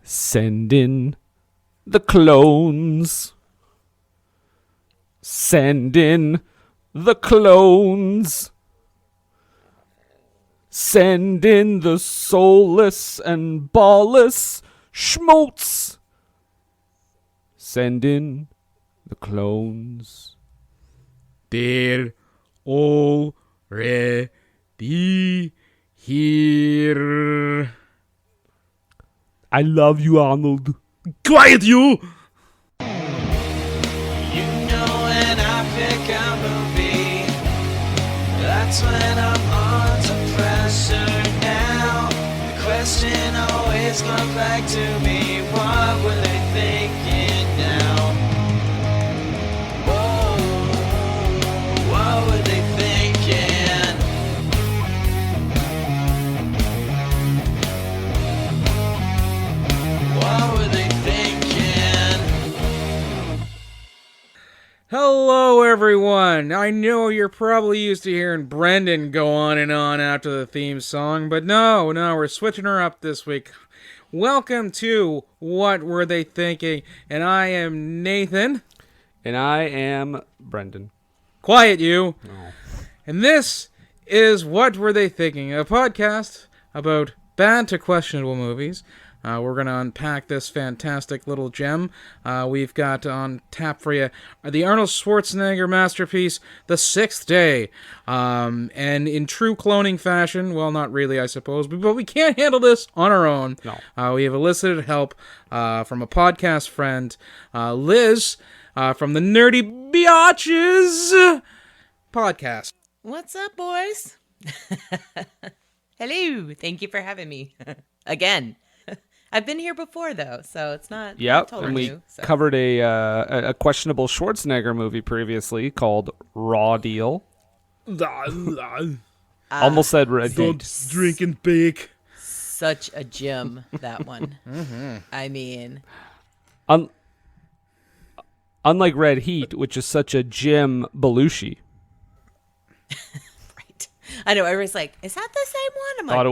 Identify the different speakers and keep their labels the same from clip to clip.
Speaker 1: Send in the clones. Send in the clones. Send in the soulless and ballless schmaltz. Send in the clones.
Speaker 2: They're already here.
Speaker 1: I love you, Arnold.
Speaker 2: Quiet, you!
Speaker 3: You know when I pick a movie, that's when I'm under pressure now. The question always comes back to me, what were they thinking now? Whoa, what were they thinking? What were they thinking?
Speaker 2: Hello, everyone. I know you're probably used to hearing Brendan go on and on after the theme song, but no, we're switching her up this week. Welcome to What Were They Thinking? And I am Nathan.
Speaker 1: And I am Brendan.
Speaker 2: Quiet, you.
Speaker 1: Oh.
Speaker 2: And this is What Were They Thinking? A podcast about bad to questionable movies. We're going to unpack this fantastic little gem. We've got on tap for you the Arnold Schwarzenegger masterpiece, The Sixth Day. And in true cloning fashion, well, not really, I suppose, but we can't handle this on our own.
Speaker 1: No.
Speaker 2: We have elicited help from a podcast friend, Liz, from the Nerdy Biatches podcast.
Speaker 4: What's up, boys? Hello. Thank you for having me. Again. I've been here before, though, so it's not
Speaker 1: Yep,
Speaker 4: totally
Speaker 1: and we
Speaker 4: new. So.
Speaker 1: covered a questionable Schwarzenegger movie previously called Raw Deal. Almost said Red Heat.
Speaker 2: Don't drink and bake.
Speaker 4: Such a gem, that one. I mean...
Speaker 1: Unlike Red Heat, which is such a Jim Belushi.
Speaker 4: Right. I know, everybody's like, is that the same one? I'm
Speaker 1: Thought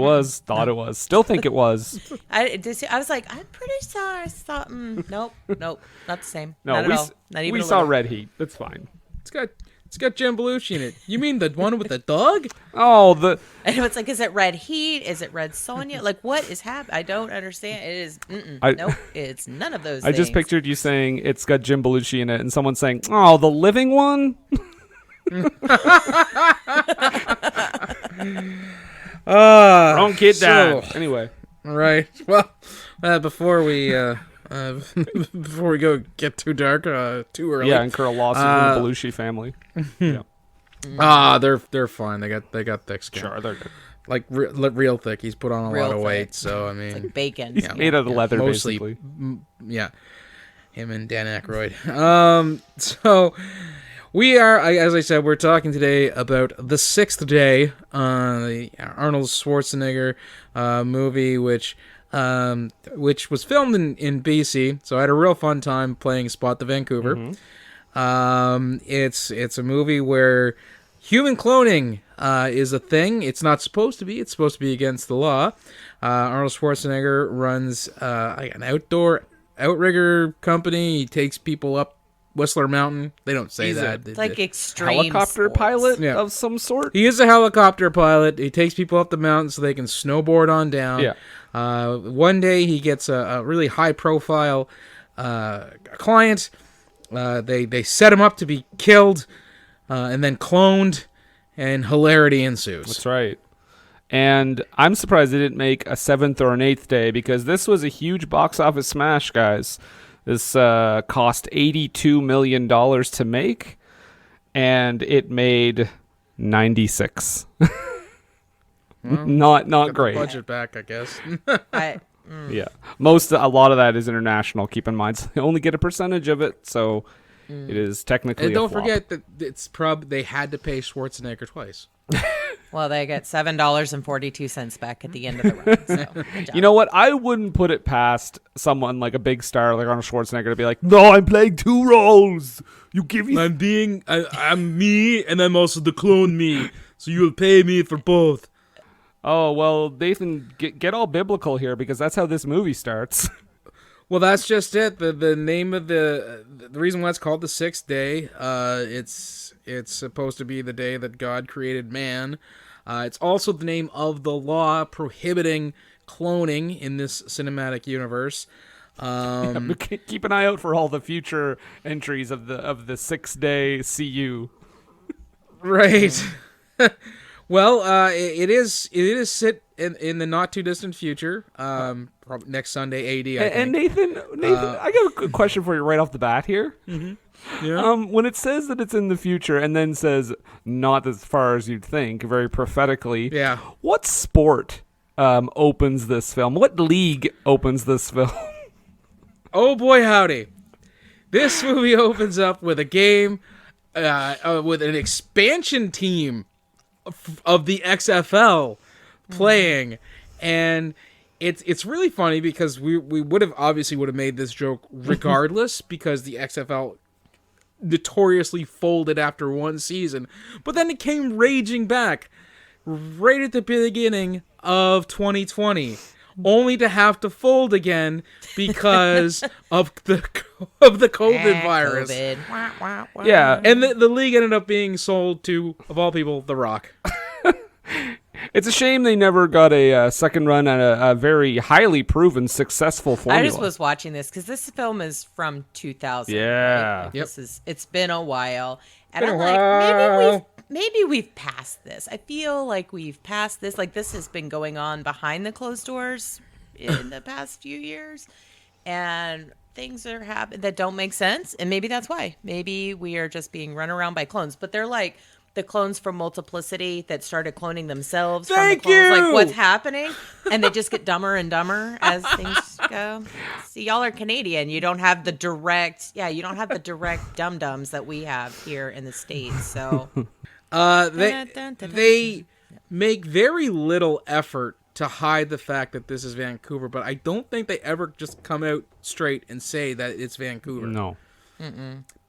Speaker 4: like,
Speaker 1: it was. Still think it was.
Speaker 4: I was like, I'm pretty sure I saw... nope, not the same.
Speaker 1: No,
Speaker 4: not at all. Not even
Speaker 1: we
Speaker 4: a
Speaker 1: saw
Speaker 4: little.
Speaker 1: Red Heat. That's fine.
Speaker 2: It's got Jim Belushi in it. You mean the one with the dog?
Speaker 1: Oh, the
Speaker 4: I know, it's like, is it Red Heat? Is it Red Sonja? Like, what is happening? I don't understand. It is... nope, it's none of those
Speaker 1: I
Speaker 4: things.
Speaker 1: just pictured you saying it's got Jim Belushi in it, and someone saying, "Oh, the living one." Wrong kid down. Anyway,
Speaker 2: Right. Well, before we before we get too dark, too early.
Speaker 1: yeah, incur a lawsuit from the Belushi family. Yeah,
Speaker 2: They're fine. They got thick skin.
Speaker 1: sure, they're good.
Speaker 2: Like real thick. He's put on a
Speaker 4: Real
Speaker 2: lot of
Speaker 4: thick.
Speaker 2: weight, so I
Speaker 4: It's
Speaker 2: mean,
Speaker 4: like bacon.
Speaker 1: He's made out of leather,
Speaker 2: mostly,
Speaker 1: basically.
Speaker 2: yeah. Him and Dan Aykroyd. So we are, as I said, we're talking today about The Sixth Day, the Arnold Schwarzenegger movie, which was filmed in BC. So I had a real fun time playing Spot the Vancouver. It's a movie where human cloning is a thing. It's not supposed to be. It's supposed to be against the law. Arnold Schwarzenegger runs an outdoor outrigger company. He takes people up Whistler Mountain. They don't say
Speaker 1: He's
Speaker 2: that.
Speaker 4: It's like extreme
Speaker 1: Helicopter
Speaker 4: sports.
Speaker 1: pilot
Speaker 2: Yeah.
Speaker 1: of some sort.
Speaker 2: He is a helicopter pilot. He takes people up the mountain so they can snowboard on down.
Speaker 1: Yeah.
Speaker 2: One day he gets a really high-profile client. They set him up to be killed and then cloned, and hilarity ensues.
Speaker 1: That's right. And I'm surprised they didn't make a seventh or an eighth day, because this was a huge box office smash, guys. This cost $82 million to make, and it made 96.
Speaker 2: Well,
Speaker 1: not
Speaker 2: got the
Speaker 1: great.
Speaker 2: budget back, I guess.
Speaker 1: Yeah, a lot of that is international. Keep in mind, so they only get a percentage of it, so it is technically.
Speaker 2: And
Speaker 1: a
Speaker 2: don't
Speaker 1: flop.
Speaker 2: forget that it's they had to pay Schwarzenegger twice.
Speaker 4: Well, they get $7.42 back at the end of the run. So, good job.
Speaker 1: You know what? I wouldn't put it past someone like a big star like Arnold Schwarzenegger to be like, "No, I'm playing two roles. You give me."
Speaker 2: I'm me, and I'm also the clone me. So you'll pay me for both.
Speaker 1: Oh well, Nathan, get all biblical here, because that's how this movie starts.
Speaker 2: Well, that's just it. The name of the reason why it's called the sixth day. It's supposed to be the day that God created man. It's also the name of the law prohibiting cloning in this cinematic universe.
Speaker 1: But keep an eye out for all the future entries of the 6-day CU.
Speaker 2: Right. Well, it is set in the not too distant future. Probably next Sunday, AD. I think.
Speaker 1: And Nathan, I got a good question for you right off the bat here.
Speaker 2: Mm-hmm. Yeah.
Speaker 1: When it says that it's in the future and then says not as far as you'd think, very prophetically.
Speaker 2: Yeah.
Speaker 1: What sport opens this film? What league opens this film?
Speaker 2: Oh boy, howdy! This movie opens up with a game, with an expansion team of the XFL playing, and it's really funny because we would have made this joke regardless because the XFL notoriously folded after one season, but then it came raging back right at the beginning of 2020. Only to have to fold again because of the COVID virus.
Speaker 4: COVID. Wah, wah, wah.
Speaker 1: Yeah.
Speaker 2: And the league ended up being sold to, of all people, The Rock.
Speaker 1: It's a shame they never got a second run at a very highly proven successful formula.
Speaker 4: I just was watching this because this film is from 2000.
Speaker 1: Yeah.
Speaker 4: Right?
Speaker 2: Yep.
Speaker 4: It's been a while. And
Speaker 2: Been
Speaker 4: I'm
Speaker 2: a
Speaker 4: like,
Speaker 2: while.
Speaker 4: maybe we've passed this. I feel like we've passed this. Like this has been going on behind the closed doors in the past few years. And things are happening that don't make sense. And maybe that's why. Maybe we are just being run around by clones. But they're like the clones from Multiplicity that started cloning themselves.
Speaker 2: Thank
Speaker 4: from the clones.
Speaker 2: you!
Speaker 4: Like what's happening? And they just get dumber and dumber as things go. See, y'all are Canadian. You don't have the direct dum-dums that we have here in the States. So
Speaker 2: They make very little effort to hide the fact that this is Vancouver, but I don't think they ever just come out straight and say that it's Vancouver.
Speaker 1: No.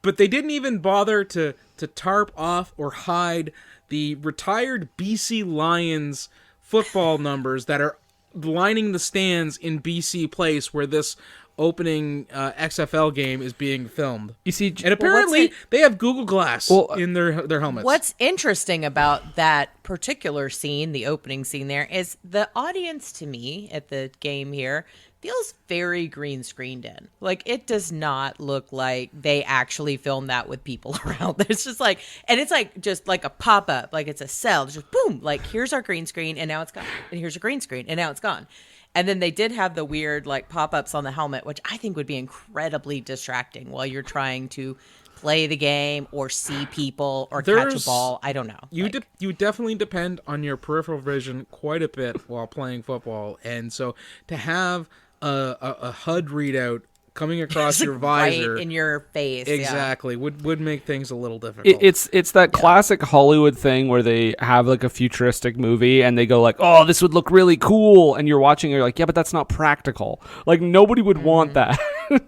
Speaker 2: But they didn't even bother to tarp off or hide the retired BC Lions football numbers that are lining the stands in BC Place where this opening XFL game is being filmed.
Speaker 1: You see,
Speaker 2: And apparently they have Google Glass in their helmets.
Speaker 4: what's interesting about that particular scene, the opening scene there, is the audience to me at the game here feels very green screened in. Like it does not look like they actually filmed that with people around. It's just like, and it's like just like a pop up, like it's a cell, it's just boom, like here's our green screen and now it's gone, and here's a green screen and now it's gone. And then they did have the weird like pop-ups on the helmet, which I think would be incredibly distracting while you're trying to play the game or see people or catch a ball. I don't know.
Speaker 2: You definitely depend on your peripheral vision quite a bit while playing football, and so to have a HUD readout coming across your visor
Speaker 4: right in your face,
Speaker 2: exactly would make things a little difficult.
Speaker 1: It's that classic Hollywood thing where they have like a futuristic movie and they go like, oh, this would look really cool, and you're watching and you're like, yeah, but that's not practical. Like nobody would want that.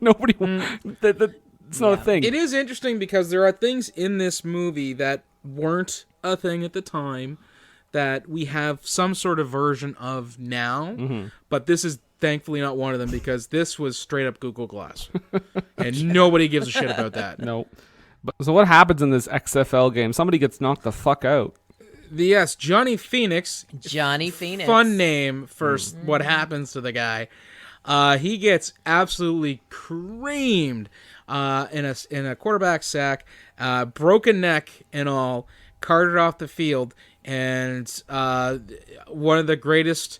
Speaker 1: Nobody it's not a thing.
Speaker 2: It is interesting because there are things in this movie that weren't a thing at the time that we have some sort of version of now, but this is thankfully not one of them because this was straight up Google Glass, and nobody gives a shit about that.
Speaker 1: No. So what happens in this XFL game? Somebody gets knocked the fuck out.
Speaker 2: Yes, Johnny Phoenix. Fun name for what happens to the guy. He gets absolutely creamed in a quarterback sack, broken neck and all, carted off the field, and one of the greatest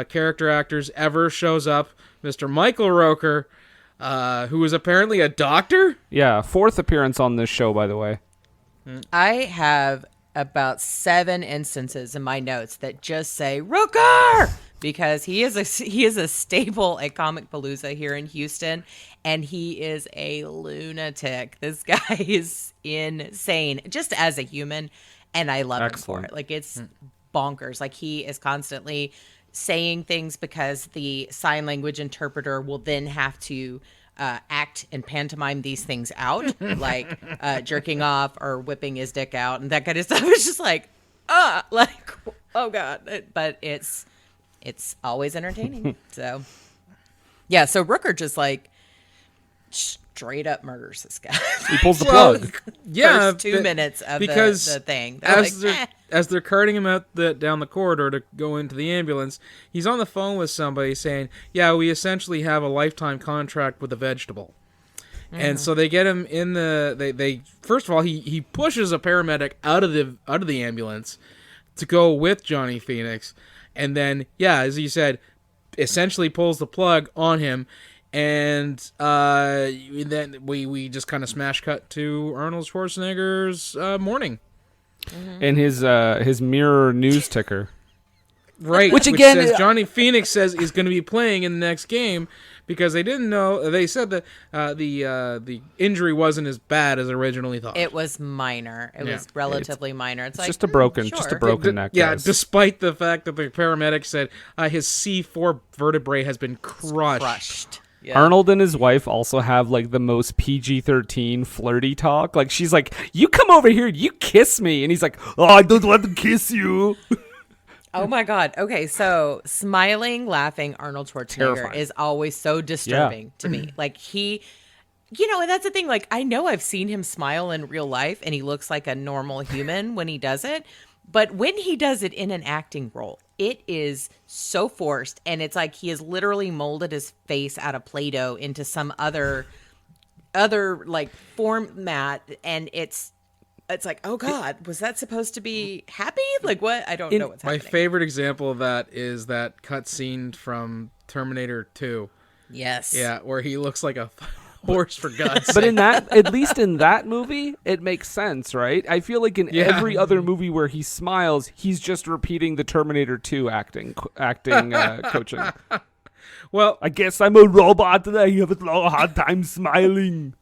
Speaker 2: character actors ever shows up, Mr. Michael Rooker, who is apparently a doctor.
Speaker 1: Yeah, 4th appearance on this show, by the way.
Speaker 4: I have about 7 instances in my notes that just say Rooker because he is a staple at Comic Palooza here in Houston, and he is a lunatic. This guy is insane, just as a human, and I love him for it. Like it's bonkers. Like he is constantly saying things because the sign language interpreter will then have to act and pantomime these things out, like jerking off or whipping his dick out and that kind of stuff. It's just like, oh God. But it's always entertaining. So Yeah, so Rooker just like straight up murders this guy.
Speaker 1: He pulls the
Speaker 2: Well,
Speaker 1: plug.
Speaker 2: yeah,
Speaker 4: First 2 minutes of
Speaker 2: because
Speaker 4: the thing. They're
Speaker 2: as they're carting him out down the corridor to go into the ambulance, he's on the phone with somebody saying, "Yeah, we essentially have a lifetime contract with a vegetable." And so they get him in they first of all he pushes a paramedic out of the ambulance to go with Johnny Phoenix, and then as you said, essentially pulls the plug on him. And then we just kind of smash cut to Arnold Schwarzenegger's morning.
Speaker 1: In his mirror news ticker.
Speaker 2: Right.
Speaker 1: Which again
Speaker 2: says Johnny Phoenix says he's going to be playing in the next game because they didn't know. They said that the injury wasn't as bad as originally thought.
Speaker 4: It was minor. It was relatively minor. It's like
Speaker 1: just a broken
Speaker 4: sure.
Speaker 1: neck.
Speaker 2: Yeah,
Speaker 1: guys.
Speaker 2: despite the fact that the paramedic said his C4 vertebrae has been crushed.
Speaker 4: Yeah.
Speaker 1: Arnold and his wife also have like the most PG-13 flirty talk. Like she's like, "You come over here, you kiss me," and he's like, "Oh, I don't want to kiss you."
Speaker 4: Oh my God. Okay, so smiling, laughing Arnold Schwarzenegger
Speaker 1: Terrifying.
Speaker 4: is always so disturbing to me. Like he, and that's the thing. Like I know I've seen him smile in real life, and he looks like a normal human when he does it. But when he does it in an acting role, it is so forced, and it's like he has literally molded his face out of Play-Doh into some other like format, and it's like, oh God, was that supposed to be happy? Like what? I don't know what's
Speaker 2: My
Speaker 4: happening.
Speaker 2: favorite example of that is that cutscene from Terminator 2.
Speaker 4: Yes.
Speaker 2: Yeah, where he looks like a horse for God's
Speaker 1: But
Speaker 2: sake.
Speaker 1: at least in that movie, it makes sense, right? I feel like in every other movie where he smiles, he's just repeating the Terminator 2 acting coaching.
Speaker 2: Well,
Speaker 1: I guess I'm a robot and I have a hard time smiling.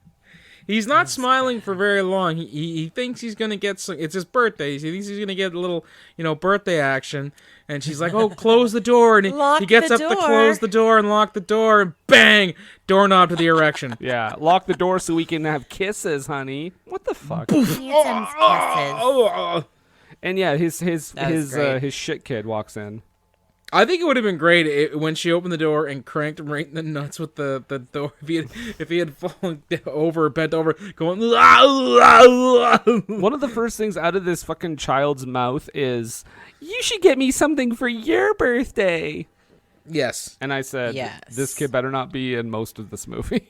Speaker 2: he's not smiling for very long. He thinks he's going to get some... It's his birthday. He thinks he's going to get a little, birthday action. And she's like, oh, close the door. And he gets up to close the door and lock the door. And bang! Doorknob to the erection.
Speaker 1: Yeah, lock the door so we can have kisses, honey. What the fuck?
Speaker 4: Need some kisses.
Speaker 1: And yeah, his
Speaker 4: great.
Speaker 1: his shit kid walks in.
Speaker 2: I think it would have been great when she opened the door and cranked him right in the nuts with the door. If he had fallen over, bent over, going...
Speaker 1: One of the first things out of this fucking child's mouth is, "You should get me something for your birthday."
Speaker 2: Yes.
Speaker 1: And I said,
Speaker 4: Yes.
Speaker 1: this kid better not be in most of this movie.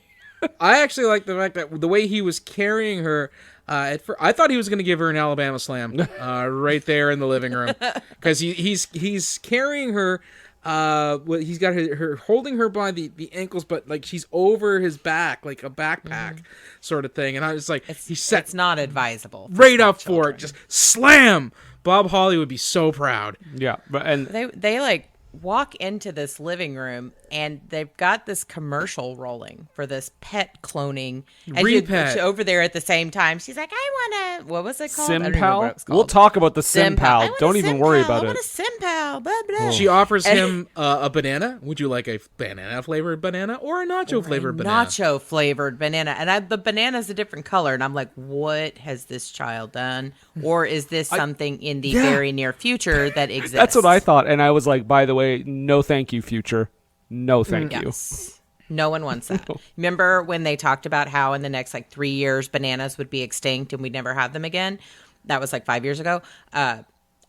Speaker 2: I actually like the fact that the way he was carrying her, I thought he was going to give her an Alabama slam right there in the living room. Because he's carrying her, he's got her holding her by the ankles, but like she's over his back, like a backpack sort of thing. And I was like,
Speaker 4: It's not advisable.
Speaker 2: right up for it. Just slam! Bob Holly would be so proud.
Speaker 1: Yeah, and
Speaker 4: They like walk into this living room and they've got this commercial rolling for this pet cloning. And
Speaker 2: Repet.
Speaker 4: she over there at the same time. She's like, I want to, what was it called? I don't even know what
Speaker 1: SimPal.
Speaker 4: it's
Speaker 1: We'll
Speaker 4: called.
Speaker 1: talk about the
Speaker 4: SimPal.
Speaker 1: SimPal. Don't even worry about
Speaker 4: I
Speaker 1: it.
Speaker 4: want a SimPal. Blah, blah.
Speaker 2: She offers him a banana. Would you like a banana flavored banana or a nacho flavored banana?
Speaker 4: Nacho flavored banana. And the banana's a different color. And I'm like, what has this child done? Or is this something in the very near future that exists?
Speaker 1: That's what I thought, and I was like, by the way, no thank you, future. No thank you.
Speaker 4: Yes. No one wants that. Remember when they talked about how in the next 3 years bananas would be extinct and we'd never have them again? That was 5 years ago. I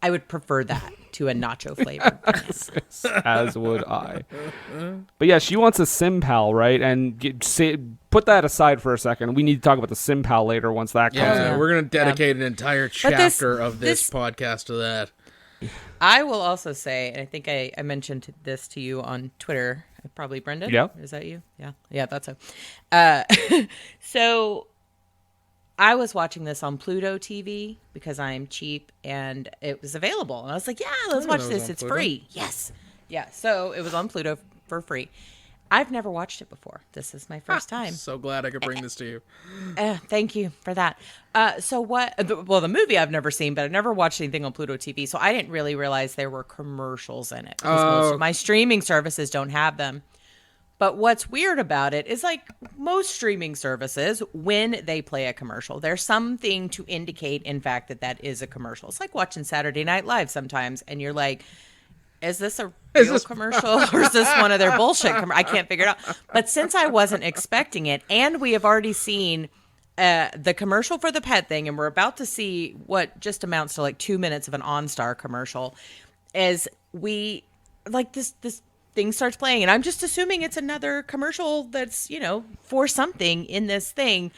Speaker 4: would prefer that to a nacho flavor.
Speaker 1: As would I. But yeah, she wants a SimPal, right? And put that aside for a second. We need to talk about the SimPal later once that comes
Speaker 2: Yeah,
Speaker 1: in.
Speaker 2: we're going to dedicate an entire chapter of this
Speaker 4: this-
Speaker 2: podcast to that.
Speaker 4: I will also say, and I think I mentioned this to you on Twitter, probably Brendan.
Speaker 1: Yeah.
Speaker 4: Is that you? Yeah, that's so. So I was watching this on Pluto TV because I'm cheap and it was available. And I was like, yeah, let's watch
Speaker 2: that was
Speaker 4: this.
Speaker 2: on
Speaker 4: It's
Speaker 2: Pluto.
Speaker 4: free. Yes. Yeah. So it was on Pluto for free. I've never watched it before. This is my first time.
Speaker 2: So glad I could bring this to you.
Speaker 4: Thank you for that. So what? Well, the movie I've never seen, but I've never watched anything on Pluto TV, so I didn't really realize there were commercials in it. Because most of my streaming services don't have them. But what's weird about it is most streaming services, when they play a commercial, there's something to indicate, in fact, that is a commercial. It's like watching Saturday Night Live sometimes, and you're like, is this a real commercial or is this one of their bullshit I can't figure it out. But since I wasn't expecting it, and we have already seen the commercial for the pet thing, and we're about to see what just amounts to like 2 minutes of an OnStar commercial, as we like this thing starts playing, and I'm just assuming it's another commercial that's, for something in this thing.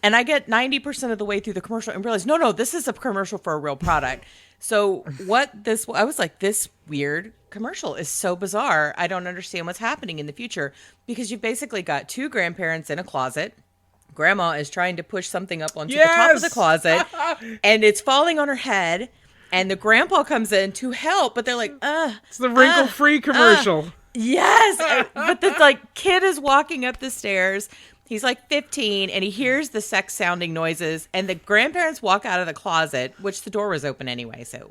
Speaker 4: And I get 90% of the way through the commercial and realize, no, this is a commercial for a real product. So I was like, this weird commercial is so bizarre. I don't understand what's happening in the future, because you've basically got two grandparents in a closet. Grandma is trying to push something up onto the top of the closet, and it's falling on her head. And the grandpa comes in to help, but they're like,
Speaker 2: It's the wrinkle-free commercial.
Speaker 4: Yes. But this kid is walking up the stairs. He's like 15, and he hears the sex-sounding noises, and the grandparents walk out of the closet, which the door was open anyway, so,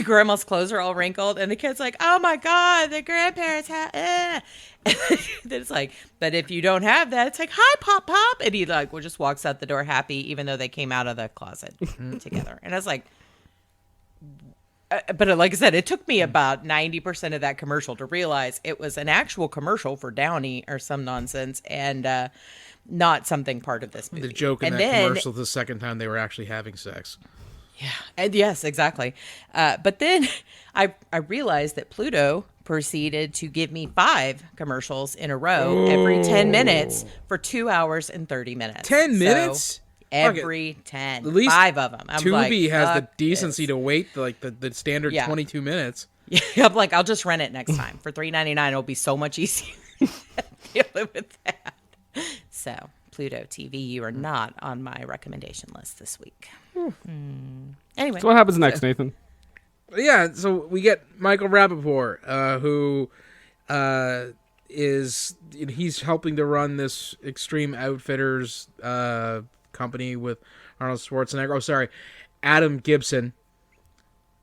Speaker 4: grandma's clothes are all wrinkled, and the kid's like, oh my God, the grandparents have, then it's like, but if you don't have that, it's like, hi, Pop, and he just walks out the door happy, even though they came out of the closet together. And I was like, but like I said, it took me about 90% of that commercial to realize it was an actual commercial for Downy or some nonsense, and not something part of this movie.
Speaker 2: The joke in that commercial the second time they were actually having sex.
Speaker 4: Yeah, and yes, exactly. But then I realized that Pluto proceeded to give me 5 commercials in a row every 10 minutes for 2 hours and 30 minutes.
Speaker 2: 10 minutes?
Speaker 4: Every 10.
Speaker 2: At least
Speaker 4: 5 of them. I'm
Speaker 2: Tubi has the
Speaker 4: fuck
Speaker 2: decency
Speaker 4: this.
Speaker 2: to wait the standard 22 minutes.
Speaker 4: Yeah, I'm like, I'll just rent it next time for $3.99. It'll be so much easier dealing with that. So, Pluto TV, you are not on my recommendation list this week. Anyway.
Speaker 1: So what happens next, Nathan?
Speaker 2: Yeah, so we get Michael Rapaport, who he's helping to run this Extreme Outfitters company with Arnold Schwarzenegger. Oh, sorry, Adam Gibson.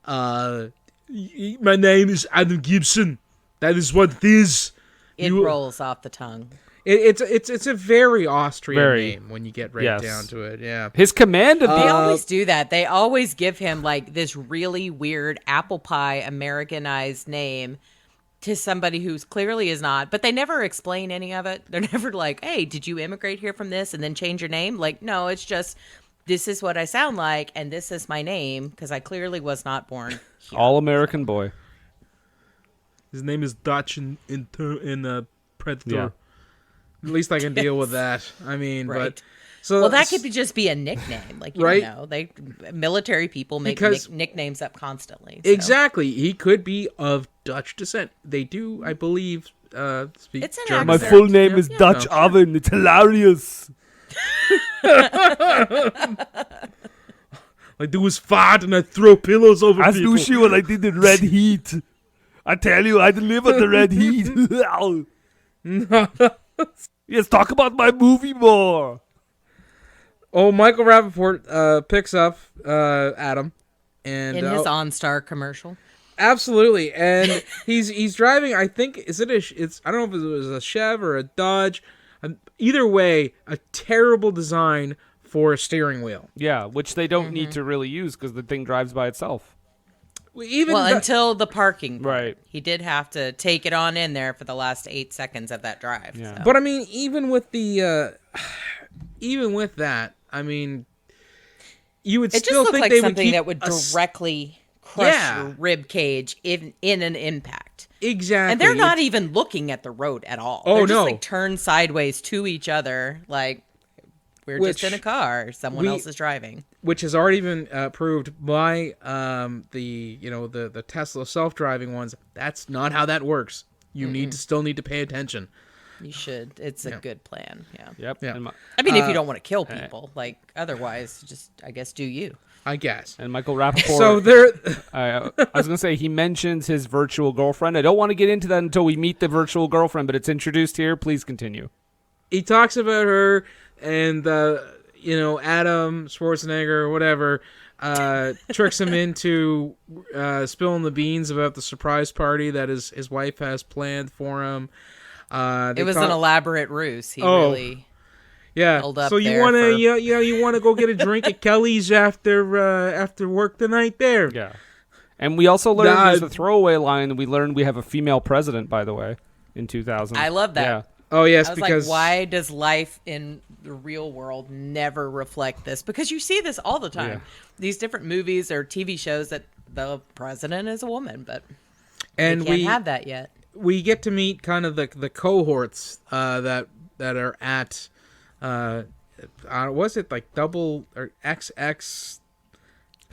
Speaker 2: My name is Adam Gibson. That is what it is.
Speaker 4: It rolls off the tongue.
Speaker 2: It's a very Austrian name when you get down to it. Yeah,
Speaker 1: his command of
Speaker 4: they always do that. They always give him this really weird apple pie Americanized name to somebody who's clearly is not, but they never explain any of it. They're never like, hey, did you immigrate here from this and then change your name? No, it's just, this is what I sound like, and this is my name, because I clearly was not born here.
Speaker 1: All-American boy.
Speaker 2: His name is Dutch in Predator.
Speaker 1: Yeah.
Speaker 2: At least I can deal with that. I mean,
Speaker 4: Right.
Speaker 2: but... So,
Speaker 4: well, that could just be a nickname. They military people make nicknames up constantly. So.
Speaker 2: Exactly. He could be of Dutch descent. They do, I believe, speak
Speaker 4: It's an
Speaker 2: German.
Speaker 1: My
Speaker 4: accent.
Speaker 1: full name is Dutch Oven. It's hilarious.
Speaker 2: I do is fart and I throw pillows over
Speaker 1: As
Speaker 2: people.
Speaker 1: Lucy when I did the Red Heat. I tell you, I delivered the Red Heat. Yes, talk about my movie more.
Speaker 2: Oh, Michael Rapaport picks up Adam, and
Speaker 4: In his OnStar commercial.
Speaker 2: absolutely, and he's driving. I think I don't know if it was a Chev or a Dodge. Either way, a terrible design for a steering wheel.
Speaker 1: Yeah, which they don't need to really use because the thing drives by itself.
Speaker 2: Until
Speaker 4: Until the parking part.
Speaker 1: Right.
Speaker 4: He did have to take it on in there for the last 8 seconds of that drive.
Speaker 1: Yeah.
Speaker 4: So.
Speaker 2: But I mean, even with that, I mean, you would
Speaker 4: It just
Speaker 2: still
Speaker 4: looked
Speaker 2: think
Speaker 4: like
Speaker 2: they would
Speaker 4: something
Speaker 2: keep
Speaker 4: that would directly crush your rib cage in an impact.
Speaker 2: Exactly.
Speaker 4: And they're not even looking at the road at all.
Speaker 2: Oh,
Speaker 4: they're just
Speaker 2: no.
Speaker 4: turned sideways to each other, like we're just in a car. Someone else is driving.
Speaker 2: Which has already been proved by the Tesla self-driving ones. That's not how that works. You still need to pay attention.
Speaker 4: You should. It's a good plan. Yeah.
Speaker 1: Yep.
Speaker 2: Yeah.
Speaker 1: And,
Speaker 4: I mean, if you don't want to kill people, otherwise, just I guess do you.
Speaker 2: I guess.
Speaker 1: and Michael Rapaport.
Speaker 2: So there.
Speaker 1: I was going to say, he mentions his virtual girlfriend. I don't want to get into that until we meet the virtual girlfriend, but it's introduced here. Please continue.
Speaker 2: He talks about her and Adam Schwarzenegger or whatever tricks him into spilling the beans about the surprise party that his wife has planned for him.
Speaker 4: It was an elaborate ruse. He really held up
Speaker 2: so you
Speaker 4: there
Speaker 2: want to
Speaker 4: for-
Speaker 2: you want to go get a drink at Kelly's after work tonight there.
Speaker 1: Yeah. And we also learned
Speaker 2: Nah.
Speaker 1: there's a throwaway line. We learned we have a female president, by the way, in 2000.
Speaker 4: I love that.
Speaker 1: Yeah.
Speaker 2: Oh yes,
Speaker 4: I was
Speaker 2: because
Speaker 4: like, why does life in the real world never reflect this? Because you see this all the time.
Speaker 1: Yeah.
Speaker 4: These different movies or TV shows that the president is a woman, but
Speaker 2: and
Speaker 4: we can't have that yet.
Speaker 2: we get to meet kind of the cohorts that are at was it like double or XX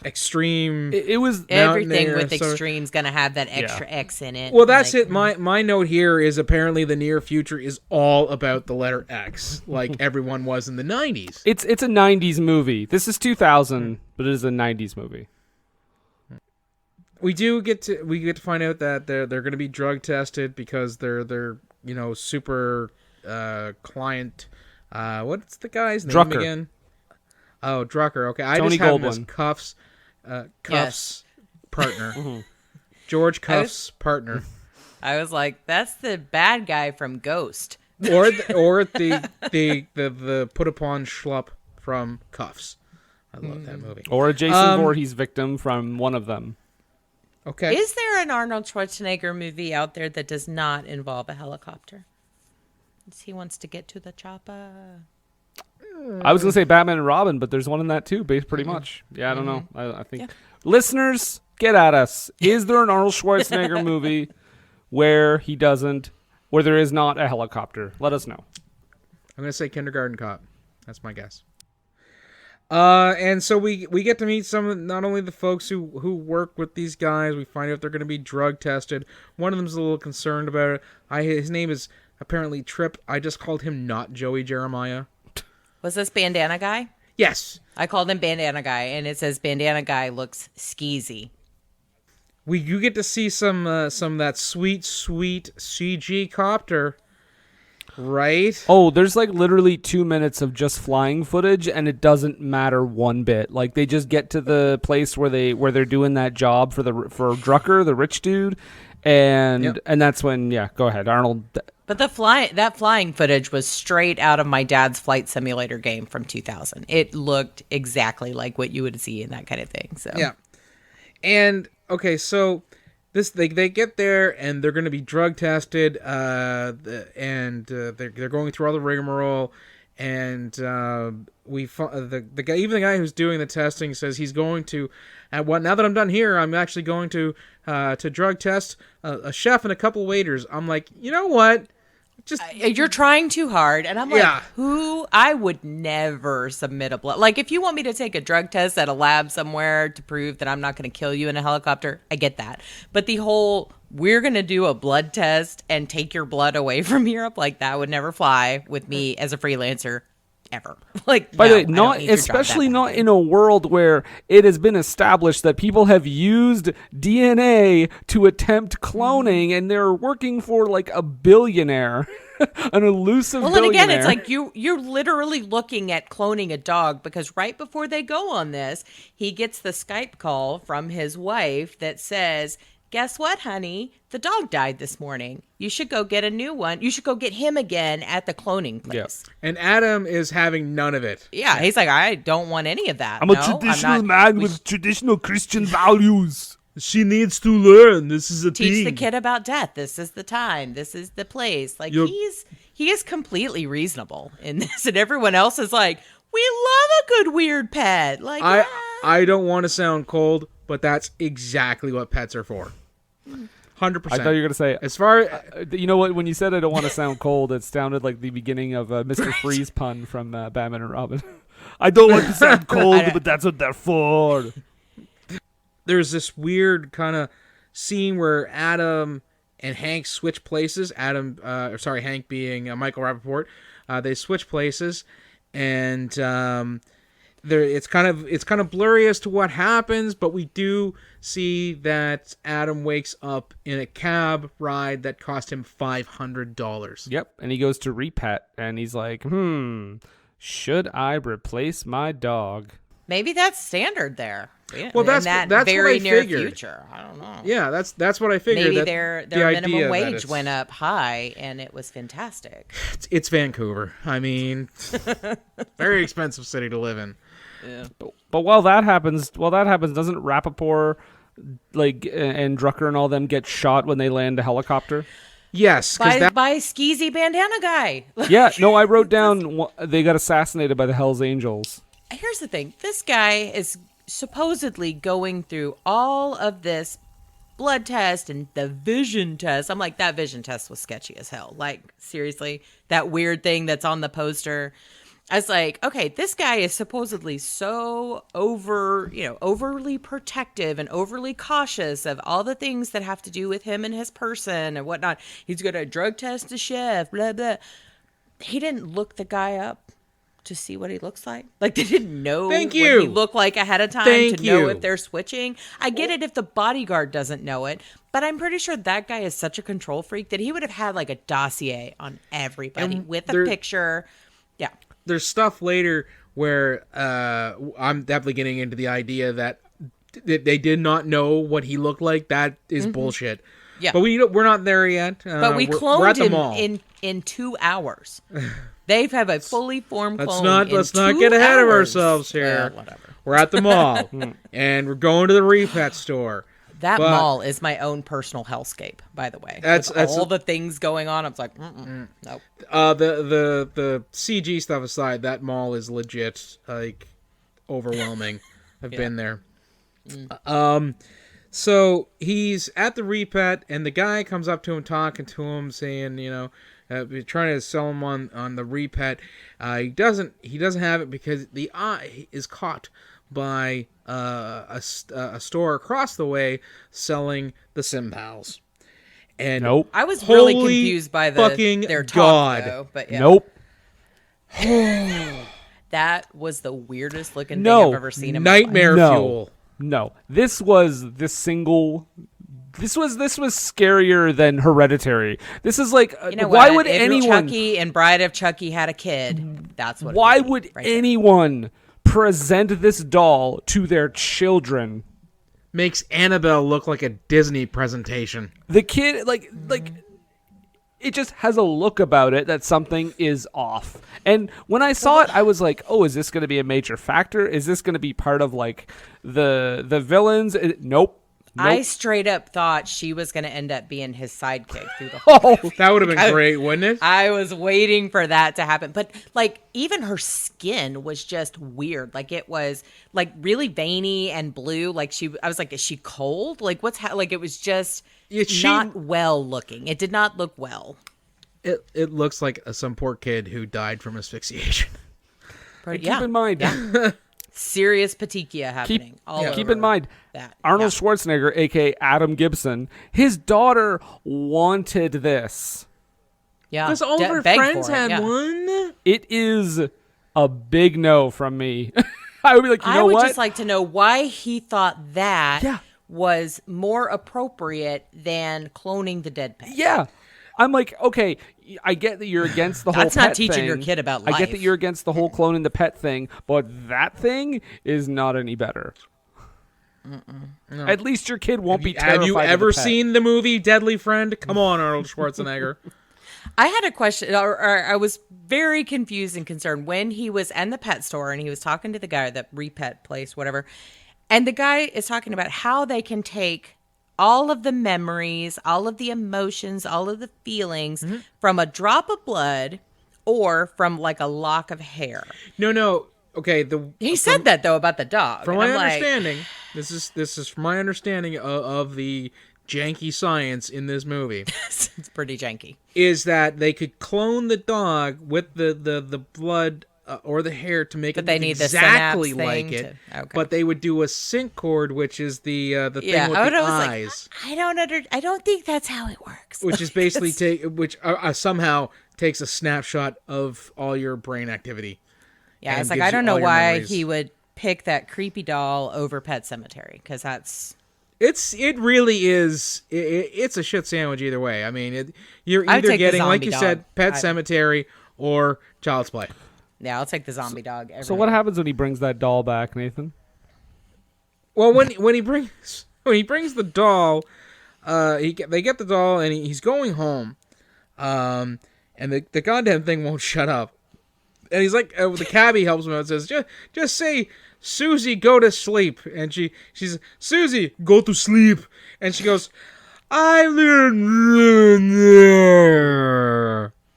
Speaker 2: extreme?
Speaker 1: It was
Speaker 4: Everything
Speaker 2: Mountaineer,
Speaker 4: with
Speaker 2: so-
Speaker 4: extreme's gonna have that extra X in it.
Speaker 2: Well, that's
Speaker 4: Like,
Speaker 2: it. My note here is apparently the near future is all about the letter X, like everyone was in the 90s.
Speaker 1: It's a 90s movie. This is 2000, but it is a 90s movie.
Speaker 2: We get to find out that they're going to be drug tested because they're super client. What's the guy's name
Speaker 1: Drucker.
Speaker 2: again? Oh, Drucker. Okay, I
Speaker 1: Tony
Speaker 2: just have him as
Speaker 1: Goldwyn.
Speaker 2: Cuff's
Speaker 4: Yes.
Speaker 2: partner. George Cuff's partner,
Speaker 4: I was like, that's the bad guy from Ghost.
Speaker 2: or the put upon schlup from Cuffs. I love that movie.
Speaker 1: Or a Jason Voorhees victim from one of them.
Speaker 2: Okay.
Speaker 4: Is there an Arnold Schwarzenegger movie out there that does not involve a helicopter? He wants to get to the chopper.
Speaker 1: I was going to say Batman and Robin, but there's one in that too, pretty much. Yeah, I don't know. I think. Listeners, get at us. Is there an Arnold Schwarzenegger movie where there is not a helicopter? Let us know.
Speaker 2: I'm going to say Kindergarten Cop. That's my guess. And so we get to meet not only the folks who work with these guys. We find out they're going to be drug tested. One of them's a little concerned about it. His name is apparently Trip. I just called him not Joey Jeremiah.
Speaker 4: Was this Bandana Guy?
Speaker 2: Yes.
Speaker 4: I called him Bandana Guy, and it says Bandana Guy looks skeezy.
Speaker 2: You get to see some of that sweet CG copter, right?
Speaker 1: Oh, there's like literally 2 minutes of just flying footage, and it doesn't matter one bit. Like they just get to the place where they're doing that job for Drucker, the rich dude, and that's when go ahead, Arnold.
Speaker 4: But that flying footage was straight out of my dad's flight simulator game from 2000. It looked exactly like what you would see in that kind of thing. So
Speaker 2: Yeah. And okay, so they get there and they're going to be drug tested, they're going through all the rigmarole, and the guy who's doing the testing says he's going to, now that I'm done here, I'm actually going to drug test a chef and a couple waiters. I'm like, you know what?
Speaker 4: you're trying too hard, and I'm like,
Speaker 2: Yeah.
Speaker 4: I would never submit a blood. Like, if you want me to take a drug test at a lab somewhere to prove that I'm not going to kill you in a helicopter, I get that. But the whole, we're going to do a blood test and take your blood away from Europe, like, that would never fly with me as a freelancer. Ever. Like,
Speaker 1: By the way,
Speaker 4: I don't
Speaker 1: not
Speaker 4: need your job
Speaker 1: especially
Speaker 4: that
Speaker 1: not
Speaker 4: badly.
Speaker 1: in a world where it has been established that people have used DNA to attempt cloning, and they're working for like a billionaire, an elusive
Speaker 4: Well, and
Speaker 1: billionaire.
Speaker 4: again, it's like you're literally looking at cloning a dog, because right before they go on this, he gets the Skype call from his wife that says, guess what, honey? The dog died this morning. You should go get a new one. You should go get him again at the cloning place.
Speaker 2: And Adam is having none of it.
Speaker 4: Yeah, he's like, I don't want any of that.
Speaker 1: I'm a
Speaker 4: No,
Speaker 1: traditional
Speaker 4: not-
Speaker 1: man
Speaker 4: we
Speaker 1: with traditional Christian values.
Speaker 2: She needs to learn. This is a
Speaker 4: teach the kid about death. This is the time. This is the place. Like, he is completely reasonable in this, and everyone else is like, we love a good weird pet. Like,
Speaker 2: I don't want to sound cold, but that's exactly what pets are for. 100%.
Speaker 1: I thought you were gonna say.
Speaker 2: As far
Speaker 1: You know what? When you said I don't want to sound cold, it sounded like the beginning of a Mr. Freeze pun from Batman and Robin. I don't like to sound cold, but that's what they're for.
Speaker 2: there's this weird kind of scene where Adam and Hank switch places. Hank being Michael Rapaport. They switch places, and it's kind of blurry as to what happens, but we do see that Adam wakes up in a cab ride that cost him $500.
Speaker 1: Yep, and he goes to repet, and he's like, should I replace my dog?
Speaker 4: maybe that's standard there.
Speaker 2: Well,
Speaker 4: In
Speaker 2: that's
Speaker 4: that
Speaker 2: what
Speaker 4: very
Speaker 2: I
Speaker 4: near
Speaker 2: figured.
Speaker 4: future. I don't know.
Speaker 2: Yeah, that's what I figured.
Speaker 4: Maybe
Speaker 2: that
Speaker 4: their
Speaker 2: the idea
Speaker 4: minimum
Speaker 2: that
Speaker 4: wage
Speaker 2: it's-
Speaker 4: went up high, and it was fantastic.
Speaker 2: It's Vancouver. I mean, very expensive city to live in.
Speaker 1: But while that happens, doesn't Rapaport like, and Drucker and all them get shot when they land a helicopter?
Speaker 2: Yes, because
Speaker 4: by skeezy bandana guy.
Speaker 1: Yeah, no, I wrote down they got assassinated by the Hells Angels.
Speaker 4: Here's the thing. This guy is supposedly going through all of this blood test and the vision test. I'm like, that vision test was sketchy as hell. Like, seriously, that weird thing that's on the poster. I was like, okay, this guy is supposedly so overly protective and overly cautious of all the things that have to do with him and his person and whatnot. He's going to drug test the chef, blah, blah. He didn't look the guy up to see what he looks like. Like, they didn't know what he looked like ahead of time to know if they're switching. I get it if the bodyguard doesn't know it, but I'm pretty sure that guy is such a control freak that he would have had like a dossier on everybody with a picture. Yeah.
Speaker 2: There's stuff later where I'm definitely getting into the idea that they did not know what he looked like. That is bullshit. Yeah. But we're not there yet.
Speaker 4: But we cloned him in 2 hours. They have a fully formed clone. Let's not
Speaker 2: get ahead of ourselves here.
Speaker 4: Whatever.
Speaker 2: We're at the mall and we're going to the repet store.
Speaker 4: That mall is my own personal hellscape, by the way. That's all the things going on. I'm like, nope.
Speaker 2: The CG stuff aside, that mall is legit, like, overwhelming. I've been there. So he's at the repet, and the guy comes up to him, talking to him, saying, trying to sell him on the repet. He doesn't have it because the eye is caught by a store across the way selling the Simpals. And
Speaker 1: nope.
Speaker 4: I was really confused by their talk, though. But yeah.
Speaker 1: Nope.
Speaker 4: That was the weirdest looking thing I've ever seen in my life.
Speaker 2: Nightmare fuel.
Speaker 1: No. This was scarier than Hereditary. This is like, why would anyone?
Speaker 4: Chucky and Bride of Chucky had a kid. That's what.
Speaker 1: Why would anyone present this doll to their children?
Speaker 2: Makes Annabelle look like a Disney presentation.
Speaker 1: The kid, like, it just has a look about it that something is off. And when I saw it, I was like, oh, is this going to be a major factor? Is this going to be part of, like, the villains? Nope.
Speaker 4: I straight up thought she was going to end up being his sidekick through the whole thing.
Speaker 2: That would have been great, wouldn't it?
Speaker 4: I was waiting for that to happen. But, like, even her skin was just weird. Like, it was, like, really veiny and blue. Like, I was like, is she cold? Like, like, it was just not well looking. It did not look well.
Speaker 2: It looks like some poor kid who died from asphyxiation.
Speaker 1: Keep in mind...
Speaker 4: Serious petechia happening.
Speaker 1: Keep in mind, Arnold Schwarzenegger, a.k.a. Adam Gibson, his daughter wanted this.
Speaker 4: Yeah.
Speaker 2: Because all of her friends had one?
Speaker 1: It is a big no from me. I would be like,
Speaker 4: I would just like to know why he thought that was more appropriate than cloning the dead pet.
Speaker 1: Yeah. I'm like, okay, I get that you're against the whole pet thing.
Speaker 4: That's not teaching your kid about life.
Speaker 1: I get that you're against the whole cloning the pet thing, but that thing is not any better. No. At least your kid won't be terrified.
Speaker 2: Have you ever seen the movie Deadly Friend? Come on, Arnold Schwarzenegger.
Speaker 4: I had a question, or I was very confused and concerned when he was in the pet store and he was talking to the guy at that repet place, whatever, and the guy is talking about how they can take all of the memories, all of the emotions, all of the feelings from a drop of blood or from like a lock of hair.
Speaker 2: No. Okay,
Speaker 4: he said that though about the dog.
Speaker 2: From my understanding, this is from my understanding of the janky science in this movie.
Speaker 4: It's pretty janky.
Speaker 2: Is that they could clone the dog with the blood or the hair to make it exactly like it, but they would do a sync cord, which is the thing with the eyes.
Speaker 4: Like, I don't think that's how it works.
Speaker 2: Which is basically which somehow takes a snapshot of all your brain activity.
Speaker 4: Yeah, it's like I don't know why he would pick that creepy doll over Pet Sematary, because that's.
Speaker 2: It really is. It's a shit sandwich either way. I mean, you're either getting, like you said, Pet Sematary or Child's Play.
Speaker 4: Yeah, I'll take the zombie dog.
Speaker 1: So what happens when he brings that doll back, Nathan?
Speaker 2: Well, when he brings the doll, they get the doll and he's going home, and the goddamn thing won't shut up, And he's like, the cabbie helps him out and says, just say, Susie, go to sleep. And she's, Susie, go to sleep. And she goes, I learned.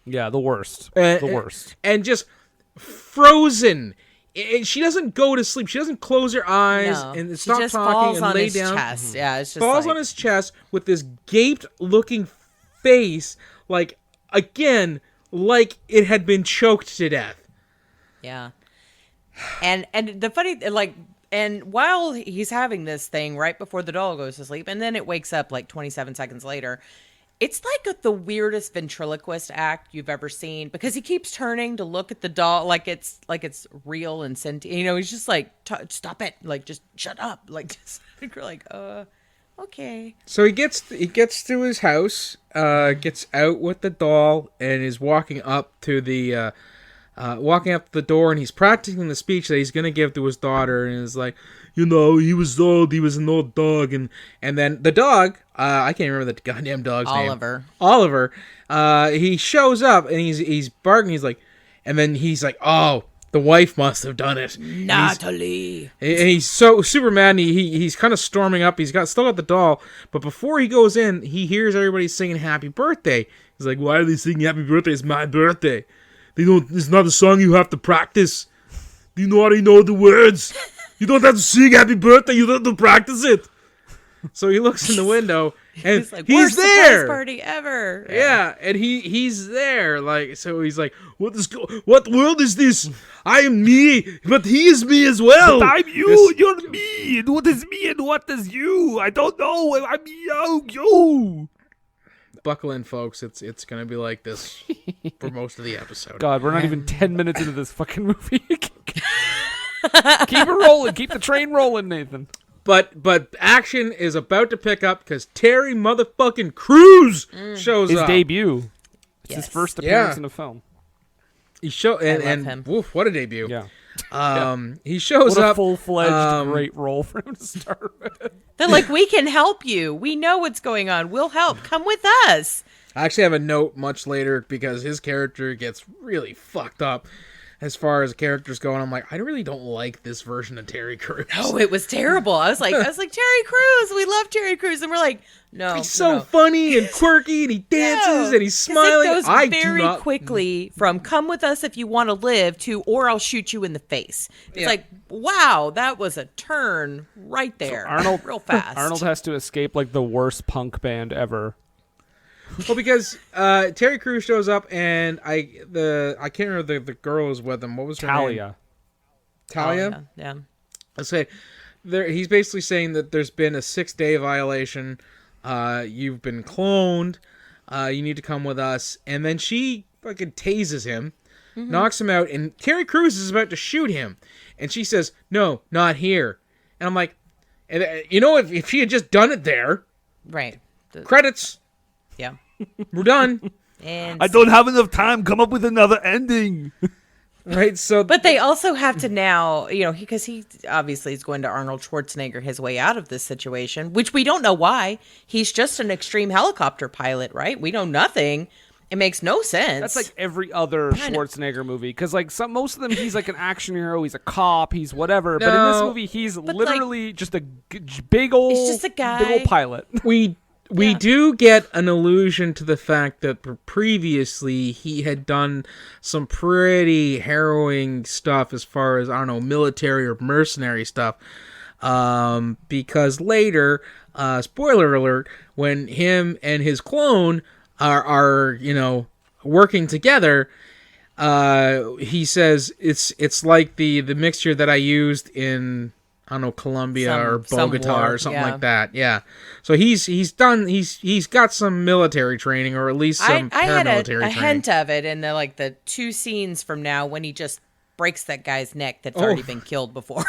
Speaker 1: Yeah, the worst. The worst.
Speaker 2: And just frozen. And she doesn't go to sleep. She doesn't close her eyes and stop
Speaker 4: just
Speaker 2: talking
Speaker 4: falls
Speaker 2: and
Speaker 4: on
Speaker 2: lay
Speaker 4: his
Speaker 2: down.
Speaker 4: chest. Yeah, it's just
Speaker 2: falls
Speaker 4: like,
Speaker 2: on his chest with this gaped-looking face, like, again, like it had been choked to death.
Speaker 4: Yeah. And the funny, like, and while he's having this thing right before the doll goes to sleep, and then it wakes up like 27 seconds later, it's like the weirdest ventriloquist act you've ever seen, because he keeps turning to look at the doll like it's real and sentient. You know, he's just like, stop it, like, just shut up, like, just we're like, okay.
Speaker 2: So he gets to his house, gets out with the doll, and is walking up to the door, and he's practicing the speech that he's gonna give to his daughter, and is like, he was old, he was an old dog, and then the dog, I can't remember the goddamn dog's name. Oliver. He shows up, and he's barking, he's like, and then he's like, oh, the wife must have done it.
Speaker 4: Natalie.
Speaker 2: And he's so super mad, and he's kind of storming up. He's still got the doll, but before he goes in, he hears everybody singing happy birthday. He's like, why are they singing happy birthday? It's my birthday. It's not a song you have to practice. Do you already know the words? You don't have to sing happy birthday. You don't have to practice it. So he looks in the window, and
Speaker 4: He's like,
Speaker 2: he's
Speaker 4: worst
Speaker 2: there.
Speaker 4: surprise party ever.
Speaker 2: Yeah, and he's there. Like, so he's like, what world is this? I am me, but he is me as well.
Speaker 1: But I'm you, you're me. And what is me and what is you? I don't know. I'm you.
Speaker 2: Buckle in, folks. It's gonna be like this for most of the episode.
Speaker 1: God, we're not even 10 minutes into this fucking movie. Keep it rolling. Keep the train rolling, Nathan.
Speaker 2: But action is about to pick up because Terry motherfucking Crews shows
Speaker 1: His
Speaker 2: up.
Speaker 1: debut. It's
Speaker 4: Yes.
Speaker 1: his first appearance
Speaker 2: Yeah.
Speaker 1: in a film.
Speaker 2: He
Speaker 4: love him.
Speaker 2: Woof, what a debut.
Speaker 1: Yeah.
Speaker 2: He shows
Speaker 1: What a
Speaker 2: up.
Speaker 1: full-fledged great role for him to start with.
Speaker 4: They're like, we can help you. We know what's going on. We'll help. Come with us.
Speaker 2: I actually have a note much later because his character gets really fucked up as far as characters go. And I'm like, I really don't like this version of Terry Crews.
Speaker 4: Oh, it was terrible. I was like, Terry Crews. We love Terry Crews. And we're like, no.
Speaker 2: He's so funny and quirky, and he dances and he's
Speaker 4: 'Cause
Speaker 2: smiling.
Speaker 4: It goes
Speaker 2: I
Speaker 4: very
Speaker 2: do not
Speaker 4: quickly from "come with us if you want to live" to "or I'll shoot you in the face." It's
Speaker 2: Yeah.
Speaker 4: like, wow, that was a turn right there.
Speaker 1: Arnold,
Speaker 4: real fast.
Speaker 1: Arnold has to escape like the worst punk band ever.
Speaker 2: Well, because Terry Crews shows up, and I can't remember the girl who's with him. What was her name?
Speaker 1: Talia.
Speaker 2: Talia.
Speaker 4: Oh, yeah.
Speaker 2: Let's say he's basically saying that there's been a 6-day violation. You've been cloned. You need to come with us. And then she fucking tases him, knocks him out, and Terry Crews is about to shoot him. And she says, "No, not here." And I'm like, if she had just done it there,
Speaker 4: Right.
Speaker 2: credits,
Speaker 4: Yeah.
Speaker 2: we're done.
Speaker 4: And
Speaker 1: I don't have enough time. Come up with another ending.
Speaker 2: Right? So,
Speaker 4: But they also have to now, because he obviously is going to Arnold Schwarzenegger his way out of this situation, which we don't know why. He's just an extreme helicopter pilot, right? We know nothing. It makes no sense.
Speaker 1: That's like every other Schwarzenegger movie. Because like most of them, he's like an action hero. He's a cop. He's whatever. But in this
Speaker 2: No.
Speaker 1: movie, he's
Speaker 4: But,
Speaker 1: literally just a big old,
Speaker 4: It's just a guy.
Speaker 1: big old pilot.
Speaker 2: we do get an allusion to the fact that previously he had done some pretty harrowing stuff as far as, I don't know, military or mercenary stuff. Because later, spoiler alert, when him and his clone are working together, he says it's like the mixture that I used in, I don't know, Colombia or
Speaker 4: some
Speaker 2: Bogota
Speaker 4: war,
Speaker 2: or something
Speaker 4: yeah.
Speaker 2: like that. Yeah. So he's got some military training, or at least some
Speaker 4: I had
Speaker 2: paramilitary
Speaker 4: a
Speaker 2: training.
Speaker 4: hint of it in the 2 scenes from now when he just breaks that guy's neck that's already been killed before.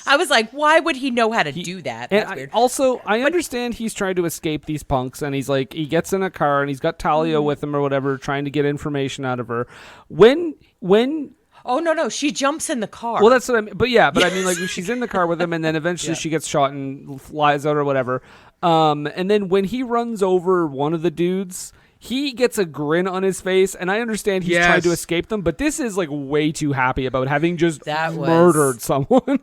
Speaker 4: I was like, why would he know how to do that? That's
Speaker 1: And
Speaker 4: weird.
Speaker 1: I understand he's trying to escape these punks, and he's like, he gets in a car, and he's got Talia with him or whatever, trying to get information out of her. When
Speaker 4: Oh, no, she jumps in the car.
Speaker 1: well, that's what I mean. But yeah, I mean, like, she's in the car with him, and then eventually she gets shot and flies out or whatever. And then when he runs over one of the dudes, he gets a grin on his face, and I understand he's trying to escape them, but this is like way too happy about having just murdered someone.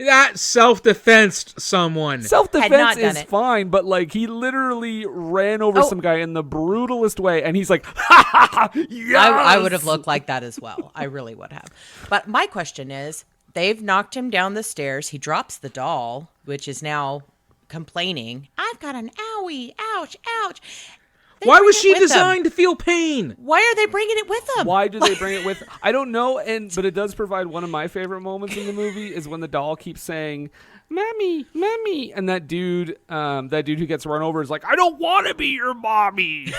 Speaker 2: That self-defense someone.
Speaker 1: Self-defense is fine, but like he literally ran over some guy in the brutalest way, and he's like, ha ha ha, yes!
Speaker 4: I would have looked like that as well. I really would have. But my question is, they've knocked him down the stairs. He drops the doll, which is now complaining. I've got an owie, ouch, ouch.
Speaker 2: Why was she designed to feel pain?
Speaker 4: Why are they bringing it with them?
Speaker 1: Why do they bring it with? I don't know, but it does provide one of my favorite moments in the movie is when the doll keeps saying, "Mommy, mommy," and that dude who gets run over is like, "I don't want to be your mommy."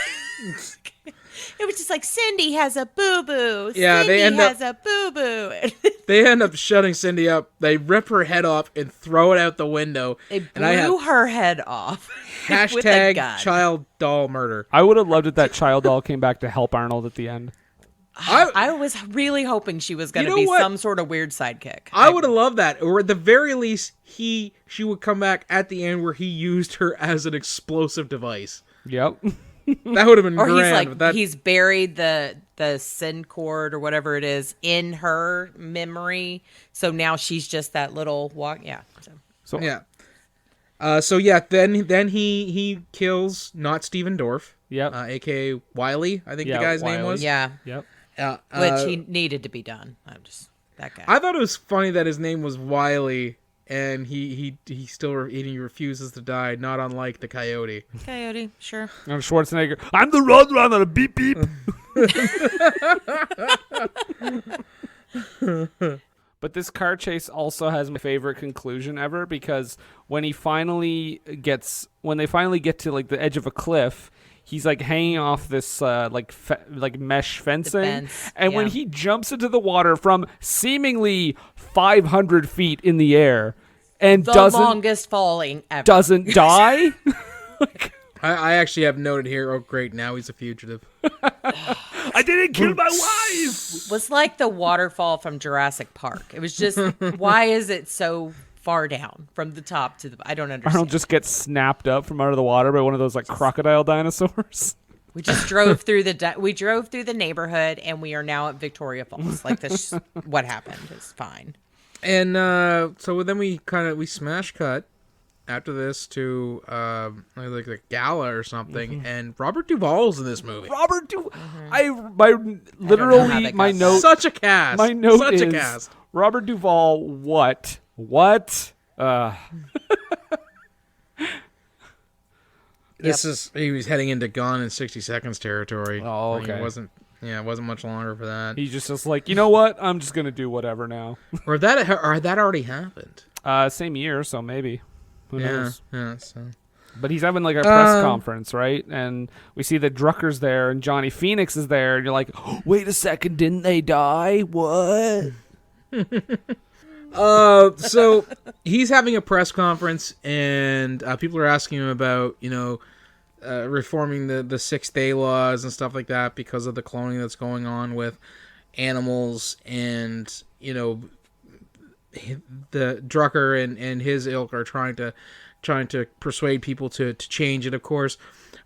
Speaker 4: It was just like, Cindy has a boo-boo.
Speaker 2: Yeah,
Speaker 4: Cindy has a boo-boo.
Speaker 2: They end up shutting Cindy up. They rip her head off and throw it out the window.
Speaker 4: They blew her head off.
Speaker 2: Hashtag child doll murder.
Speaker 1: I would have loved it that child doll came back to help Arnold at the end.
Speaker 4: I was really hoping she was going to be some sort of weird sidekick.
Speaker 2: I would have loved that. Or at the very least, she would come back at the end where he used her as an explosive device.
Speaker 1: Yep.
Speaker 2: That would have been
Speaker 4: or
Speaker 2: grand.
Speaker 4: He's buried the SIN cord or whatever it is in her memory. So now she's just that little walk. Yeah.
Speaker 2: Then he kills not Steven Dorff.
Speaker 1: Yep.
Speaker 2: AKA Wiley, I think the guy's name was.
Speaker 4: Yeah.
Speaker 1: Yep.
Speaker 4: Which he needed to be done. I'm just that guy.
Speaker 2: I thought it was funny that his name was Wiley, and he refuses to die, not unlike the coyote.
Speaker 4: Coyote, sure.
Speaker 1: I'm Schwarzenegger. I'm the road runner. Beep beep. But this car chase also has my favorite conclusion ever, because when they finally get to like the edge of a cliff, he's like hanging off this mesh fencing, when he jumps into the water from seemingly 500 feet in the air and
Speaker 4: longest falling ever,
Speaker 1: doesn't die.
Speaker 2: I actually have noted here, oh great, now he's a fugitive.
Speaker 1: I didn't kill my wife.
Speaker 4: Was like the waterfall from Jurassic Park. It was just, why is it so far down from the top to the? I don't understand.
Speaker 1: Arnold just gets snapped up from out of the water by one of those like crocodile dinosaurs.
Speaker 4: We just drove through the neighborhood, and we are now at Victoria Falls. Like this, what happened is fine.
Speaker 2: And so then we smash cut after this to like a gala or something, and Robert Duvall's in this movie.
Speaker 1: Robert Duvall. My note.
Speaker 2: Such a cast.
Speaker 1: My note
Speaker 2: Such
Speaker 1: is
Speaker 2: a cast.
Speaker 1: Robert Duvall. What?
Speaker 2: He was heading into Gone in 60 Seconds territory.
Speaker 1: Oh, okay.
Speaker 2: It wasn't much longer for that.
Speaker 1: He's just like, you know what? I'm just gonna do whatever now.
Speaker 2: or that already happened.
Speaker 1: Same year, so maybe. Who knows?
Speaker 2: Yeah. So.
Speaker 1: But he's having like a press conference, right? And we see that Drucker's there and Johnny Phoenix is there, and you're like, oh, wait a second, didn't they die? What?
Speaker 2: So he's having a press conference, and people are asking him about, reforming the 6 day laws and stuff like that because of the cloning that's going on with animals, and the Drucker and his ilk are trying to persuade people to change it. Of course,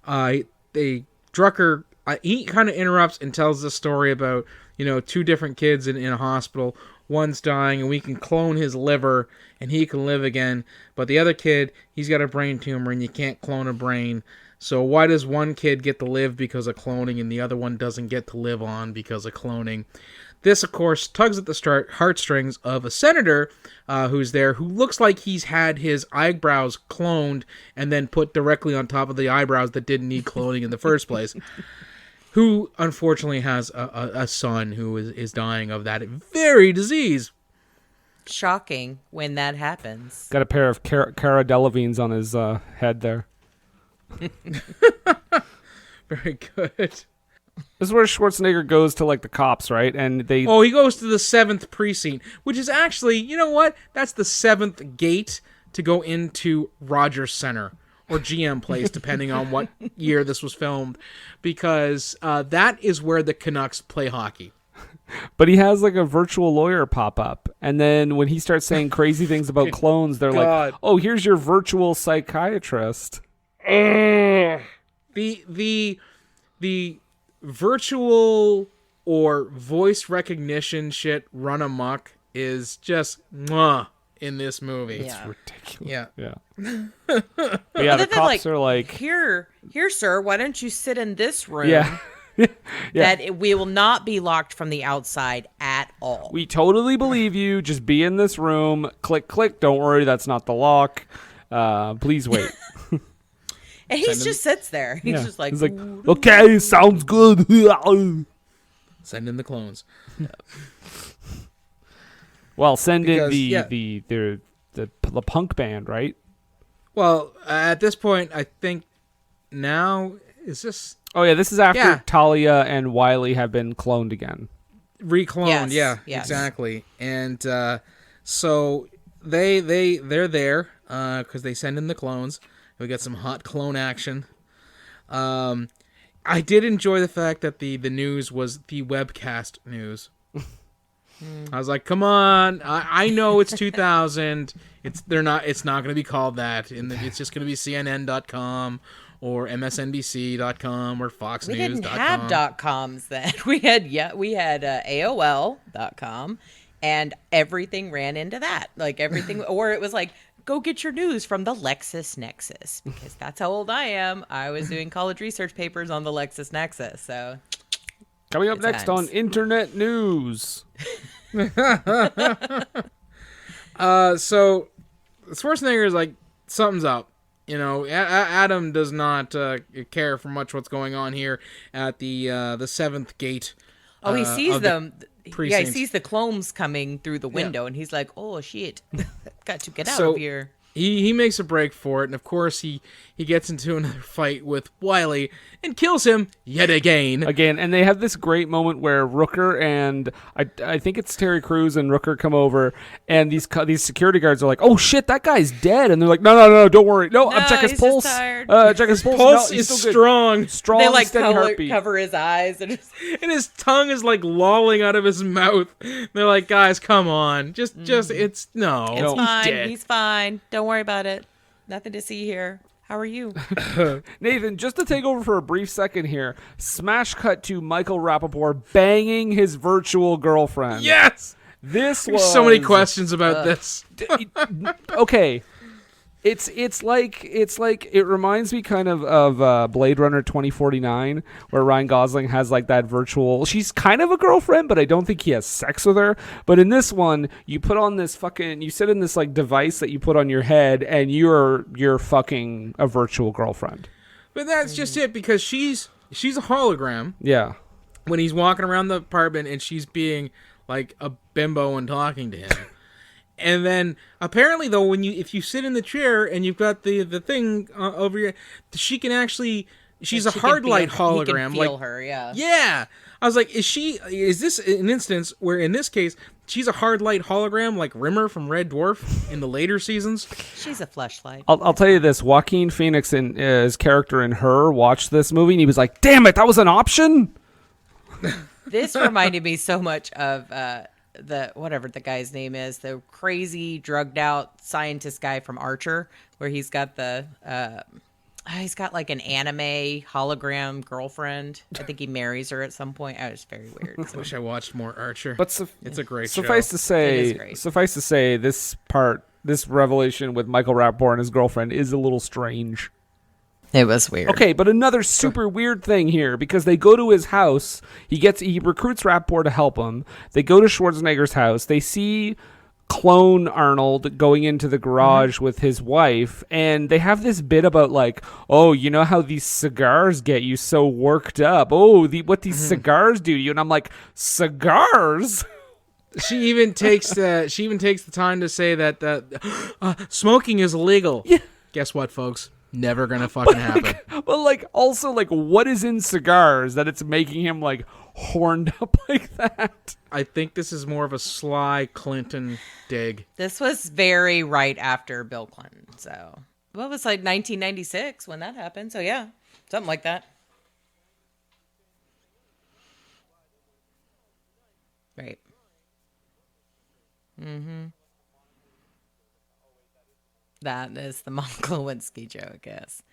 Speaker 2: Drucker he kind of interrupts and tells the story about 2 different kids in a hospital. One's dying, and we can clone his liver, and he can live again. But the other kid, he's got a brain tumor, and you can't clone a brain. So why does one kid get to live because of cloning, and the other one doesn't get to live on because of cloning? This, of course, tugs at the heartstrings of a senator who's there, who looks like he's had his eyebrows cloned and then put directly on top of the eyebrows that didn't need cloning in the first place. Who, unfortunately, has a son who is dying of that very disease.
Speaker 4: Shocking when that happens.
Speaker 1: Got a pair of Cara Delevingne's on his head there.
Speaker 2: Very good.
Speaker 1: This is where Schwarzenegger goes to like the cops, right? And he
Speaker 2: goes to the 7th precinct, which is actually, you know what? That's the 7th gate to go into Rogers Center or GM Place, depending on what year this was filmed, because that is where the Canucks play hockey.
Speaker 1: But he has like a virtual lawyer pop up, and then when he starts saying crazy things about clones, they're like, "Oh, here's your virtual psychiatrist."
Speaker 2: The the virtual or voice recognition shit run amok is just mwah in this movie.
Speaker 4: Yeah.
Speaker 1: Ridiculous.
Speaker 2: Yeah.
Speaker 1: Yeah. But yeah, the
Speaker 4: then they're
Speaker 1: cops are like,
Speaker 4: here, sir, why don't you sit in this room?
Speaker 1: yeah. Yeah.
Speaker 4: That we will not be locked from the outside at all.
Speaker 1: We totally believe you. Just be in this room. Click, click. Don't worry, that's not the lock. Please wait.
Speaker 4: And he just sits there. He's just like,
Speaker 1: he's like, okay, sounds good.
Speaker 2: Send in the clones.
Speaker 1: Well, send in
Speaker 2: Because,
Speaker 1: the punk band, right?
Speaker 2: Well, at this point, I think now is this
Speaker 1: Oh yeah, this is after
Speaker 2: Yeah.
Speaker 1: Talia and Wiley have been cloned again.
Speaker 2: recloned?
Speaker 4: Yes,
Speaker 2: Yeah,
Speaker 4: yes.
Speaker 2: exactly. And so they're there because they send in the clones. We got some hot clone action. I did enjoy the fact that the news was the webcast news. I was like, come on! I know it's 2000. It's not going to be called that. It's just going to be CNN.com or MSNBC.com or
Speaker 4: we
Speaker 2: FoxNews.com.
Speaker 4: didn't have .coms then. We had AOL.com, and everything ran into that. Like everything, or it was like, go get your news from the LexisNexis, because that's how old I am. I was doing college research papers on the LexisNexis. So
Speaker 1: Coming up
Speaker 4: Good
Speaker 1: next
Speaker 4: times.
Speaker 1: on Internet News.
Speaker 2: So Schwarzenegger is like, something's up. You know, Adam does not care for much what's going on here at the seventh gate.
Speaker 4: he sees
Speaker 2: of the
Speaker 4: them. Yeah, he
Speaker 2: precinct.
Speaker 4: sees the clones coming through the window, and he's like, "Oh shit, got to get out
Speaker 2: So-
Speaker 4: of here."
Speaker 2: He makes a break for it, and of course he gets into another fight with Wiley and kills him yet again.
Speaker 1: Again, and they have this great moment where Rooker and I think it's Terry Crews and Rooker come over, and these security guards are like, "Oh shit, that guy's dead," and they're like, "No, don't worry, no,
Speaker 4: No,
Speaker 1: check his
Speaker 4: he's just
Speaker 1: pulse,
Speaker 4: tired."
Speaker 1: check his pulse,
Speaker 2: Pulse
Speaker 1: no, he's
Speaker 2: is
Speaker 1: still good.
Speaker 2: strong,
Speaker 1: strong,
Speaker 4: They like
Speaker 1: steady heartbeat."
Speaker 4: cover his eyes and just
Speaker 2: and his tongue is like lolling out of his mouth. They're like, "Guys, come on, just it's no,
Speaker 4: It's
Speaker 2: he's
Speaker 4: fine.
Speaker 2: dead."
Speaker 4: He's fine. Don't worry about it. Nothing to see here. How are you?
Speaker 1: Nathan, just to take over for a brief second here, smash cut to Michael Rapaport banging his virtual girlfriend.
Speaker 2: Yes,
Speaker 1: This
Speaker 2: there's
Speaker 1: was
Speaker 2: so many questions about this.
Speaker 1: Okay. It's like it reminds me kind of Blade Runner 2049, where Ryan Gosling has like that virtual. She's kind of a girlfriend, but I don't think he has sex with her. But in this one, you put on this you sit in this like device that you put on your head, and you're fucking a virtual girlfriend.
Speaker 2: But that's just it, because she's a hologram
Speaker 1: Yeah.
Speaker 2: when he's walking around the apartment, and she's being like a bimbo and talking to him. And then apparently, though, if you sit in the chair and you've got the thing over your, she can actually. She's a
Speaker 4: She can
Speaker 2: hard light
Speaker 4: feel- he can
Speaker 2: hologram.
Speaker 4: feel
Speaker 2: Like,
Speaker 4: her, yeah.
Speaker 2: yeah, I was like, is this an instance where in this case she's a hard light hologram like Rimmer from Red Dwarf in the later seasons?
Speaker 4: She's a fleshlight.
Speaker 1: I'll tell you this: Joaquin Phoenix and his character in Her watched this movie, and he was like, "Damn it, that was an option."
Speaker 4: This reminded me so much of the whatever the guy's name is, the crazy drugged out scientist guy from Archer, where he's got he's got like an anime hologram girlfriend. I think he marries her at some point. Oh, it's very weird.
Speaker 2: I wish I watched more Archer.
Speaker 1: But
Speaker 2: it's a great
Speaker 1: suffice
Speaker 2: show.
Speaker 1: to
Speaker 4: It is
Speaker 1: say,
Speaker 4: great.
Speaker 1: suffice to say, this revelation with Michael Rapaport and his girlfriend is a little strange.
Speaker 4: It was weird.
Speaker 1: Okay, but another super weird thing here, because they go to his house. He recruits Rapaport to help him. They go to Schwarzenegger's house. They see clone Arnold going into the garage with his wife, and they have this bit about like, oh, you know how these cigars get you so worked up. Oh, what these cigars do to you, and I'm like, cigars.
Speaker 2: She even takes the time to say that smoking is illegal.
Speaker 1: Yeah.
Speaker 2: Guess what, folks? Never gonna fucking happen.
Speaker 1: But like, also like, what is in cigars that it's making him like horned up like that?
Speaker 2: I think this is more of a sly Clinton dig.
Speaker 4: This was very right after Bill Clinton. So, well, it was like 1996 when that happened. So, yeah, something like that. Right. Mm-hmm. That is the Monica Lewinsky joke, yes.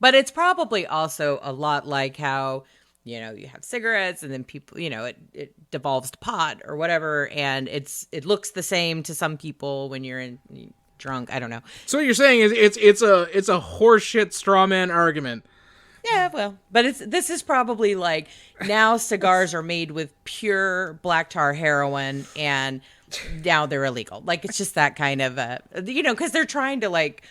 Speaker 4: But it's probably also a lot like how you know, you have cigarettes and then people, you know, it devolves to pot or whatever. And it looks the same to some people when you're drunk. I don't know.
Speaker 2: So what you're saying is it's a horseshit straw man argument.
Speaker 4: Yeah, well, but this is probably like now cigars are made with pure black tar heroin and now they're illegal. Like it's just that kind of you know, because they're trying to like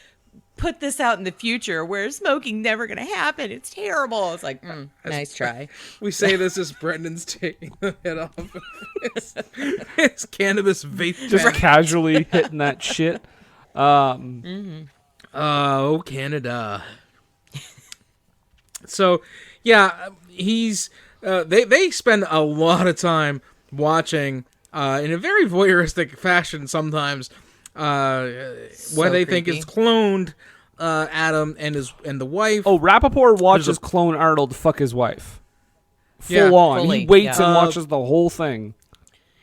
Speaker 4: put this out in the future where smoking never going to happen. It's terrible. It's like, nice try.
Speaker 2: We say this as Brendan's taking the head off of his cannabis vape
Speaker 1: Just
Speaker 2: pen.
Speaker 1: casually hitting that shit.
Speaker 2: Oh, Canada. So, yeah, he's they spend a lot of time watching in a very voyeuristic fashion sometimes what they think is cloned Adam and the wife.
Speaker 1: Oh, Rapaport watches clone Arnold fuck his wife.
Speaker 2: Yeah,
Speaker 1: Full on.
Speaker 4: fully,
Speaker 1: He waits
Speaker 4: yeah.
Speaker 1: and watches the whole thing.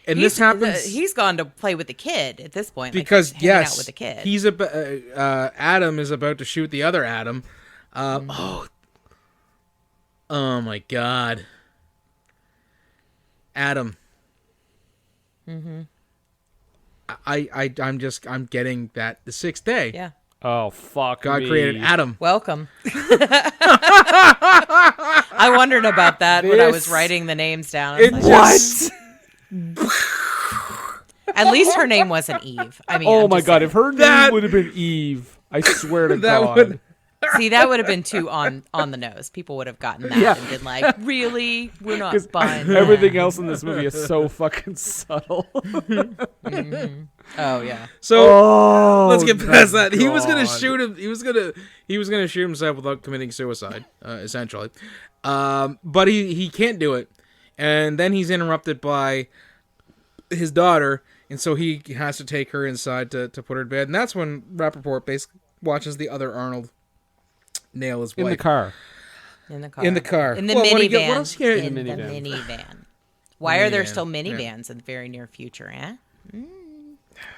Speaker 2: And this happens
Speaker 4: He's gone to play with the kid at this point.
Speaker 2: because
Speaker 4: like he's hanging
Speaker 2: yes,
Speaker 4: out with the kid.
Speaker 2: he's Adam is about to shoot the other Adam. Oh my God, Adam. I'm getting that the sixth day.
Speaker 4: Yeah.
Speaker 1: Oh, fuck
Speaker 2: God
Speaker 1: me.
Speaker 2: created Adam.
Speaker 4: Welcome. I wondered about that when I was
Speaker 1: This-
Speaker 4: writing the names down. I was
Speaker 2: It
Speaker 4: like,
Speaker 2: just-
Speaker 4: at least her name wasn't Eve. I mean,
Speaker 1: Oh
Speaker 4: I'm
Speaker 1: my
Speaker 4: just
Speaker 1: God,
Speaker 4: saying.
Speaker 1: if her
Speaker 2: That-
Speaker 1: name would have been Eve, I swear to
Speaker 2: That
Speaker 1: God.
Speaker 2: would-
Speaker 4: See, that would have been too on the nose. People would have gotten that
Speaker 1: Yeah.
Speaker 4: and been like, "Really? We're not buying that."
Speaker 1: Everything else in this movie is so fucking subtle.
Speaker 4: Oh yeah.
Speaker 2: So
Speaker 1: Oh,
Speaker 2: let's get past that. He was gonna
Speaker 1: God.
Speaker 2: shoot him. He was gonna shoot himself without committing suicide, essentially. But he can't do it, and then he's interrupted by his daughter, and so he has to take her inside to put her to bed, and that's when Rapaport basically watches the other Arnold nail his
Speaker 1: In
Speaker 2: wife
Speaker 1: the car.
Speaker 4: In the car.
Speaker 2: In the car.
Speaker 4: In the
Speaker 2: Well, what do you
Speaker 4: minivan.
Speaker 2: get- what else you get?
Speaker 4: In the
Speaker 1: Minivan.
Speaker 4: minivan. Why are there
Speaker 2: Minivan,
Speaker 4: still
Speaker 2: yeah.
Speaker 4: minivans in the very near future, eh?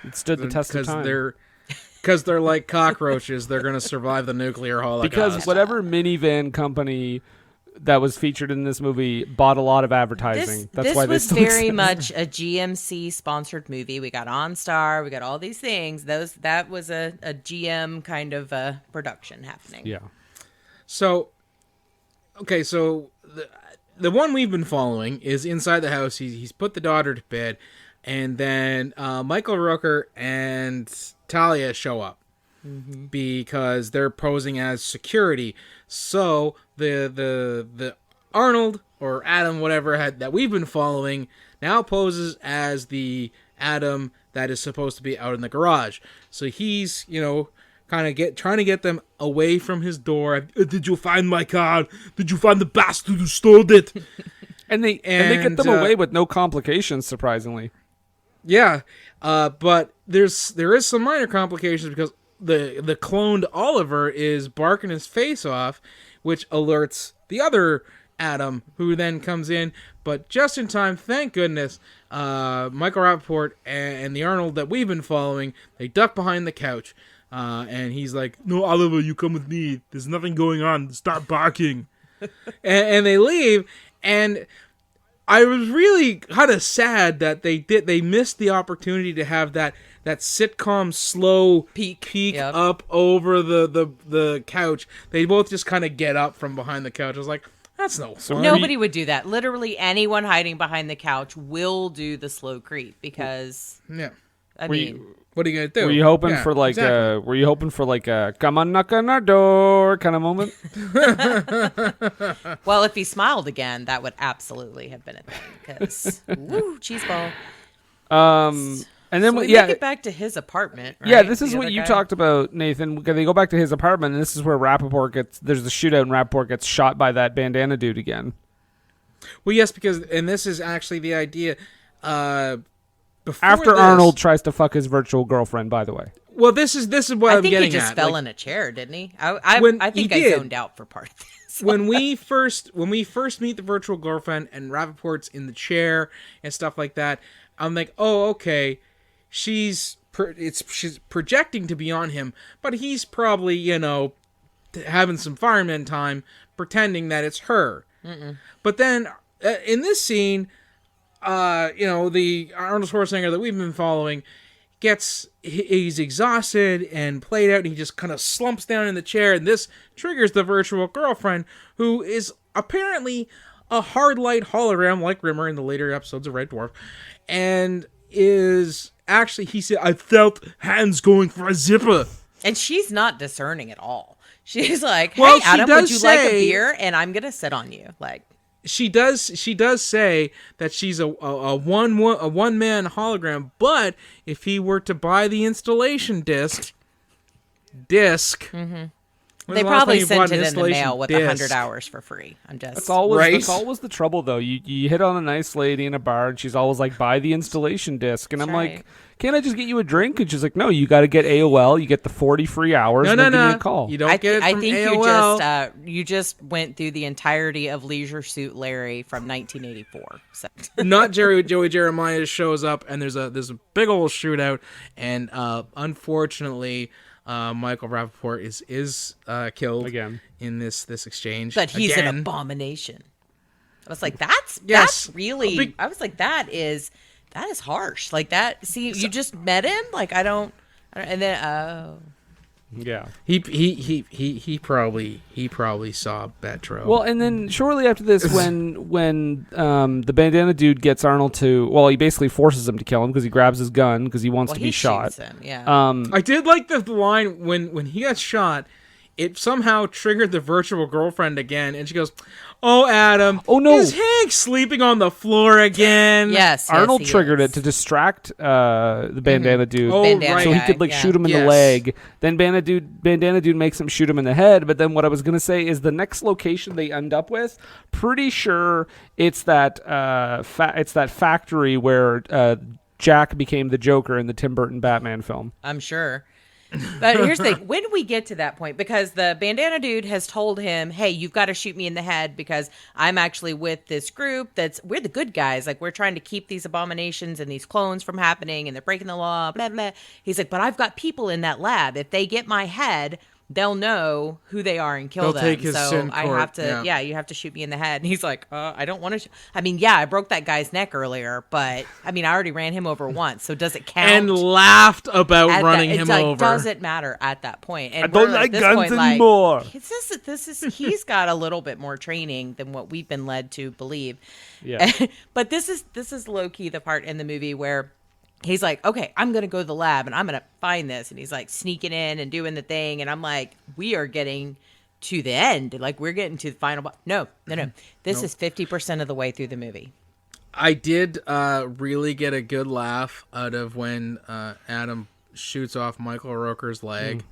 Speaker 1: It stood the test of time.
Speaker 2: Because they're like cockroaches. They're gonna survive the nuclear holocaust.
Speaker 1: Because whatever minivan company that was featured in this movie bought a lot of advertising. That's
Speaker 4: this
Speaker 1: why they
Speaker 4: was
Speaker 1: still
Speaker 4: very
Speaker 1: exist.
Speaker 4: much a GMC sponsored movie. We got OnStar, we got all these things. That was a GM kind of production happening.
Speaker 1: Yeah.
Speaker 2: So, okay, so the one we've been following is inside the house. He's put the daughter to bed, and then Michael Rooker and Talia show up because they're posing as security. So the Arnold or Adam, whatever that we've been following, now poses as the Adam that is supposed to be out in the garage. So he's kind of trying to get them away from his door. Did you find my car? Did you find the bastard who stole it?
Speaker 1: And they get them away with no complications, surprisingly.
Speaker 2: Yeah, but there is some minor complications because the cloned Oliver is barking his face off, which alerts the other Adam, who then comes in, but just in time, thank goodness. Michael Rapaport and the Arnold that we've been following, they duck behind the couch, and he's like, "No, Oliver, you come with me. There's nothing going on. Stop barking." and they leave, and I was really kind of sad that they missed the opportunity to have that sitcom slow peek
Speaker 4: Yep.
Speaker 2: up over the couch. They both just kind of get up from behind the couch. I was like, that's no fun.
Speaker 4: Nobody would do that. Literally anyone hiding behind the couch will do the slow creep because
Speaker 2: Yeah.
Speaker 4: I mean,
Speaker 2: What are you gonna do?
Speaker 1: Were you hoping
Speaker 2: Yeah,
Speaker 1: for like
Speaker 2: exactly.
Speaker 1: were you hoping for like a come on knock on our door kind of moment?
Speaker 4: well, if he smiled again, that would absolutely have been a thing because woo, cheese ball.
Speaker 1: And then
Speaker 4: So we
Speaker 1: yeah,
Speaker 4: make it back to his apartment. Right?
Speaker 1: yeah, this is
Speaker 4: The
Speaker 1: what
Speaker 4: other
Speaker 1: you
Speaker 4: guy?
Speaker 1: talked about, Nathan. They go back to his apartment, and this is where there's the shootout, and Rapaport gets shot by that bandana dude again.
Speaker 2: Well, yes, and this is actually the idea. Before
Speaker 1: After
Speaker 2: this-
Speaker 1: Arnold tries to fuck his virtual girlfriend, by the way.
Speaker 2: Well, this is what
Speaker 4: I
Speaker 2: I'm
Speaker 4: think
Speaker 2: getting
Speaker 4: he just
Speaker 2: at.
Speaker 4: fell
Speaker 2: Like,
Speaker 4: in a chair, didn't he? I
Speaker 2: When
Speaker 4: think
Speaker 2: he
Speaker 4: I
Speaker 2: did.
Speaker 4: zoned out for part of this.
Speaker 2: when we first meet the virtual girlfriend and Rapaport's in the chair and stuff like that, I'm like, oh, okay, she's projecting to be on him, but he's probably having some fireman time, pretending that it's her. But then in this scene, the Arnold Schwarzenegger that we've been following he's exhausted and played out, and he just kind of slumps down in the chair, and this triggers the virtual girlfriend, who is apparently a hard light hologram like Rimmer in the later episodes of Red Dwarf, and is actually, he said, I felt hands going for a zipper.
Speaker 4: And she's not discerning at all. She's like, hey,
Speaker 2: Well, she
Speaker 4: Adam, would you
Speaker 2: does
Speaker 4: like a
Speaker 2: say-
Speaker 4: beer? And I'm going to sit on you. Like,
Speaker 2: She does say that she's a one man hologram, but if he were to buy the installation disc,
Speaker 4: they probably sent it in the mail with 100 hours for free. I'm just...
Speaker 1: That's always the trouble, though. You hit on a nice lady in a bar, and she's always like, buy the installation disc. And I'm
Speaker 4: right.
Speaker 1: like, can't I just get you a drink? And she's like, no, you got to get AOL. You get the 40 free hours. and then give me a call.
Speaker 2: You don't get it from AOL.
Speaker 4: I think you just went through the entirety of Leisure Suit Larry from 1984. So.
Speaker 2: Not Joey Jeremiah shows up, and there's a big old shootout, and unfortunately, Michael Rapaport is killed
Speaker 1: Again
Speaker 2: in this exchange.
Speaker 4: But he's
Speaker 2: Again.
Speaker 4: an abomination. I was like, that's
Speaker 2: Yes.
Speaker 4: really. I was like, that is harsh. Like that. See, you just met him. Like I don't. And then
Speaker 1: yeah.
Speaker 2: He probably saw Betro.
Speaker 1: Well, and then shortly after this, when the bandana dude gets Arnold he basically forces him to kill him because he grabs his gun because he wants to be shot.
Speaker 4: shoots him, yeah.
Speaker 2: I did like the line when he got shot. It somehow triggered the virtual girlfriend again, and she goes, "Oh, Adam!
Speaker 1: Oh no!
Speaker 2: Is Hank sleeping on the floor again?"
Speaker 4: yes.
Speaker 1: Arnold
Speaker 4: he
Speaker 1: triggered
Speaker 4: is.
Speaker 1: it to distract the bandana dude,
Speaker 2: Oh,
Speaker 4: Bandana
Speaker 2: right.
Speaker 1: so he
Speaker 4: guy,
Speaker 1: could
Speaker 4: yeah.
Speaker 1: shoot him in the
Speaker 2: Yes.
Speaker 1: leg. Then bandana dude makes him shoot him in the head. But then what I was gonna say is the next location they end up with, pretty sure it's that factory where Jack became the Joker in the Tim Burton Batman film.
Speaker 4: I'm sure. But here's the thing. When do we get to that point? Because the bandana dude has told him, hey, you've got to shoot me in the head because I'm actually with this group we're the good guys. Like, we're trying to keep these abominations and these clones from happening, and they're breaking the law, blah, blah. He's like, but I've got people in that lab. If they get my head, they'll know who they are and kill
Speaker 2: They'll
Speaker 4: them.
Speaker 2: take his
Speaker 4: So
Speaker 2: sin
Speaker 4: I
Speaker 2: court,
Speaker 4: have to,
Speaker 2: yeah.
Speaker 4: you have to shoot me in the head. And he's like, I don't want to. I mean, yeah, I broke that guy's neck earlier, but I mean, I already ran him over once. So does it count?
Speaker 2: And laughed about
Speaker 4: At
Speaker 2: running
Speaker 4: that,
Speaker 2: him
Speaker 4: it's like,
Speaker 2: over.
Speaker 4: doesn't matter at that point. And
Speaker 1: I don't
Speaker 4: we're at
Speaker 1: like
Speaker 4: this
Speaker 1: guns
Speaker 4: point,
Speaker 1: anymore.
Speaker 4: He's got a little bit more training than what we've been led to believe.
Speaker 1: Yeah.
Speaker 4: But this is low key the part in the movie where he's like, okay, I'm going to go to the lab and I'm going to find this. And he's like sneaking in and doing the thing. And I'm like, we are getting to the end. Like, we're getting to the final. No. This is 50% of the way through the movie.
Speaker 2: I did really get a good laugh out of when Adam shoots off Michael Rooker's leg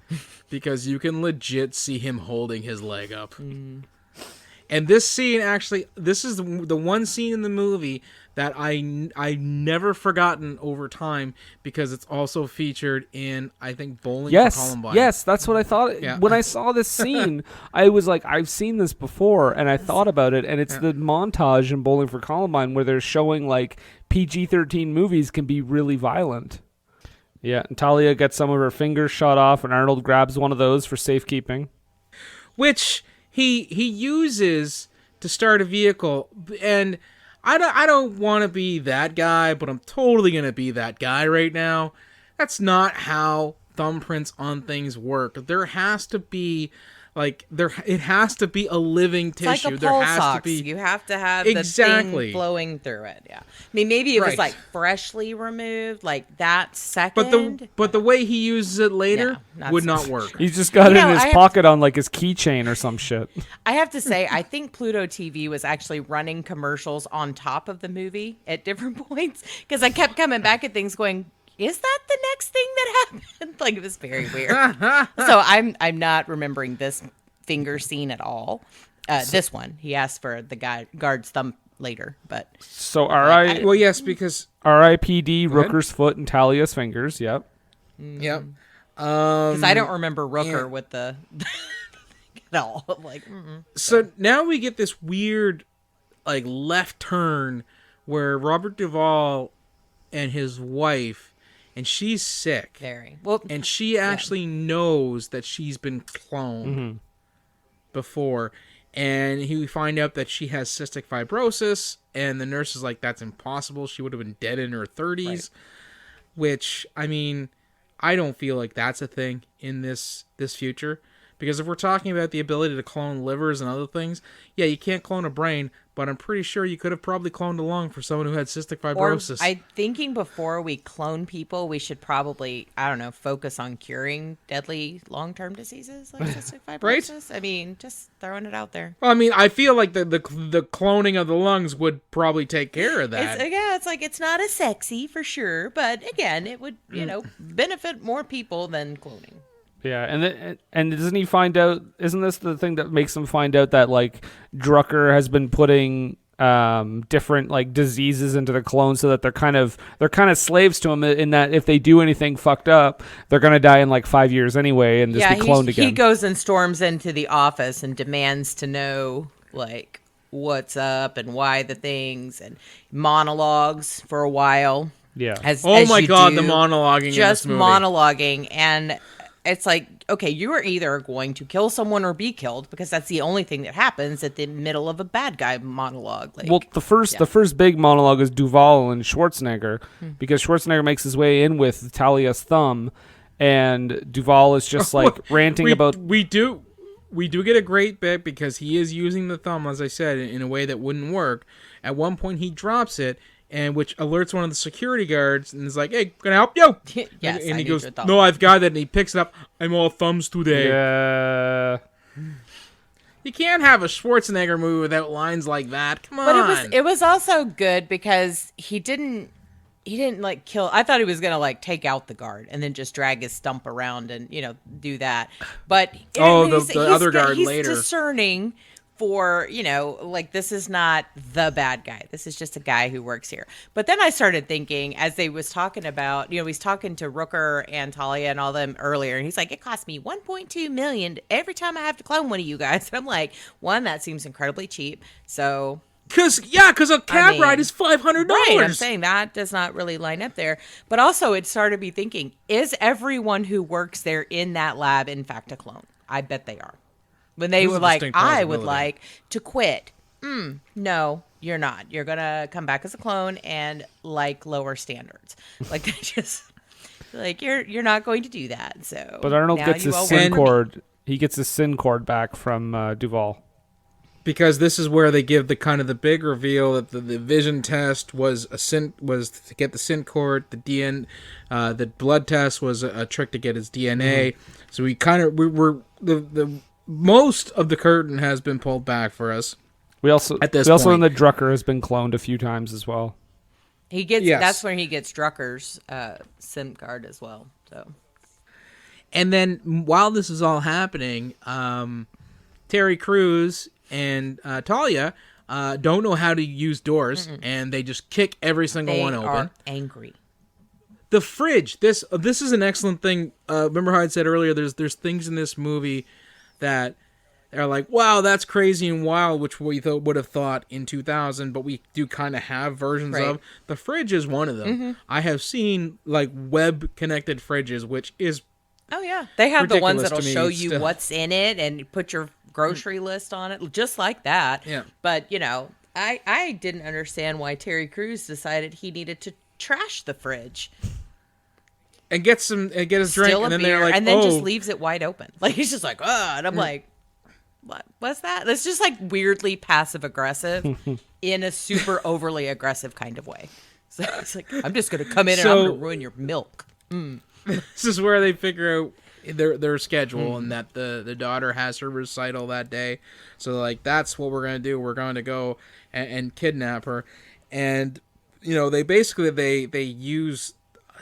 Speaker 2: because you can legit see him holding his leg up. And this scene, actually, this is the one scene in the movie that I never forgotten over time because it's also featured in, I think, Bowling for Columbine.
Speaker 1: Yes, that's what I thought.
Speaker 2: Yeah.
Speaker 1: When I saw this scene, I was like, I've seen this before, and I thought about it, and it's the montage in Bowling for Columbine where they're showing, like, PG-13 movies can be really violent. Yeah, and Talia gets some of her fingers shot off, and Arnold grabs one of those for safekeeping.
Speaker 2: Which he uses to start a vehicle, and I don't want to be that guy, but I'm totally going to be that guy right now. That's not how thumbprints on things work. There has to be it has to be a living
Speaker 4: It's
Speaker 2: tissue.
Speaker 4: like a
Speaker 2: there
Speaker 4: pulse
Speaker 2: has
Speaker 4: ox.
Speaker 2: to be
Speaker 4: You have to have
Speaker 2: Exactly.
Speaker 4: the thing flowing through it. Yeah. I mean, maybe it was
Speaker 2: Right.
Speaker 4: like freshly removed, like that second.
Speaker 2: but the way he uses it later
Speaker 4: No, not
Speaker 2: would
Speaker 4: so
Speaker 2: not
Speaker 4: much.
Speaker 2: work.
Speaker 1: He's just got it
Speaker 4: You know,
Speaker 1: in his
Speaker 4: I have-
Speaker 1: pocket on, like, his keychain or some shit.
Speaker 4: I have to say, I think Pluto TV was actually running commercials on top of the movie at different points because I kept coming back at things going, is that the next thing that happened? Like, it was very weird. So I'm not remembering this finger scene at all. This one, he asked for the guard's thumb later, but
Speaker 1: So
Speaker 2: Well, yes, because
Speaker 1: R.I.P.D.
Speaker 2: Go ahead.
Speaker 1: Rooker's foot and Talia's fingers, yep.
Speaker 2: yep.
Speaker 4: because I don't remember Rooker
Speaker 2: yeah.
Speaker 4: with the at all. Like,
Speaker 2: So now we get this weird, like, left turn where Robert Duvall and his wife, and she's sick,
Speaker 4: very well.
Speaker 2: and she actually knows that she's been cloned before, and we find out that she has cystic fibrosis, and the nurse is like, that's impossible. She would have been dead in her 30s, right. Which, I mean, I don't feel like that's a thing in this future. Because if we're talking about the ability to clone livers and other things, yeah, you can't clone a brain, but I'm pretty sure you could have probably cloned a lung for someone who had cystic fibrosis.
Speaker 4: Or I'm thinking before we clone people, we should probably, I don't know, focus on curing deadly long-term diseases like cystic fibrosis. Right? I mean, just throwing it out there.
Speaker 2: Well, I mean, I feel like the cloning of the lungs would probably take care of that.
Speaker 4: It's like it's not as sexy for sure, but again, it would, benefit more people than cloning.
Speaker 1: Yeah, and doesn't he find out? Isn't this the thing that makes him find out that like Drucker has been putting different like diseases into the clones so that they're kind of slaves to him in that if they do anything fucked up, they're gonna die in like 5 years anyway and just be cloned again.
Speaker 4: He goes and storms into the office and demands to know like what's up and why the things, and monologues for a while.
Speaker 1: Yeah.
Speaker 2: Oh my god, the monologuing in this movie.
Speaker 4: Monologuing, and it's like, okay, you are either going to kill someone or be killed, because that's the only thing that happens at the middle of a bad guy monologue. Like,
Speaker 1: well, the first big monologue is Duvall and Schwarzenegger, because Schwarzenegger makes his way in with Talia's thumb, and Duvall is just like ranting about. We do get a great bit because he is using the thumb, as I said, in a way that wouldn't work. At one point, he drops it, and which alerts one of the security guards and is like, hey, can I help you?
Speaker 4: Yes,
Speaker 2: and he goes, no, I've got it. And he picks it up. I'm all thumbs today.
Speaker 1: Yeah.
Speaker 2: You can't have a Schwarzenegger movie without lines like that. Come on.
Speaker 4: But it was also good because he didn't like kill. I thought he was going to like take out the guard and then just drag his stump around and, do that. But
Speaker 2: the other guard later.
Speaker 4: He's discerning for, like, this is not the bad guy. This is just a guy who works here. But then I started thinking, as they was talking about, he's talking to Rooker and Talia and all them earlier, and he's like, it cost me $1.2 million every time I have to clone one of you guys. And I'm like, one, that seems incredibly cheap. So
Speaker 2: because a cab ride is $500.
Speaker 4: Right, I'm saying that does not really line up there. But also it started me thinking, is everyone who works there in that lab in fact a clone? I bet they are. When they were like, I would like to quit. No, you're not. You're going to come back as a clone and like lower standards. Like, they just, like, you're not going to do that. So,
Speaker 1: but Arnold gets his SIN cord. He gets his SIN cord back from Duvall.
Speaker 2: Because this is where they give the kind of the big reveal that the vision test was to get the SIN cord. The blood test was a trick to get his DNA. So the most of the curtain has been pulled back for us. We also know
Speaker 1: that Drucker has been cloned a few times as well.
Speaker 4: He gets that's when he gets Drucker's SIM card as well. So,
Speaker 2: and then while this is all happening, Terry Crews and Talia don't know how to use doors, and they just kick every single one open. They are
Speaker 4: angry.
Speaker 2: The fridge. This is an excellent thing. Remember how I said earlier? There's things in this movie that are like, wow, that's crazy and wild, which we would have thought in 2000, but we do kind of have versions of. The fridge is one of them. I have seen like web-connected fridges, which is
Speaker 4: they have the ones that'll show you what's in it and put your grocery list on it, just like that. Yeah. But, I didn't understand why Terry Crews decided he needed to trash the fridge.
Speaker 2: And get his drink, and then they're like,
Speaker 4: and then just leaves it wide open. Like, he's just like, and I'm like, what's that? That's just like weirdly passive aggressive in a super overly aggressive kind of way. So it's like, I'm just gonna come in and I'm gonna ruin your milk.
Speaker 2: This is where they figure out their schedule and that the daughter has her recital that day. So like, that's what we're gonna do. We're going to go and kidnap her, and they basically they use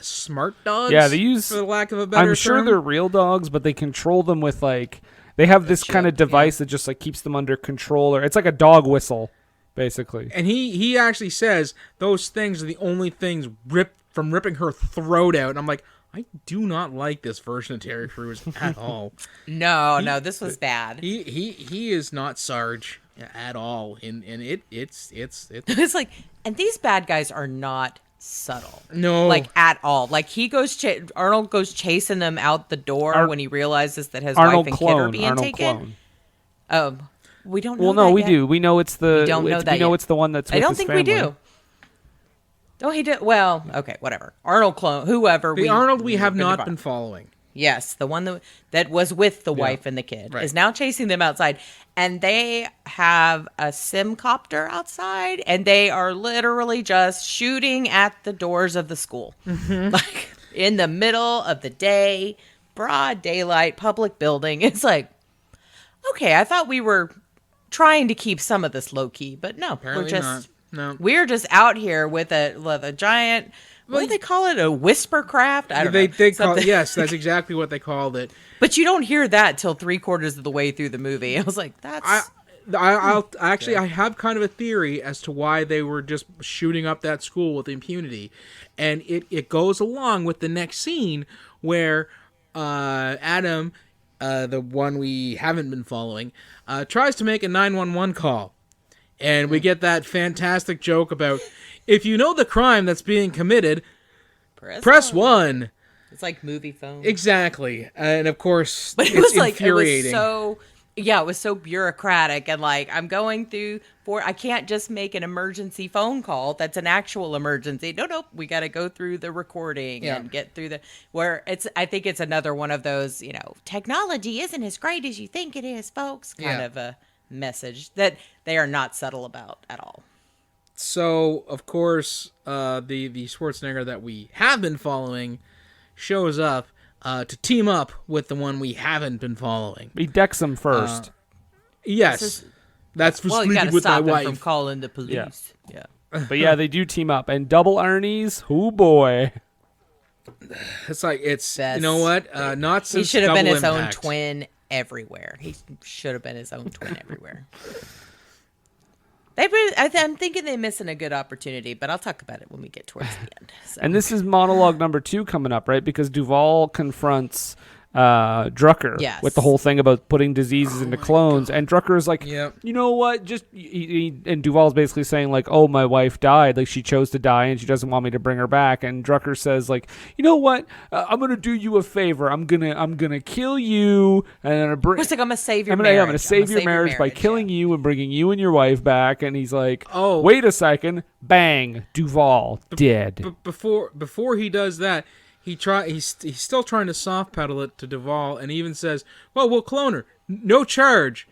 Speaker 2: smart dogs.
Speaker 1: Yeah, they use,
Speaker 2: for the lack of a better term.
Speaker 1: I'm sure they're real dogs, but they control them with like, they have this kind of device that just like keeps them under control, or it's like a dog whistle, basically.
Speaker 2: And he actually says those things are the only things ripping her throat out. And I'm like, I do not like this version of Terry Crews at all.
Speaker 4: No, this was bad.
Speaker 2: He is not Sarge at all, and it's
Speaker 4: it's like, and these bad guys are not subtle.
Speaker 2: No.
Speaker 4: Like, at all. Like, he goes Arnold goes chasing them out the door when he realizes that his wife and kid are being taken. We don't know.
Speaker 1: Well, no,
Speaker 4: that
Speaker 1: we
Speaker 4: yet.
Speaker 1: do. We know it's the.
Speaker 4: We don't know that
Speaker 1: We know
Speaker 4: yet.
Speaker 1: it's the one that's. With
Speaker 4: I don't
Speaker 1: his
Speaker 4: think
Speaker 1: family.
Speaker 4: we do. Oh, he did. Well, okay, whatever. Arnold clone, whoever.
Speaker 2: The Arnold we have
Speaker 4: we're gonna
Speaker 2: not
Speaker 4: find.
Speaker 2: been following.
Speaker 4: Yes, the one that was with the wife and the kid
Speaker 2: Right.
Speaker 4: is now chasing them outside, and they have a simcopter outside, and they are literally just shooting at the doors of the school, like in the middle of the day, broad daylight, public building. It's like, okay, I thought we were trying to keep some of this low key, but no,
Speaker 2: Apparently
Speaker 4: we're just
Speaker 2: not. No.
Speaker 4: we're just out here with a giant. What do they call it? A whisper craft? I don't know.
Speaker 2: They call
Speaker 4: Something.
Speaker 2: yes, that's exactly what they called it.
Speaker 4: But you don't hear that till 3/4 of the way through the movie. I was like, that's
Speaker 2: I'll actually I have kind of a theory as to why they were just shooting up that school with impunity, and it goes along with the next scene where Adam, the one we haven't been following, tries to make a 911 call, and we get that fantastic joke about if you know the crime that's being committed, press 1.
Speaker 4: It's like movie phone.
Speaker 2: Exactly, and of course,
Speaker 4: But it
Speaker 2: it's
Speaker 4: was like
Speaker 2: infuriating.
Speaker 4: it was so bureaucratic, and like I'm going through I can't just make an emergency phone call that's an actual emergency. No, we got to go through the recording and get through I think it's another one of those, technology isn't as great as you think it is, folks, kind of a message that they are not subtle about at all.
Speaker 2: So, of course, the Schwarzenegger that we have been following shows up to team up with the one we haven't been following.
Speaker 1: He decks him first.
Speaker 2: Yes, that's for
Speaker 4: Well, you
Speaker 2: sleeping
Speaker 4: got to
Speaker 2: with my
Speaker 4: stop him
Speaker 2: wife.
Speaker 4: from calling the police. Yeah.
Speaker 1: But yeah, they do team up. And double Ernie's, oh boy.
Speaker 2: It's like it's
Speaker 4: Best.
Speaker 2: you know what? Not
Speaker 4: He
Speaker 2: since
Speaker 4: should have been
Speaker 2: Double
Speaker 4: his own
Speaker 2: Impact.
Speaker 4: twin everywhere. He should have been his own twin everywhere. I'm thinking they're missing a good opportunity, but I'll talk about it when we get towards the end. So.
Speaker 1: And this is monologue number 2 coming up, right? Because Duvall confronts Drucker
Speaker 4: Yes.
Speaker 1: with the whole thing about putting diseases into clones. And Drucker is like,
Speaker 2: Yep.
Speaker 1: you know what? And Duvall's basically saying like, oh, my wife died. Like she chose to die and she doesn't want me to bring her back. And Drucker says like, you know what? I'm going to do you a favor. I'm going to kill you. And I'm going
Speaker 4: It's like, I'm going to save your
Speaker 1: to
Speaker 4: marriage.
Speaker 1: save your marriage by killing you and bringing you and your wife back. And he's like,
Speaker 2: Oh.
Speaker 1: wait a second. Bang. Duvall dead.
Speaker 2: But before he does that, he's still trying to soft pedal it to Duvall, and he even says, "Well, we'll clone her, no charge."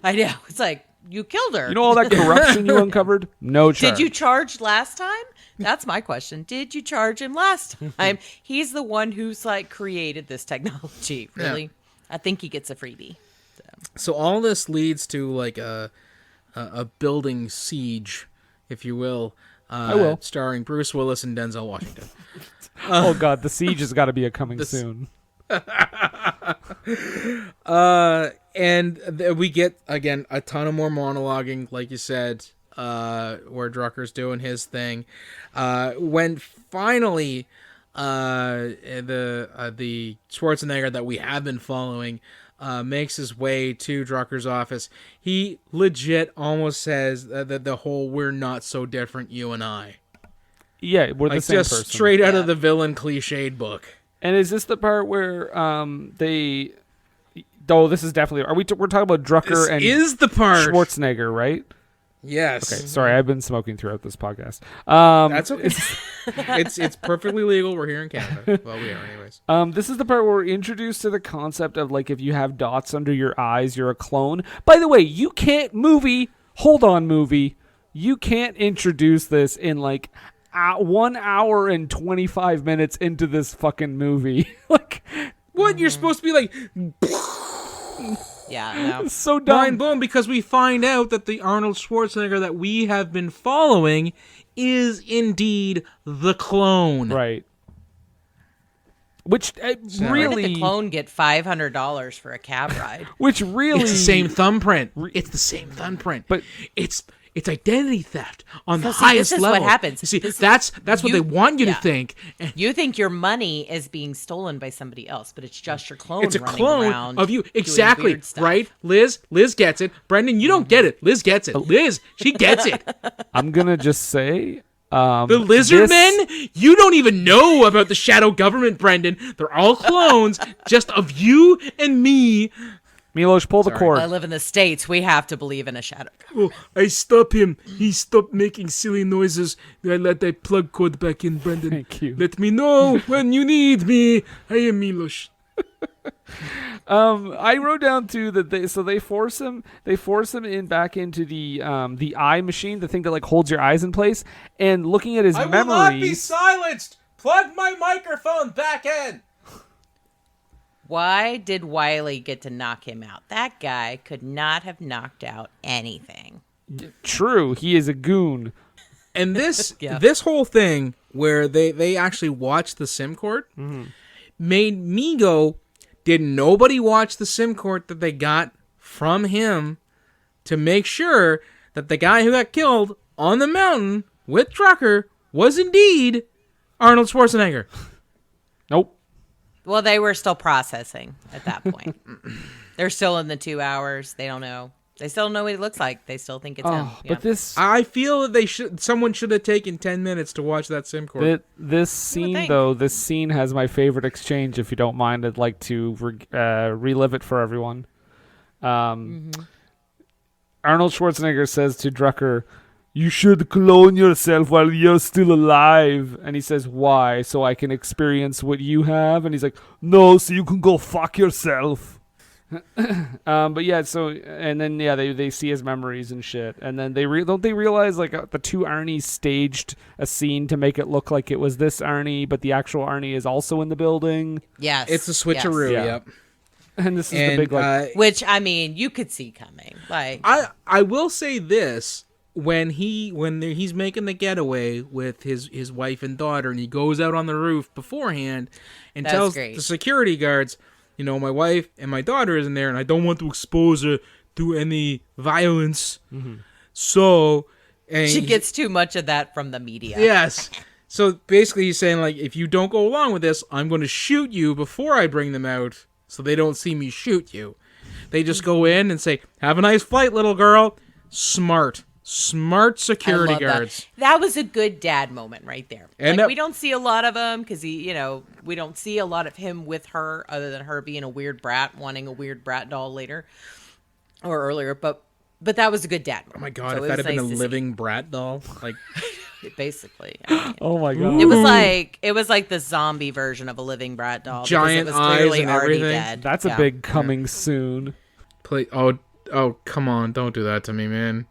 Speaker 4: I know. It's like, you killed her.
Speaker 1: You know all that corruption you uncovered? No charge.
Speaker 4: Did you charge last time? That's my question. Did you charge him last time? He's the one who's like created this technology. Really? I think he gets a freebie.
Speaker 2: So all this leads to like a building siege, if you will.
Speaker 1: I will.
Speaker 2: Starring Bruce Willis and Denzel Washington.
Speaker 1: Oh god, the siege has got to be coming soon.
Speaker 2: We get again a ton of more monologuing, like you said, where Drucker's doing his thing. When finally, the Schwarzenegger that we have been following makes his way to Drucker's office, he legit almost says that the whole "we're not so different, you and I."
Speaker 1: Yeah, we're the
Speaker 2: Like
Speaker 1: same
Speaker 2: just
Speaker 1: person.
Speaker 2: straight out of the villain cliched book.
Speaker 1: And is this the part where they? Oh, this is definitely. We're talking about Drucker
Speaker 2: This
Speaker 1: and
Speaker 2: is the part.
Speaker 1: Schwarzenegger, right?
Speaker 2: Yes.
Speaker 1: Okay, sorry, I've been smoking throughout this podcast.
Speaker 2: That's okay. It's perfectly legal. We're here in Canada. Well, we are anyways.
Speaker 1: This is the part where we're introduced to the concept of like if you have dots under your eyes, you're a clone. By the way, you can't hold on movie. You can't introduce this in like 1 hour and 25 minutes into this fucking movie. Like
Speaker 2: What? You're supposed to be like
Speaker 4: Yeah, no.
Speaker 1: it's so dumb.
Speaker 2: mind blown because we find out that the Arnold Schwarzenegger that we have been following is indeed the clone.
Speaker 1: Right. Which
Speaker 4: Where
Speaker 1: really,
Speaker 4: did the clone get $500 for a cab ride?
Speaker 1: which really,
Speaker 2: It's the same thumbprint. It's the same thumbprint.
Speaker 1: But-
Speaker 2: it's identity theft on the
Speaker 4: see,
Speaker 2: highest
Speaker 4: this is
Speaker 2: level.
Speaker 4: what happens.
Speaker 2: You see,
Speaker 4: This-
Speaker 2: that's what
Speaker 4: you-
Speaker 2: they want you to
Speaker 4: yeah.
Speaker 2: think.
Speaker 4: You think your money is being stolen by somebody else, but it's just your clone.
Speaker 2: It's a
Speaker 4: running
Speaker 2: clone
Speaker 4: around
Speaker 2: of you.
Speaker 4: doing
Speaker 2: Exactly.
Speaker 4: weird stuff.
Speaker 2: Right? Liz gets it. Brendan, you don't get it. Liz gets it. Liz, she gets it.
Speaker 1: I'm gonna just say,
Speaker 2: The lizard men? You don't even know about the shadow government, Brendan. They're all clones just of you and me.
Speaker 1: Milos, pull the cord.
Speaker 4: I live in the States. We have to believe in a shadow.
Speaker 5: Oh, I stop him. He stopped making silly noises. I let that plug cord back in, Brendan.
Speaker 1: Thank you.
Speaker 5: Let me know when you need me. I am Milos.
Speaker 1: I wrote down too that they force him in back into the eye machine, the thing that like holds your eyes in place, and looking at his
Speaker 6: I
Speaker 1: memories.
Speaker 6: will not be silenced. Plug my microphone back in.
Speaker 4: Why did Wiley get to knock him out? That guy could not have knocked out anything.
Speaker 1: True, he is a goon.
Speaker 2: And this
Speaker 4: Yeah.
Speaker 2: this whole thing where they actually watched the SIM cord made me go, did nobody watch the SIM cord that they got from him to make sure that the guy who got killed on the mountain with Drucker was indeed Arnold Schwarzenegger?
Speaker 1: Nope.
Speaker 4: Well, they were still processing at that point. They're still in the 2 hours. They don't know. They still don't know what he looks like. They still think it's him.
Speaker 1: Oh,
Speaker 4: Yeah.
Speaker 1: but this
Speaker 2: I feel that someone should have taken 10 minutes to watch that SIM cord.
Speaker 1: this scene
Speaker 4: think.
Speaker 1: though, this scene has my favorite exchange. If you don't mind, I'd like to relive it for everyone. Arnold Schwarzenegger says to Drucker, "You should clone yourself while you're still alive." And he says, "Why? So I can experience what you have?" And he's like, "No, so you can go fuck yourself." But yeah, so and then yeah, they see his memories and shit, and then don't they realize like the two Arnies staged a scene to make it look like it was this Arnie, but the actual Arnie is also in the building,
Speaker 4: Yes.
Speaker 2: It's a switcheroo,
Speaker 1: Yes.
Speaker 2: yep.
Speaker 1: and this is
Speaker 2: And
Speaker 1: the big like.
Speaker 4: Which, I mean, you could see coming. Like,
Speaker 2: I will say this: when he's making the getaway with his wife and daughter, and he goes out on the roof beforehand and
Speaker 4: That's
Speaker 2: tells
Speaker 4: great.
Speaker 2: the security guards, you know, my wife and my daughter is in there, and I don't want to expose her to any violence. So, and
Speaker 4: she gets too much of that from the media.
Speaker 2: yes. So basically, he's saying like, if you don't go along with this, I'm going to shoot you before I bring them out, so they don't see me shoot you. They just go in and say, "Have a nice flight, little girl." Smart security
Speaker 4: I love
Speaker 2: guards.
Speaker 4: That was a good dad moment right there.
Speaker 2: And
Speaker 4: Like,
Speaker 2: that-
Speaker 4: we don't see a lot of him because we don't see a lot of him with her other than her being a weird brat, wanting a weird brat doll later or earlier. But that was a good dad moment.
Speaker 2: Oh my god,
Speaker 4: So
Speaker 2: if
Speaker 4: it
Speaker 2: that
Speaker 4: was
Speaker 2: had been
Speaker 4: nice
Speaker 2: a
Speaker 4: to see.
Speaker 2: living brat doll, like
Speaker 4: Basically. I mean,
Speaker 1: Oh my god!
Speaker 4: it was like the zombie version of a living brat doll.
Speaker 2: Giant
Speaker 4: because it was clearly
Speaker 2: eyes and
Speaker 4: already
Speaker 2: everything.
Speaker 4: dead.
Speaker 1: That's
Speaker 4: Yeah.
Speaker 1: a big coming soon.
Speaker 2: play. Oh, come on, don't do that to me, man.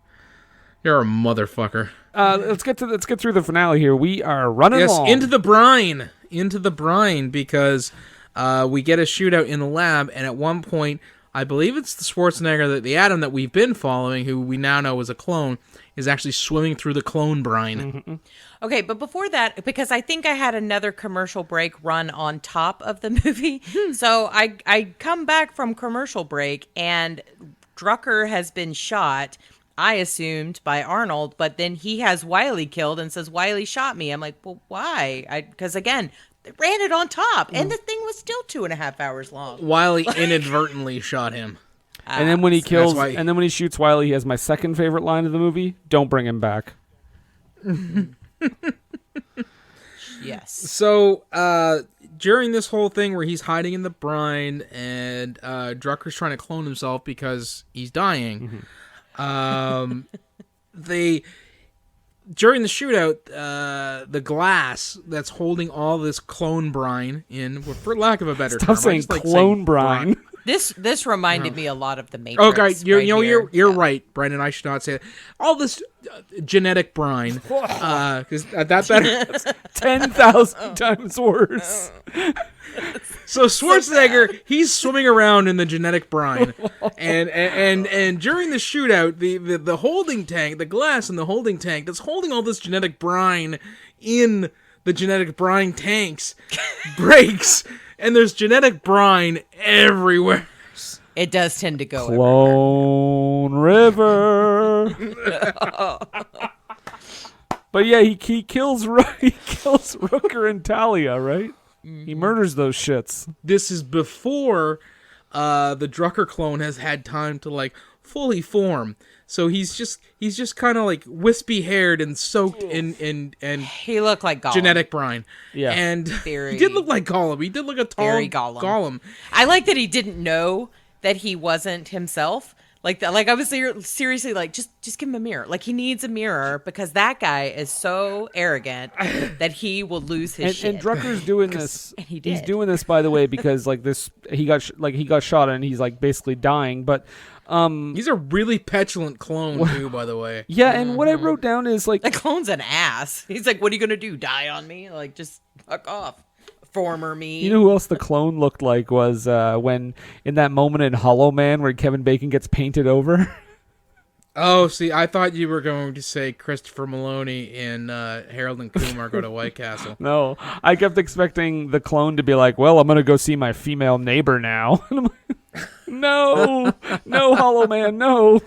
Speaker 2: You're a motherfucker.
Speaker 1: Let's get through the finale here. We are running
Speaker 2: Yes,
Speaker 1: along.
Speaker 2: into the brine, because we get a shootout in the lab, and at one point, I believe it's the Schwarzenegger, the Adam that we've been following, who we now know is a clone, is actually swimming through the clone brine.
Speaker 4: Okay, but before that, because I think I had another commercial break run on top of the movie, so I come back from commercial break, and Drucker has been shot, I assumed, by Arnold, but then he has Wiley killed and says, "Wiley shot me." I'm like, well, why? Because, again, they ran it on top, and the thing was still 2.5 hours long.
Speaker 2: Wiley inadvertently shot him.
Speaker 1: And then when he kills,
Speaker 2: why-
Speaker 1: and then when he shoots Wiley, he has my second favorite line of the movie: "Don't bring him back."
Speaker 4: Yes.
Speaker 2: So, during this whole thing where he's hiding in the brine and Drucker's trying to clone himself because he's dying, during the shootout, the glass that's holding all this clone brine in, for lack of a better term,
Speaker 1: Stop
Speaker 2: I
Speaker 1: saying
Speaker 2: just like
Speaker 1: clone
Speaker 2: saying
Speaker 1: brine.
Speaker 4: This reminded me a lot of the Matrix.
Speaker 2: Okay, you're
Speaker 4: here.
Speaker 2: right, Brendan. I should not say that. All this genetic brine, because that better.
Speaker 1: 10,000 times worse.
Speaker 2: So Schwarzenegger, he's swimming around in the genetic brine, and during the shootout, the holding tank, the glass in the holding tank that's holding all this genetic brine in the genetic brine tanks breaks, and there's genetic brine everywhere.
Speaker 4: It does tend to go everywhere.
Speaker 1: Clone River. But yeah, he kills Rooker and Talia, right? He murders those shits.
Speaker 2: This is before the Drucker clone has had time to like fully form. So he's just kind of like wispy haired and soaked in
Speaker 4: He looked like Gollum.
Speaker 2: genetic brine.
Speaker 1: Yeah.
Speaker 2: And
Speaker 4: Very-
Speaker 2: he did look like Gollum. He did look a tall
Speaker 4: very Gollum.
Speaker 2: Gollum.
Speaker 4: I like that he didn't know that he wasn't himself. Like that, like I was seriously like, just give him a mirror. Like he needs a mirror because that guy is so arrogant that he will lose his shit.
Speaker 1: And Drucker's doing this.
Speaker 4: And he
Speaker 1: He's
Speaker 4: did.
Speaker 1: doing this, by the way, because like this, he got shot and he's like basically dying. But
Speaker 2: He's a really petulant clone too, by the way.
Speaker 1: yeah, and what I wrote down is like,
Speaker 4: The clone's an ass. He's like, what are you gonna do? Die on me? Like just fuck off, former me.
Speaker 1: you know who else the clone looked like was when in that moment in Hollow Man where Kevin Bacon gets painted over.
Speaker 2: Oh, see, I thought you were going to say Christopher Maloney in Harold and Kumar Go to White Castle.
Speaker 1: No, I kept expecting the clone to be like, well, I'm gonna go see my female neighbor now. And I'm like, no, Hollow Man, no.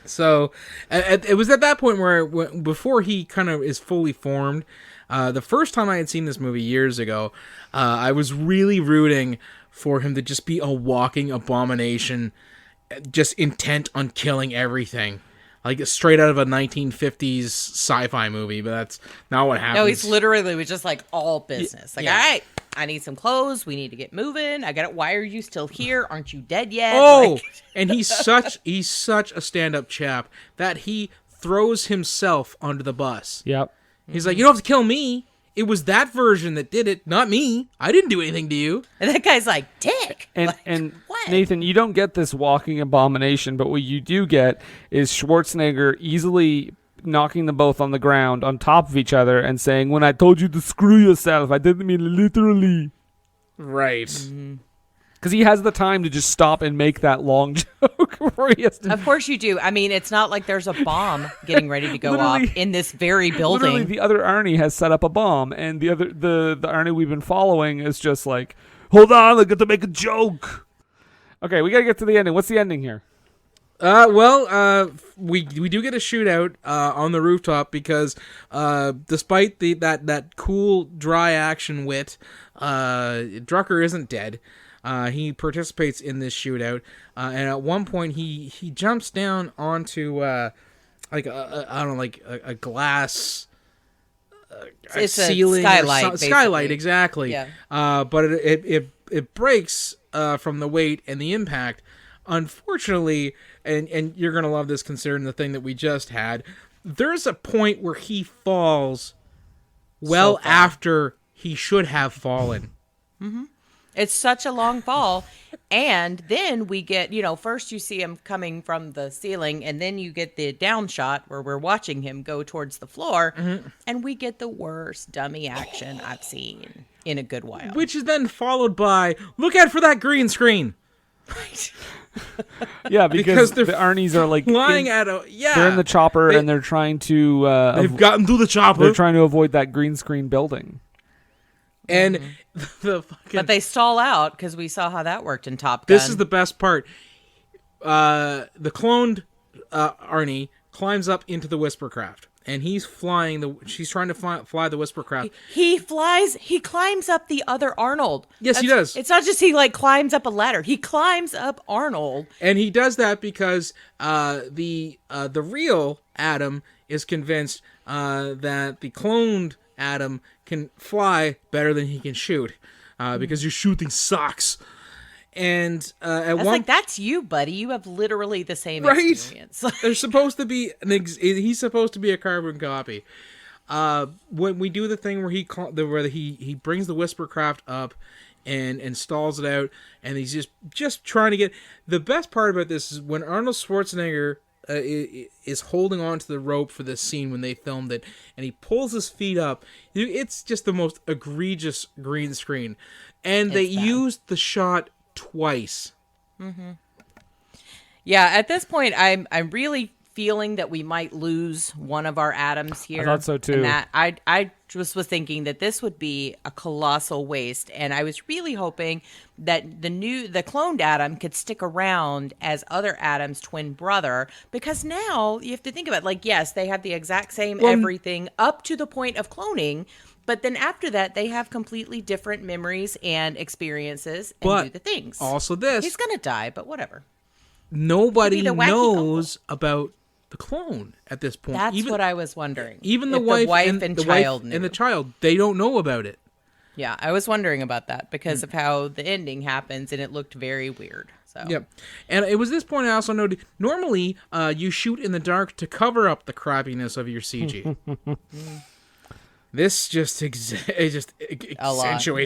Speaker 2: So it was at that point where before he kind of is fully formed, the first time I had seen this movie years ago, I was really rooting for him to just be a walking abomination, just intent on killing everything. Like straight out of a 1950s sci-fi movie, but that's not what happens.
Speaker 4: No, he's literally was just like all business. Like, all right, I need some clothes. We need to get moving. I got it. Why are you still here? Aren't you dead yet?
Speaker 2: Oh,
Speaker 4: Like,
Speaker 2: and he's such a stand-up chap that he throws himself onto the bus.
Speaker 1: Yep.
Speaker 2: He's like, you don't have to kill me. It was that version that did it, not me. I didn't do anything to you.
Speaker 4: and that guy's like, dick.
Speaker 1: And
Speaker 4: Like,
Speaker 1: and
Speaker 4: what?
Speaker 1: Nathan, you don't get this walking abomination, but what you do get is Schwarzenegger easily knocking them both on the ground on top of each other and saying, "When I told you to screw yourself, I didn't mean literally."
Speaker 2: Right.
Speaker 1: Because he has the time to just stop and make that long joke before he has to.
Speaker 4: Of course you do. I mean, it's not like there's a bomb getting ready to go off
Speaker 1: Literally-
Speaker 4: in this very
Speaker 1: Literally,
Speaker 4: building.
Speaker 1: the other Arnie has set up a bomb, and the Arnie we've been following is just like, "Hold on, I got to make a joke." Okay, we gotta get to the ending. What's the ending here?
Speaker 2: We do get a shootout on the rooftop because despite that cool dry action wit, Drucker isn't dead. He participates in this shootout, and at one point he jumps down onto a glass.
Speaker 4: It's a
Speaker 2: ceiling,
Speaker 4: skylight,
Speaker 2: skylight,
Speaker 4: basically.
Speaker 2: exactly.
Speaker 4: Yeah.
Speaker 2: But it breaks from the weight and the impact. Unfortunately, and you're gonna love this considering the thing that we just had. There's a point where he falls well after he should have fallen.
Speaker 4: It's such a long fall. And then we get, first you see him coming from the ceiling, and then you get the down shot where we're watching him go towards the floor, and we get the worst dummy action I've seen in a good while.
Speaker 2: Which is then followed by, look out for that green screen.
Speaker 1: Yeah, because
Speaker 2: they're
Speaker 1: the Arnies are like
Speaker 2: Flying
Speaker 1: in-
Speaker 2: at a, yeah.
Speaker 1: they're in the chopper
Speaker 2: They-
Speaker 1: and they're trying to
Speaker 2: They've gotten through the chopper.
Speaker 1: they're trying to avoid that green screen building.
Speaker 2: And the fucking...
Speaker 4: But they stall out because we saw how that worked in Top Gun.
Speaker 2: This is the best part. The cloned Arnie climbs up into the Whispercraft, and he's flying she's trying to fly the Whispercraft.
Speaker 4: He climbs up the other Arnold.
Speaker 2: Yes, he does.
Speaker 4: It's not just he like climbs up a ladder. He climbs up Arnold.
Speaker 2: And he does that because the real Adam is convinced that the cloned Adam can fly better than he can shoot because your shooting sucks. And at
Speaker 4: That's
Speaker 2: one
Speaker 4: like, that's you, buddy. You have literally the same
Speaker 2: Right.
Speaker 4: experience.
Speaker 2: There's supposed to be he's supposed to be a carbon copy. When we do the thing where he brings the Whispercraft up and stalls it out, and he's just trying to get. The best part about this is when Arnold Schwarzenegger is holding on to the rope for this scene when they filmed it, and he pulls his feet up. It's just the most egregious green screen, and they used the shot twice.
Speaker 4: Yeah, at this point, I'm really feeling that we might lose one of our atoms here.
Speaker 1: I thought so, too.
Speaker 4: And that I just was thinking that this would be a colossal waste, and I was really hoping that the cloned Adam could stick around as other Adam's twin brother, because now you have to think about it, like, yes, they have the exact same everything up to the point of cloning. But then after that, they have completely different memories and experiences and do the things.
Speaker 2: Also this.
Speaker 4: He's going to die, but whatever.
Speaker 2: Nobody
Speaker 4: Could be the wacky
Speaker 2: knows about the clone at this point.
Speaker 4: That's what I was wondering.
Speaker 2: Even the
Speaker 4: If
Speaker 2: wife,
Speaker 4: and
Speaker 2: the
Speaker 4: child
Speaker 2: wife
Speaker 4: knew.
Speaker 2: and the child, they don't know about it.
Speaker 4: Yeah, I was wondering about that because of how the ending happens, and it looked very weird. So
Speaker 2: Yep. And it was this point I also noted, normally you shoot in the dark to cover up the crappiness of your CG. This just accentuated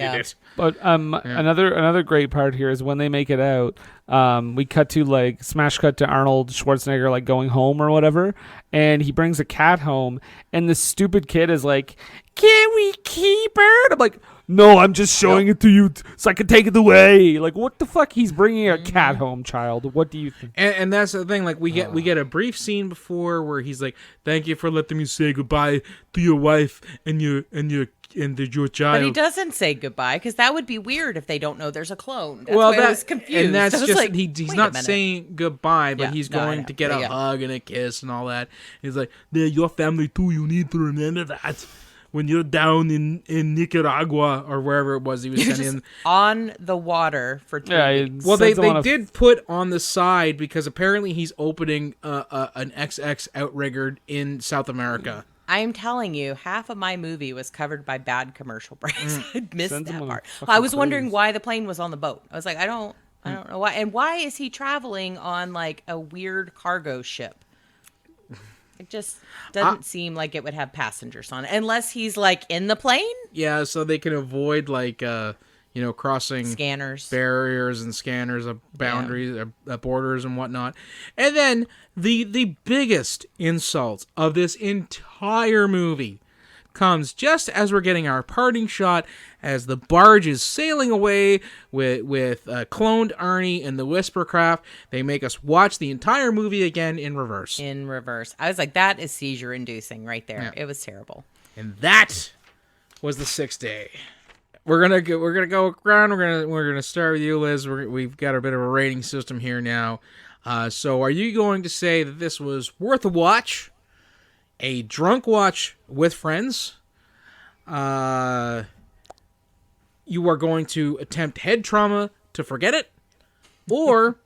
Speaker 4: yeah.
Speaker 2: it.
Speaker 1: But another great part here is when they make it out, we cut to like smash cut to Arnold Schwarzenegger like going home or whatever, and he brings a cat home, and the stupid kid is like, "Can we keep her?" And I'm like, "No, I'm just showing it to you so I can take it away." Like, what the fuck? He's bringing a cat home, child. What do you think?
Speaker 2: And that's the thing. Like we get a brief scene before where he's like, "Thank you for letting me say goodbye to your wife and your child."
Speaker 4: But he doesn't say goodbye because that would be weird if they don't know there's a clone. That's
Speaker 2: Well,
Speaker 4: why I was confused.
Speaker 2: and that's
Speaker 4: I was
Speaker 2: just
Speaker 4: like,
Speaker 2: he's
Speaker 4: wait a
Speaker 2: not
Speaker 4: minute.
Speaker 2: saying goodbye, but
Speaker 4: Yeah,
Speaker 2: he's
Speaker 4: no, I
Speaker 2: going
Speaker 4: know.
Speaker 2: to get a
Speaker 4: Yeah.
Speaker 2: hug and a kiss and all that. He's like, "They're your family too. You need to remember that when you're down in Nicaragua or wherever it was he was
Speaker 4: He was
Speaker 2: sending."
Speaker 4: just on the water for 3
Speaker 1: Yeah,
Speaker 4: weeks.
Speaker 2: Well, they
Speaker 1: sends him on a-
Speaker 2: did put on the side because apparently he's opening an XX outrigger in South America.
Speaker 4: I'm telling you, half of my movie was covered by bad commercial breaks. I missed
Speaker 1: Sends him
Speaker 4: that
Speaker 1: on a
Speaker 4: part.
Speaker 1: fucking
Speaker 4: I was wondering
Speaker 1: cruise.
Speaker 4: why the plane was on the boat. I was like, I don't know why. And why is he traveling on like a weird cargo ship? It just doesn't seem like it would have passengers on it unless he's like in the plane.
Speaker 2: Yeah, so they can avoid like crossing
Speaker 4: Scanners.
Speaker 2: barriers and scanners of boundaries, borders and whatnot. And then the biggest insult of this entire movie comes just as we're getting our parting shot as the barge is sailing away with cloned Arnie and the Whispercraft. They make us watch the entire movie again in reverse.
Speaker 4: In reverse. I was like, that is seizure inducing right there.
Speaker 2: Yeah.
Speaker 4: It was terrible.
Speaker 2: And that was the 6th day. We're gonna go around. We're gonna start with you, Liz. We've got a bit of a rating system here now. So, are you going to say that this was worth a watch, a drunk watch with friends? You are going to attempt head trauma to forget it, or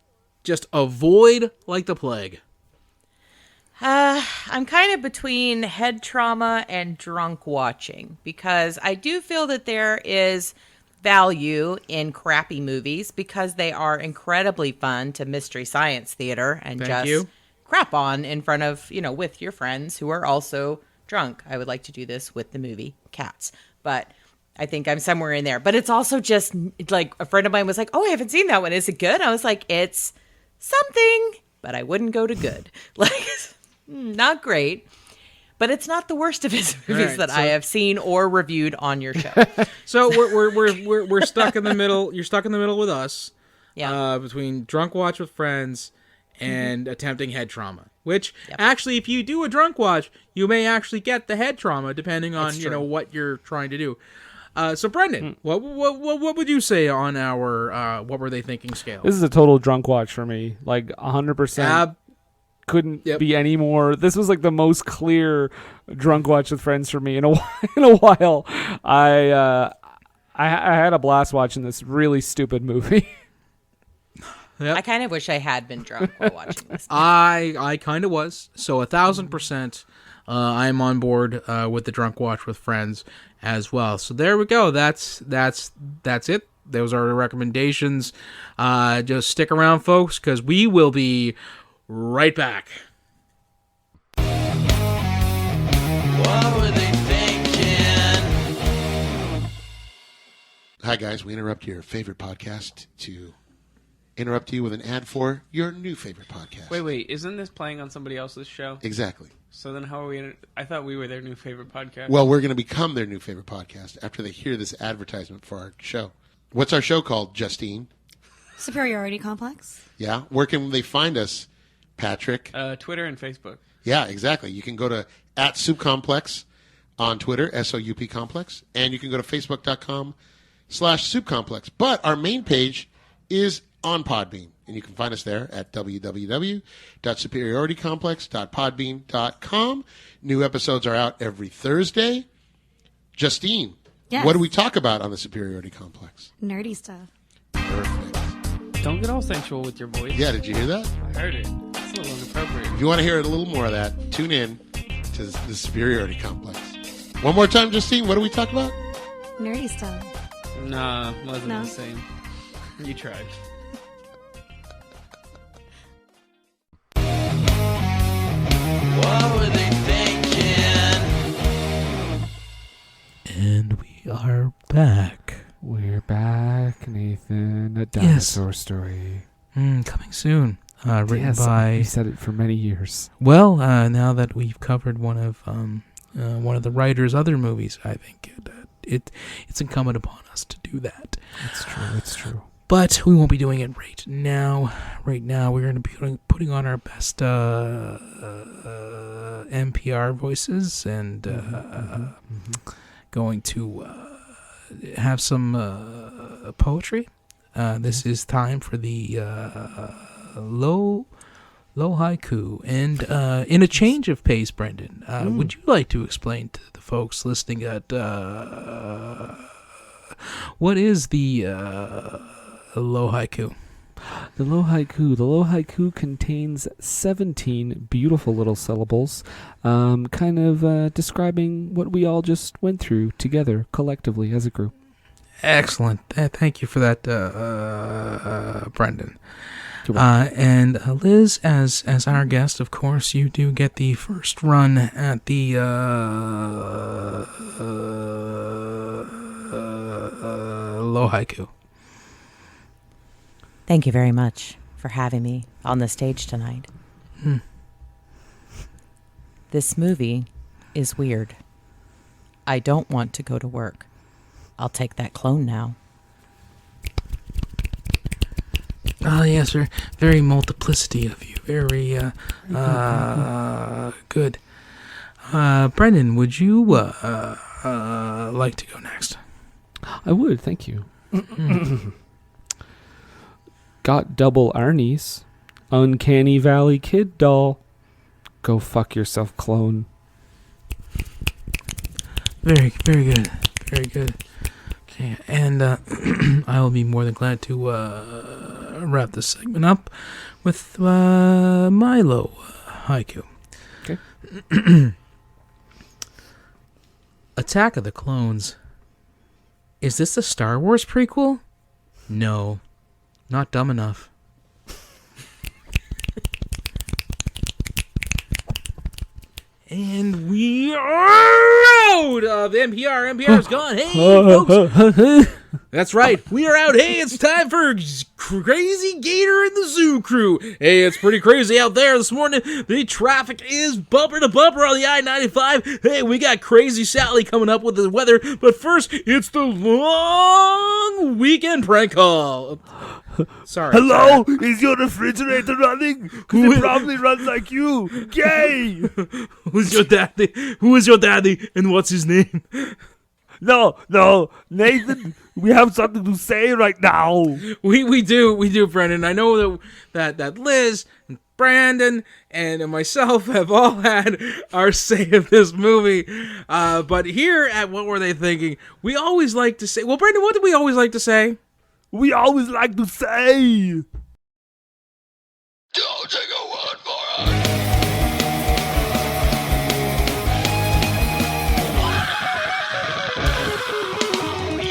Speaker 2: just avoid like the plague?
Speaker 4: I'm kind of between head trauma and drunk watching because I do feel that there is value in crappy movies because they are incredibly fun to Mystery Science Theater and
Speaker 2: Thank
Speaker 4: just
Speaker 2: you.
Speaker 4: crap on in front of, with your friends who are also drunk. I would like to do this with the movie Cats, but I think I'm somewhere in there. But it's also just like a friend of mine was like, "Oh, I haven't seen that one. Is it good?" I was like, "It's something, but I wouldn't go to good." Like, not great, but it's not the worst of his movies
Speaker 2: right,
Speaker 4: that
Speaker 2: so-
Speaker 4: I have seen or reviewed on your show.
Speaker 2: So we're stuck in the middle. You're stuck in the middle with us.
Speaker 4: Yeah.
Speaker 2: Between drunk watch with friends and attempting head trauma. Which
Speaker 4: Yep.
Speaker 2: actually, if you do a drunk watch, you may actually get the head trauma depending on
Speaker 4: That's true.
Speaker 2: what you're trying to do. So Brendan, what would you say on our what were they thinking scale?
Speaker 1: This is a total drunk watch for me. Like 100%. Couldn't
Speaker 2: Yep.
Speaker 1: be any more. This was like the most clear drunk watch with friends for me in a while. I had a blast watching this really stupid movie.
Speaker 4: I kind of wish I had been drunk while watching this.
Speaker 2: I kind of was. So 1,000%, I'm on board with the drunk watch with friends as well. So there we go. That's it. Those are the recommendations. Just stick around, folks, because we will be right back.
Speaker 3: What were they thinking?
Speaker 7: Hi, guys. We interrupt your favorite podcast to interrupt you with an ad for your new favorite podcast.
Speaker 6: Wait, isn't this playing on somebody else's show?
Speaker 7: Exactly.
Speaker 6: So then how are we... I thought we were their new favorite podcast.
Speaker 7: Well, we're going to become their new favorite podcast after they hear this advertisement for our show. What's our show called, Justine?
Speaker 8: Superiority complex.
Speaker 7: Yeah? Where can they find us, Patrick?
Speaker 6: Twitter and Facebook.
Speaker 7: Yeah, exactly. You can go to @SoupComplex on Twitter, SOUP Complex, and you can go to Facebook.com/SoupComplex. But our main page is on Podbean, and you can find us there at www.superioritycomplex.podbean.com. New episodes are out every Thursday. Justine,
Speaker 8: Yes.
Speaker 7: what do we talk about on the Superiority Complex?
Speaker 8: Nerdy stuff.
Speaker 7: Perfect.
Speaker 6: Don't get all sensual with your voice.
Speaker 7: Yeah, did you hear that?
Speaker 6: I heard it. It's a little inappropriate.
Speaker 7: If you want to hear a little more of that, tune in to the Superiority Complex. One more time, Justine, what do we talk about?
Speaker 8: Nerdy stuff.
Speaker 1: Nah, wasn't
Speaker 8: No.
Speaker 1: the same. You tried.
Speaker 3: What were they thinking?
Speaker 2: And we are back.
Speaker 1: We're back, Nathan. A
Speaker 2: Yes.
Speaker 1: dinosaur story.
Speaker 2: Coming soon. Written
Speaker 1: Yes,
Speaker 2: by.
Speaker 1: you said it for many years.
Speaker 2: Well, now that we've covered one of the writer's other movies, I think it's incumbent upon us to do that.
Speaker 1: It's true. It's true.
Speaker 2: But we won't be doing it right now. Right now, we're going to be putting on our best NPR voices and going to have some poetry. This is time for the low haiku. And in a change of pace, Brendan, would you like to explain to the folks listening that what is the low haiku?
Speaker 1: The low haiku contains 17 beautiful little syllables, kind of describing what we all just went through together, collectively, as a group.
Speaker 2: Excellent. Thank you for that, Brendan. And Liz, as our guest, of course, you do get the first run at the low haiku.
Speaker 4: Thank you very much for having me on the stage tonight. This movie is weird. I don't want to go to work. I'll take that clone now.
Speaker 2: Oh, yes, sir. Very multiplicity of you. Very, good. Brendan, would you, like to go next?
Speaker 1: I would, thank you. Got double Arnie's. Uncanny Valley Kid doll. Go fuck yourself, clone.
Speaker 2: Very, very good. Very good. Okay, and I will be more than glad to wrap this segment up with my low haiku.
Speaker 1: Okay.
Speaker 2: Attack of the Clones. Is this a Star Wars prequel? No. Not dumb enough. And we are out of NPR. NPR's gone. Hey, folks. That's right. We are out. Hey, it's time for Crazy Gator and the Zoo Crew. Hey, it's pretty crazy out there this morning. The traffic is bumper to bumper on the I-95. Hey, we got Crazy Sally coming up with the weather. But first, it's the long weekend prank call. Sorry.
Speaker 5: Hello? Is your refrigerator running? Because it probably runs like you. Gay!
Speaker 2: Who's your daddy? Who is your daddy? And what's his name?
Speaker 5: No, Nathan, we have something to say right now.
Speaker 2: We do, Brendan. I know that Liz and Brandon and myself have all had our say of this movie. But here at What Were They Thinking, we always like to say, well, Brandon, what do we always like to say?
Speaker 5: We always like to say.
Speaker 3: Don't take a word for us.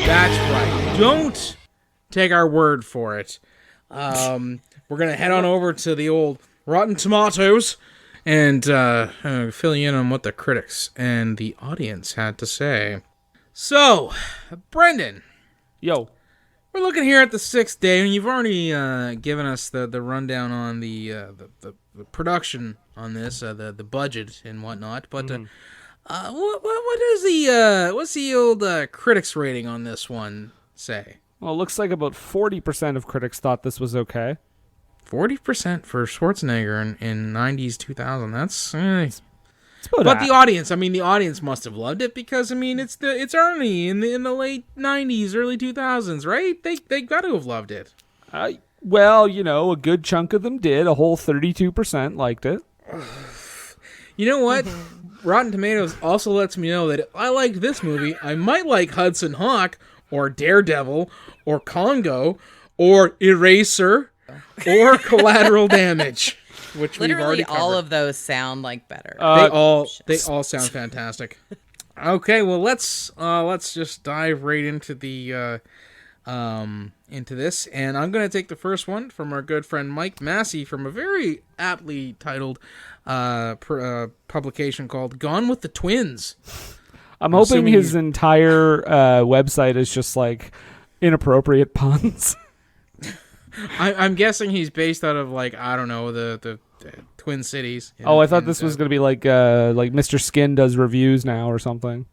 Speaker 2: That's right. Don't take our word for it. We're going to head on over to the old Rotten Tomatoes and fill you in on what the critics and the audience had to say. So, Brendan.
Speaker 1: Yo.
Speaker 2: We're looking here at the 6th day, and you've already given us the rundown on the production on this, the budget and whatnot. But what's the old critics rating on this one say?
Speaker 1: Well, it looks like about 40% of critics thought this was okay.
Speaker 2: 40% for Schwarzenegger in 90s, 2000. That's
Speaker 1: But
Speaker 2: the audience, the audience must have loved it because it's Arnie in the late 90s, early 2000s, right? They got to have loved it.
Speaker 1: Well, a good chunk of them did. A whole 32% liked it.
Speaker 2: You know what? Rotten Tomatoes also lets me know that if I liked this movie, I might like Hudson Hawk or Daredevil or Congo or Eraser or Collateral Damage, which we've already
Speaker 4: Literally
Speaker 2: covered.
Speaker 4: all of those sound like better.
Speaker 2: They all sound fantastic. Okay, well let's just dive right into the into this, and I'm gonna take the first one from our good friend Mike Massey from a very aptly titled publication called "Gone with the Twins."
Speaker 1: I'm hoping
Speaker 2: assuming
Speaker 1: his entire website is just like inappropriate puns.
Speaker 2: I'm guessing he's based out of like I don't know the Twin Cities.
Speaker 1: I thought this was gonna be like Mr. Skin does reviews now or something.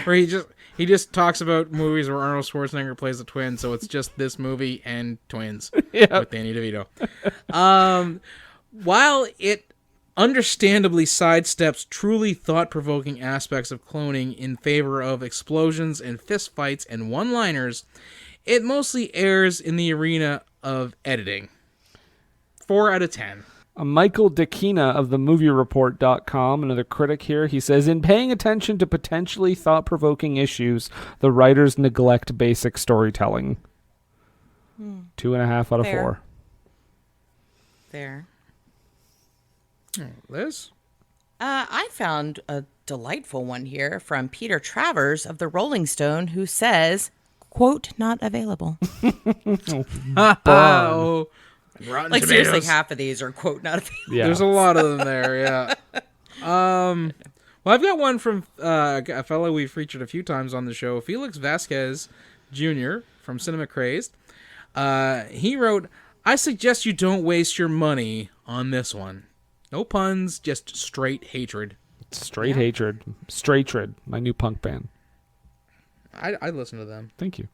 Speaker 2: Where he just talks about movies where Arnold Schwarzenegger plays a twin, so it's just this movie and Twins with Danny DeVito. While it understandably sidesteps truly thought-provoking aspects of cloning in favor of explosions and fistfights and one-liners, it mostly errs in the arena of editing. 4 out of 10.
Speaker 1: Michael Dakina of themoviereport.com, another critic here, he says, in paying attention to potentially thought-provoking issues, the writers neglect basic storytelling. 2.5 out of 4.
Speaker 4: There.
Speaker 2: Liz?
Speaker 4: I found a delightful one here from Peter Travers of the Rolling Stone, who says, quote, not available.
Speaker 2: Oh, Rotten
Speaker 4: Like,
Speaker 2: Tomatoes.
Speaker 4: seriously, half of these are, quote, not available.
Speaker 1: Yeah.
Speaker 2: There's a lot of them there, yeah. Well, I've got one from a fellow we've featured a few times on the show, Felix Vasquez Jr. from Cinema Crazed. He wrote, I suggest you don't waste your money on this one. No puns, just straight hatred.
Speaker 1: Straight hatred. Straightred, my new punk band.
Speaker 2: I listen to them.
Speaker 1: Thank you.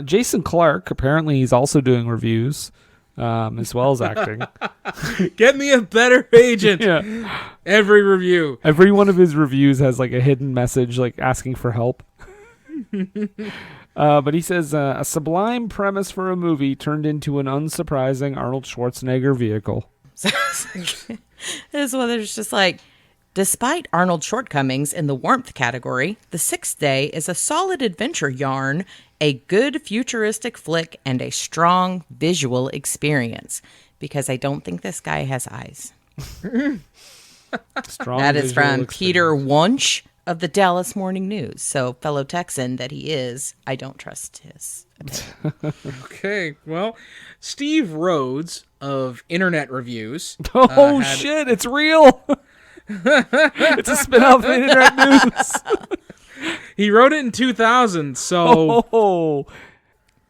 Speaker 1: Jason Clark, apparently he's also doing reviews, as well as acting.
Speaker 2: Get me a better agent.
Speaker 1: Yeah.
Speaker 2: Every review.
Speaker 1: Every one of his reviews has like a hidden message, like asking for help. But he says, a sublime premise for a movie turned into an unsurprising Arnold Schwarzenegger vehicle.
Speaker 4: This is one that's just like, despite Arnold's shortcomings in the warmth category, The Sixth Day is a solid adventure yarn, a good futuristic flick, and a strong visual experience. Because I don't think this guy has eyes.
Speaker 1: Strong
Speaker 4: That is
Speaker 1: visual
Speaker 4: from
Speaker 1: experience.
Speaker 4: Peter Wunsch of the Dallas Morning News. So, fellow Texan that he is, I don't trust his opinion.
Speaker 2: Okay, well, Steve Rhodes of Internet Reviews.
Speaker 1: Oh, shit, it's real. It's a spin-off of Internet News.
Speaker 2: He wrote it in 2000, so...
Speaker 1: Oh,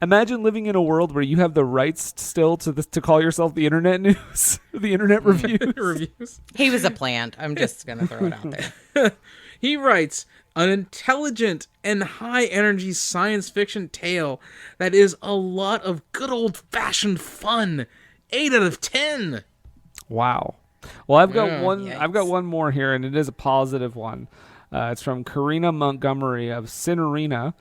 Speaker 1: imagine living in a world where you have the rights still to call yourself the Internet News, the Internet Reviews.
Speaker 2: reviews.
Speaker 4: He was a plant. I'm just going to throw it out there.
Speaker 2: He writes an intelligent and high-energy science fiction tale that is a lot of good old-fashioned fun. 8 out of 10.
Speaker 1: Wow. Well, I've got one.
Speaker 4: Yikes.
Speaker 1: I've got one more here, and it is a positive one. It's from Karina Montgomery of Cinerina,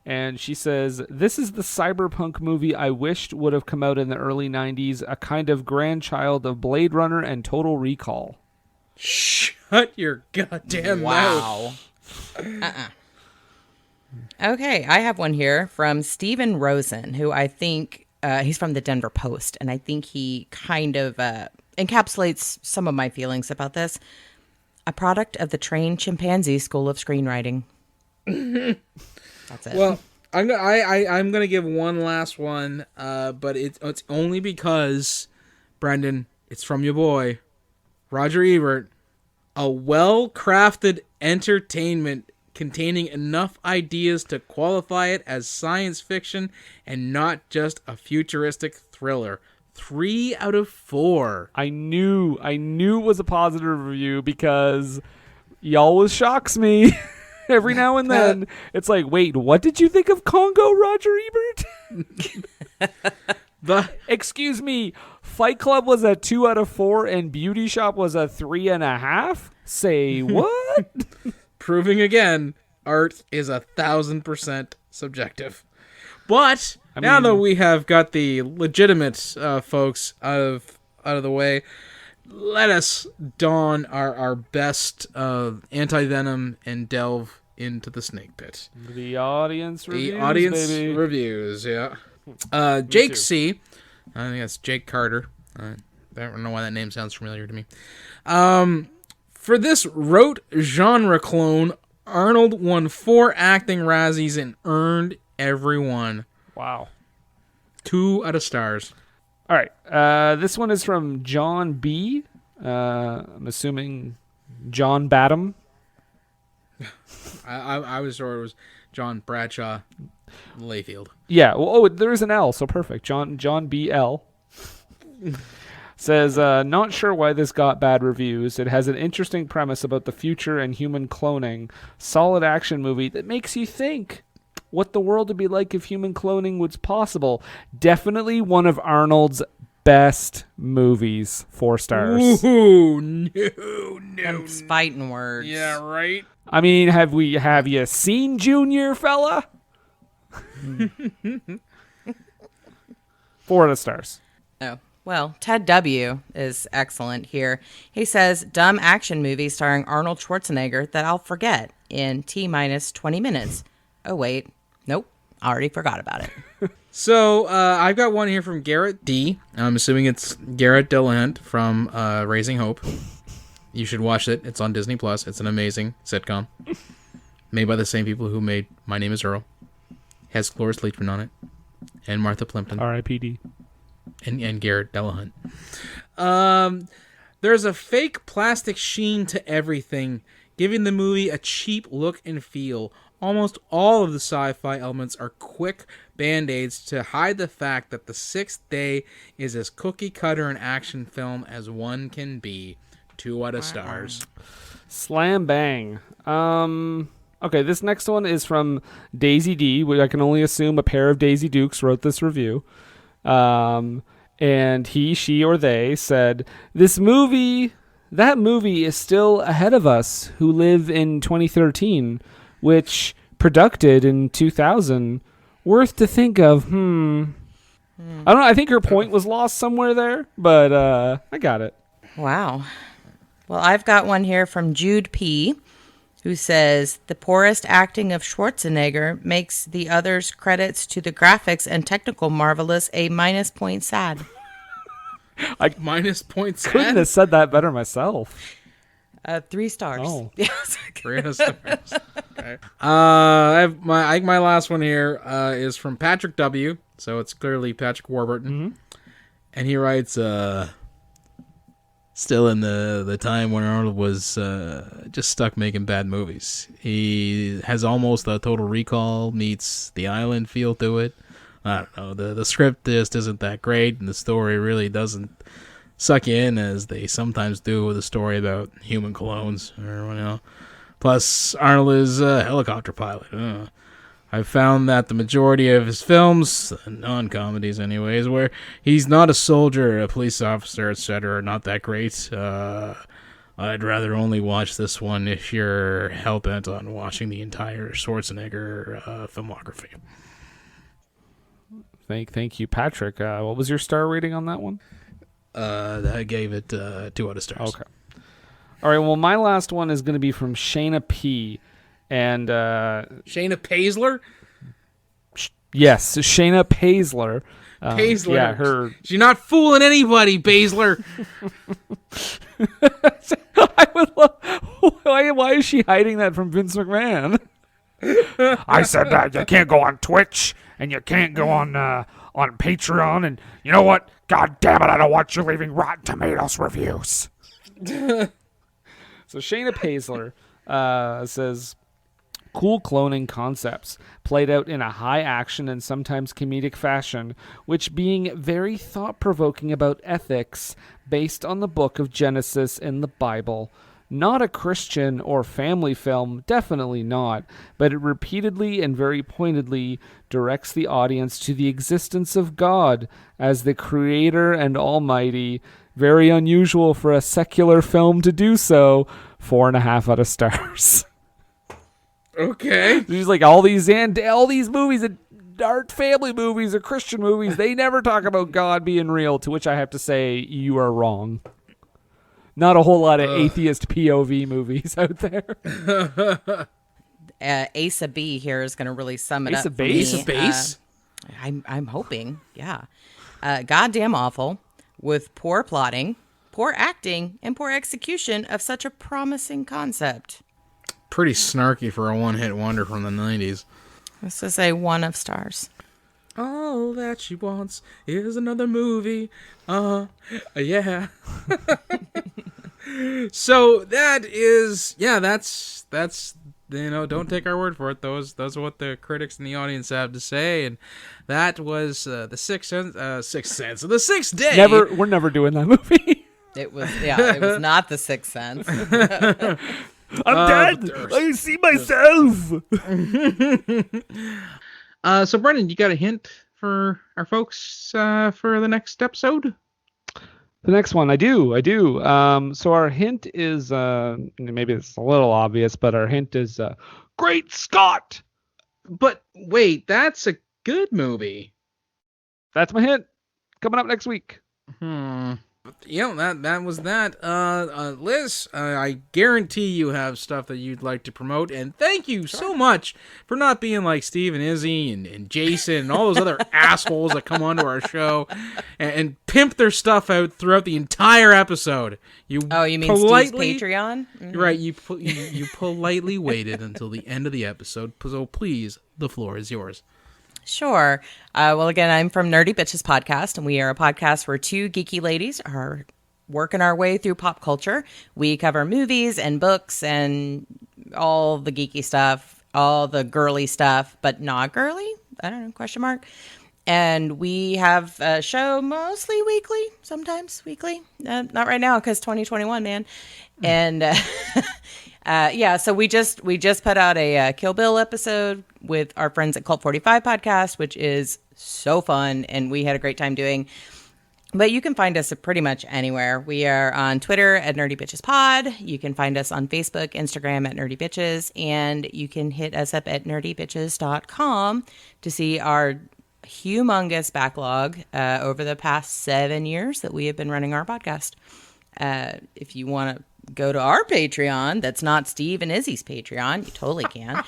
Speaker 1: and she says, "This is the cyberpunk movie I wished would have come out in the early '90s, a kind of grandchild of Blade Runner and Total Recall."
Speaker 2: Shut your goddamn mouth.
Speaker 4: Okay, I have one here from Steven Rosen, who I think he's from the Denver Post, and I think he kind of encapsulates some of my feelings about this. A product of the trained chimpanzee school of screenwriting. That's it.
Speaker 2: Well, I'm gonna give one last one, but it's only because, Brendan, it's from your boy, Roger Ebert. A well-crafted entertainment containing enough ideas to qualify it as science fiction and not just a futuristic thriller. 3 out of 4.
Speaker 1: I knew it was a positive review because he always shocks me. Every now and then, it's like, wait, what did you think of Congo, Roger Ebert? Excuse me, Fight Club was a 2 out of 4 and Beauty Shop was a 3.5? Say what?
Speaker 2: Proving again, art is 1,000% subjective. But now that we have got the legitimate folks out of the way, let us don our best anti-venom and delve into the snake pit.
Speaker 1: The audience reviews,
Speaker 2: The audience
Speaker 1: baby.
Speaker 2: reviews, yeah. Jake C. I think that's Jake Carter. I don't know why that name sounds familiar to me. For this rote genre clone, Arnold won 4 acting Razzies and earned every one.
Speaker 1: Wow.
Speaker 2: 2 out of stars.
Speaker 1: All right. This one is from John B. I'm assuming John Badham.
Speaker 2: I was sure it was John Bradshaw Layfield.
Speaker 1: Yeah. Well, there is an L, so perfect. John B. L. Says, not sure why this got bad reviews. It has an interesting premise about the future and human cloning. Solid action movie that makes you think what the world would be like if human cloning was possible. Definitely one of Arnold's best movies. 4 stars.
Speaker 2: Ooh, no.
Speaker 4: Them's fighting words.
Speaker 2: Yeah, right?
Speaker 1: I mean, have you seen Junior, fella? 4 out of stars.
Speaker 4: Oh, well, Ted W. is excellent here. He says, dumb action movie starring Arnold Schwarzenegger that I'll forget in T-minus 20 minutes. Oh, wait. Nope. Already forgot about it.
Speaker 2: So, I've got one here from Garrett D. I'm assuming it's Garrett Dillahunt from Raising Hope. You should watch it. It's on Disney+. It's an amazing sitcom. Made by the same people who made My Name is Earl. Has Cloris Leachman on it. And Martha Plimpton.
Speaker 1: R.I.P.D.
Speaker 2: And Garrett Dillahunt. There's a fake plastic sheen to everything, giving the movie a cheap look and feel. Almost all of the sci-fi elements are quick band-aids to hide the fact that The Sixth Day is as cookie-cutter an action film as one can be. 2 out of stars.
Speaker 1: Slam bang. Okay, this next one is from Daisy D, which I can only assume a pair of Daisy Dukes wrote this review. And he, she, or they said, that movie is still ahead of us who live in 2013, which produced in 2000. Worth to think of. I don't know. I think her point was lost somewhere there, but I got it.
Speaker 4: Wow. Well, I've got one here from Jude P., who says, the poorest acting of Schwarzenegger makes the others' credits to the graphics and technical marvelous a minus point sad.
Speaker 2: Minus point sad?
Speaker 1: Couldn't have said that better myself.
Speaker 4: 3 stars.
Speaker 1: Oh.
Speaker 4: Yes.
Speaker 2: 3 out of stars. Okay. I have my last one here is from Patrick W. So it's clearly Patrick Warburton.
Speaker 1: Mm-hmm.
Speaker 2: And he writes, still in the time when Arnold was just stuck making bad movies. He has almost a Total Recall meets The Island feel to it. I don't know. The script just isn't that great, and the story really doesn't suck you in as they sometimes do with a story about human clones. Plus, Arnold is a helicopter pilot. I've found that the majority of his films, non-comedies anyways, where he's not a soldier, a police officer, etc., are not that great. I'd rather only watch this one if you're hell-bent on watching the entire Schwarzenegger filmography.
Speaker 1: Thank you, Patrick. What was your star rating on that one?
Speaker 2: I gave it 2 out of stars.
Speaker 1: Okay. All right, well, my last one is going to be from Shayna P., and
Speaker 2: Shayna Paisler?
Speaker 1: Yes, Shayna Paisler.
Speaker 2: Paisler.
Speaker 1: Yeah, her.
Speaker 2: She's not fooling anybody, Paisler.
Speaker 1: I would love. Why is she hiding that from Vince McMahon? I said that you can't go on Twitch and you can't go on Patreon, and you know what? God damn it! I don't want you leaving Rotten Tomatoes reviews. So Shayna Paisler says, cool cloning concepts played out in a high action and sometimes comedic fashion, which being very thought-provoking about ethics based on the book of Genesis in the Bible. Not a Christian or family film, definitely not, but it repeatedly and very pointedly directs the audience to the existence of God as the creator and almighty. Very unusual for a secular film to do so. 4.5 out of stars.
Speaker 2: Okay.
Speaker 1: She's like, all these movies aren't family movies or Christian movies. They never talk about God being real, to which I have to say, you are wrong. Not a whole lot of atheist POV movies out there.
Speaker 4: Asa B here is going to really sum it
Speaker 1: Asa
Speaker 4: up.
Speaker 1: Base?
Speaker 2: Asa Base?
Speaker 4: I'm hoping, yeah. Goddamn awful, with poor plotting, poor acting and poor execution of such a promising concept.
Speaker 2: Pretty snarky for a one-hit wonder from the 90s.
Speaker 4: Let's just say 1 of stars.
Speaker 2: All that she wants is another movie. Yeah. So that is, that's don't take our word for it. Those are what the critics in the audience have to say, and that was the Sixth Sense, The Sixth Day.
Speaker 1: We're never doing that movie.
Speaker 4: It was not The Sixth Sense.
Speaker 1: I'm dead. I see myself.
Speaker 2: So Brendan, you got a hint for our folks for the next episode?
Speaker 1: The next one, I do. So our hint is, maybe it's a little obvious, but our hint is, Great Scott!
Speaker 2: But wait, that's a good movie.
Speaker 1: That's my hint. Coming up next week.
Speaker 2: That was that. Liz, I guarantee you have stuff that you'd like to promote, and thank you so much for not being like Steve and Izzy and Jason and all those other assholes that come onto our show and pimp their stuff out throughout the entire episode.
Speaker 4: You mean Steve's Patreon?
Speaker 2: Mm-hmm. Right, you politely waited until the end of the episode, so please, the floor is yours.
Speaker 4: Sure. Well, again, I'm from Nerdy Bitches Podcast, and we are a podcast where 2 geeky ladies are working our way through pop culture. We cover movies and books and all the geeky stuff, all the girly stuff, but not girly. I don't know, question mark. And we have a show mostly weekly, sometimes weekly. Not right now because 2021, man. And so we just put out a Kill Bill episode with our friends at Cult 45 Podcast, which is so fun, and we had a great time doing. But you can find us pretty much anywhere. We are on Twitter at Nerdy Bitches Pod. You can find us on Facebook, Instagram at Nerdy Bitches, and you can hit us up at nerdybitches.com to see our humongous backlog over the past 7 years that we have been running our podcast. If you want to go to our Patreon, that's not Steve and Izzy's Patreon, you totally can.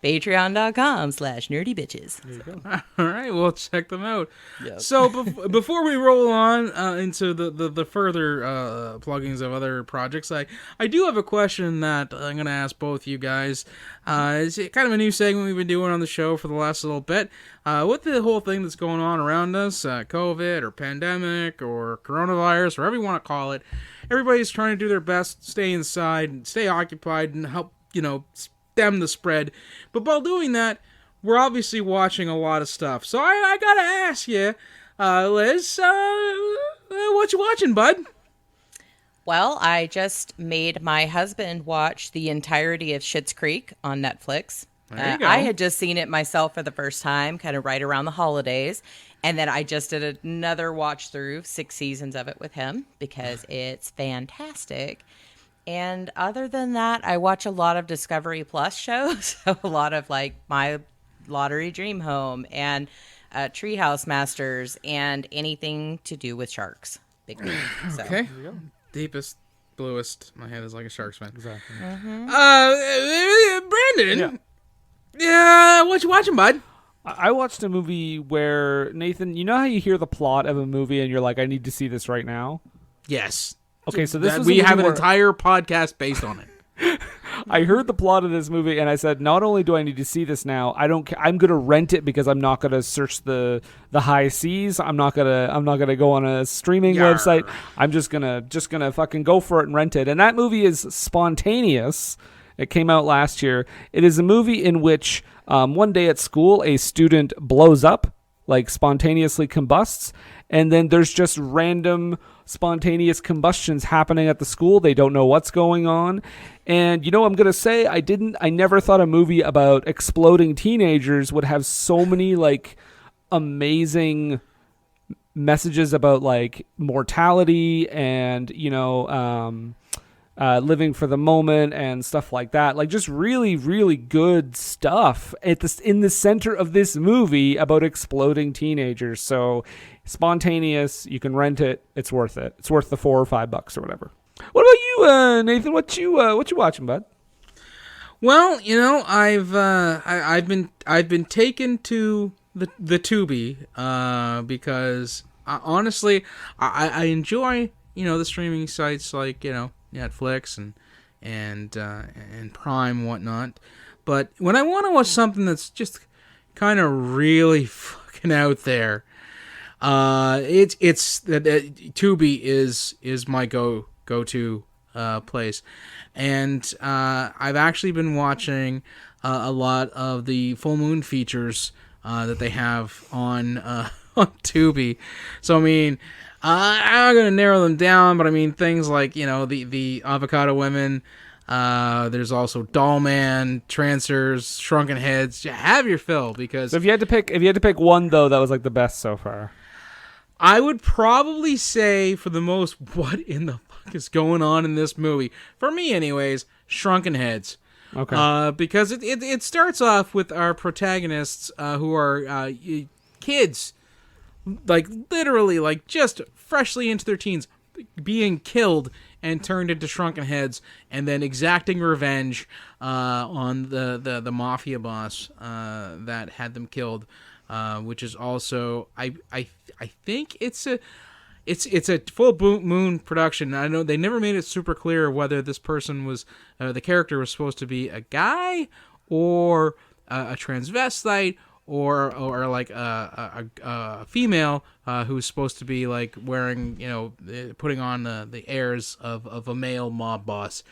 Speaker 4: Patreon.com/nerdybitches.
Speaker 2: There you go. All right, we'll check them out.
Speaker 4: Yep.
Speaker 2: So before we roll on into the further pluggings of other projects, I do have a question that I'm going to ask both you guys. It's kind of a new segment we've been doing on the show for the last little bit. With the whole thing that's going on around us, COVID or pandemic or coronavirus, whatever you want to call it, everybody's trying to do their best, stay inside and stay occupied and help, stem the spread. But while doing that, we're obviously watching a lot of stuff. So I gotta ask you, Liz, what you watching, bud?
Speaker 4: Well, I just made my husband watch the entirety of Schitt's Creek on Netflix.
Speaker 2: There you go.
Speaker 4: I had just seen it myself for the first time, kind of right around the holidays. And then I just did another watch through 6 seasons of it with him because it's fantastic. And other than that, I watch a lot of Discovery Plus shows. So a lot of like My Lottery Dream Home and Treehouse Masters and anything to do with sharks. Big fan. So.
Speaker 2: Okay. Deepest, bluest. My head is like a shark's fin.
Speaker 1: Exactly.
Speaker 4: Mm-hmm.
Speaker 2: Brandon. Yeah. What you watching, bud?
Speaker 1: I watched a movie where, Nathan, you know how you hear the plot of a movie and you're like, I need to see this right now?
Speaker 2: Yes.
Speaker 1: Okay, so this was
Speaker 2: we
Speaker 1: a movie
Speaker 2: have an
Speaker 1: where
Speaker 2: entire podcast based on it.
Speaker 1: I heard the plot of this movie and I said, not only do I need to see this now, I'm going to rent it because I'm not going to search the high seas. I'm not going to go on a streaming website. I'm just going to fucking go for it and rent it. And that movie is Spontaneous. It came out last year. It is a movie in which one day at school, a student blows up, like spontaneously combusts, and then there's just random spontaneous combustions happening at the school. They don't know what's going on. And I'm going to say I never thought a movie about exploding teenagers would have so many like amazing messages about like mortality and, living for the moment and stuff like that. Like just really, really good stuff in the center of this movie about exploding teenagers. So Spontaneous, you can rent it. It's worth it. It's worth the $4 or $5 or whatever. What about you, Nathan? What you watching, bud?
Speaker 2: Well, I've been taken to the Tubi because honestly, I enjoy the streaming sites like Netflix and Prime and whatnot. But when I want to watch something that's just kind of really fucking out there, it's Tubi is my go-to place, and I've actually been watching a lot of the full moon features that they have on Tubi. So I mean, I'm gonna narrow them down, but I mean things like the Avocado Women. There's also Doll Man, Trancers, Shrunken Heads. You have your fill because.
Speaker 1: So if you had to pick one though, that was like the best so far.
Speaker 2: I would probably say, for the most, what in the fuck is going on in this movie? For me, anyways, Shrunken Heads.
Speaker 1: Okay.
Speaker 2: Because it starts off with our protagonists who are kids, like literally, like just freshly into their teens, being killed and turned into shrunken heads, and then exacting revenge on the mafia boss that had them killed. Which is also I think it's a full moon production. I know they never made it super clear whether this person was the character was supposed to be a guy or a transvestite or like a female who's supposed to be like wearing putting on the airs of a male mob boss.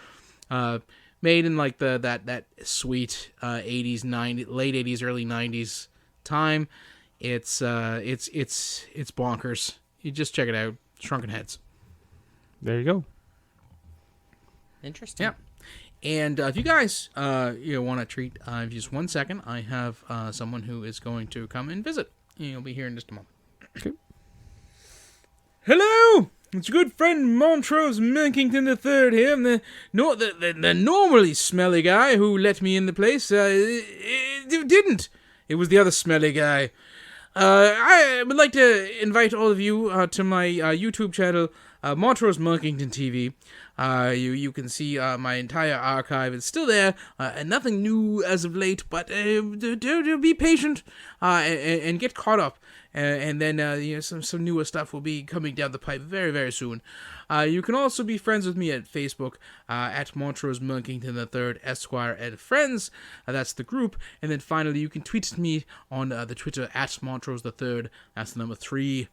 Speaker 2: Made in like that sweet 80s 90s late 80s early 90s time. It's bonkers. You just check it out. Shrunken Heads.
Speaker 1: There you go.
Speaker 4: Interesting.
Speaker 2: Yeah. And if you guys want to treat just 1 second, I have someone who is going to come and visit. He'll be here in just a moment.
Speaker 1: Okay.
Speaker 5: Hello! It's your good friend Montrose Milkington III here. I'm the normally smelly guy who let me in the place. Didn't. It was the other smelly guy. I would like to invite all of you to my YouTube channel, Montrose Milkington TV. You can see my entire archive. It's still there, and nothing new as of late, but do be patient and get caught up. And then some newer stuff will be coming down the pipe very, very soon. You can also be friends with me at Facebook at Montrose Milkington III Esquire and Friends. That's the group. And then finally, you can tweet at me on the Twitter at Montrose III. That's the number 3D.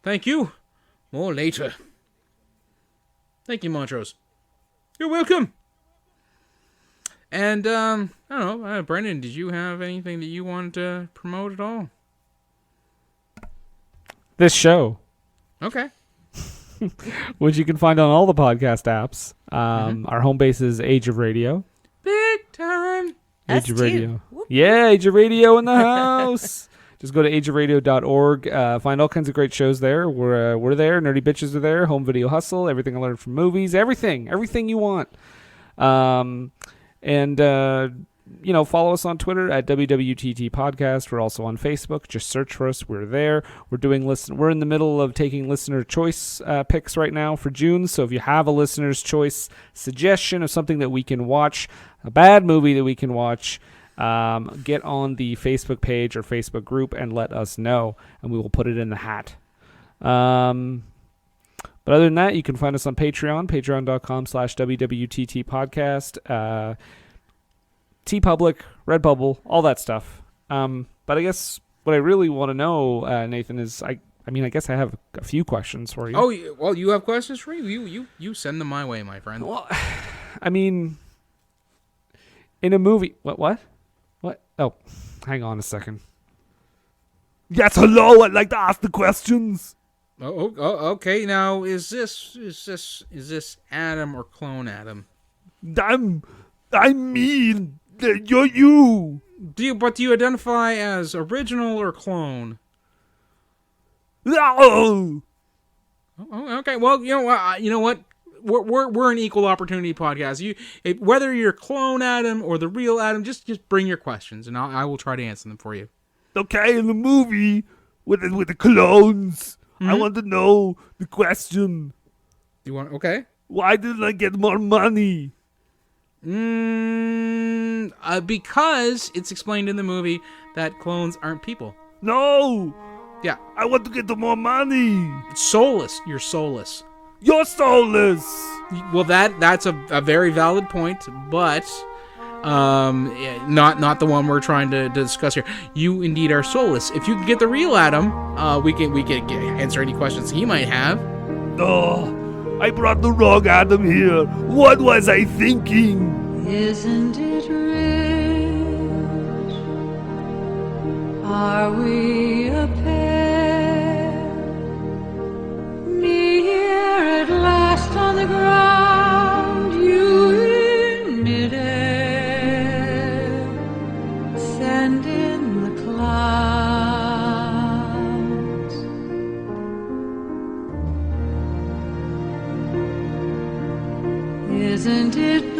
Speaker 5: Thank you. More later. Thank you, Montrose. You're welcome. And I don't know, Brendan, did you have anything that you wanted to promote at all?
Speaker 1: This show,
Speaker 2: Okay.
Speaker 1: which you can find on all the podcast apps. Our home base is Age of Radio.
Speaker 2: Big time.
Speaker 1: Age of
Speaker 4: Us too.
Speaker 1: Radio.
Speaker 4: Whoop.
Speaker 1: Yeah, Age of Radio in the house. Just go to ageofradio.org. Find all kinds of great shows there. We're there. Nerdy Bitches are there. Home Video Hustle. Everything I learned from movies. Everything you want. Follow us on Twitter at WWTT Podcast. We're also on Facebook. Just search for us. We're there. We're in the middle of taking listener choice picks right now for June. So if you have a listener's choice suggestion of something that we can watch, a bad movie that we can watch, get on the Facebook page or Facebook group and let us know, and we will put it in the hat. But other than that, you can find us on Patreon, patreon.com/WWTT podcast, TeePublic, Redbubble, all that stuff. But I guess what I really want to know, Nathan, is I guess I have a few questions for you.
Speaker 2: Oh, well, you have questions for me? You send them my way, my friend.
Speaker 1: Well, I mean, in a movie, what? Oh, hang on a second. Yes, hello. I'd like to ask the questions.
Speaker 2: Oh, okay. Now, is this Adam or clone Adam?
Speaker 5: I mean, you're you.
Speaker 2: Do you identify as original or clone?
Speaker 5: Oh.
Speaker 2: Oh, okay. Well, you know what? We're an equal opportunity podcast. Whether you're clone Adam or the real Adam, just bring your questions, and I will try to answer them for you.
Speaker 5: Okay, in the movie with the clones, I want to know the question.
Speaker 2: You want? Okay.
Speaker 5: Why didn't I get more money?
Speaker 2: Because it's explained in the movie that clones aren't people.
Speaker 5: No,
Speaker 2: Yeah.
Speaker 9: I want to get more money.
Speaker 2: Soulless. You're soulless.
Speaker 9: You're soulless.
Speaker 2: Well, that's a very valid point, but not the one we're trying to discuss here. You indeed are soulless. If you can get the real Adam, we can answer any questions he might have.
Speaker 9: Oh, I brought the wrong Adam here. What was I thinking?
Speaker 10: Isn't it rich? Are we a pair? Me here at last on the ground, you in midair, send in the clouds. Isn't it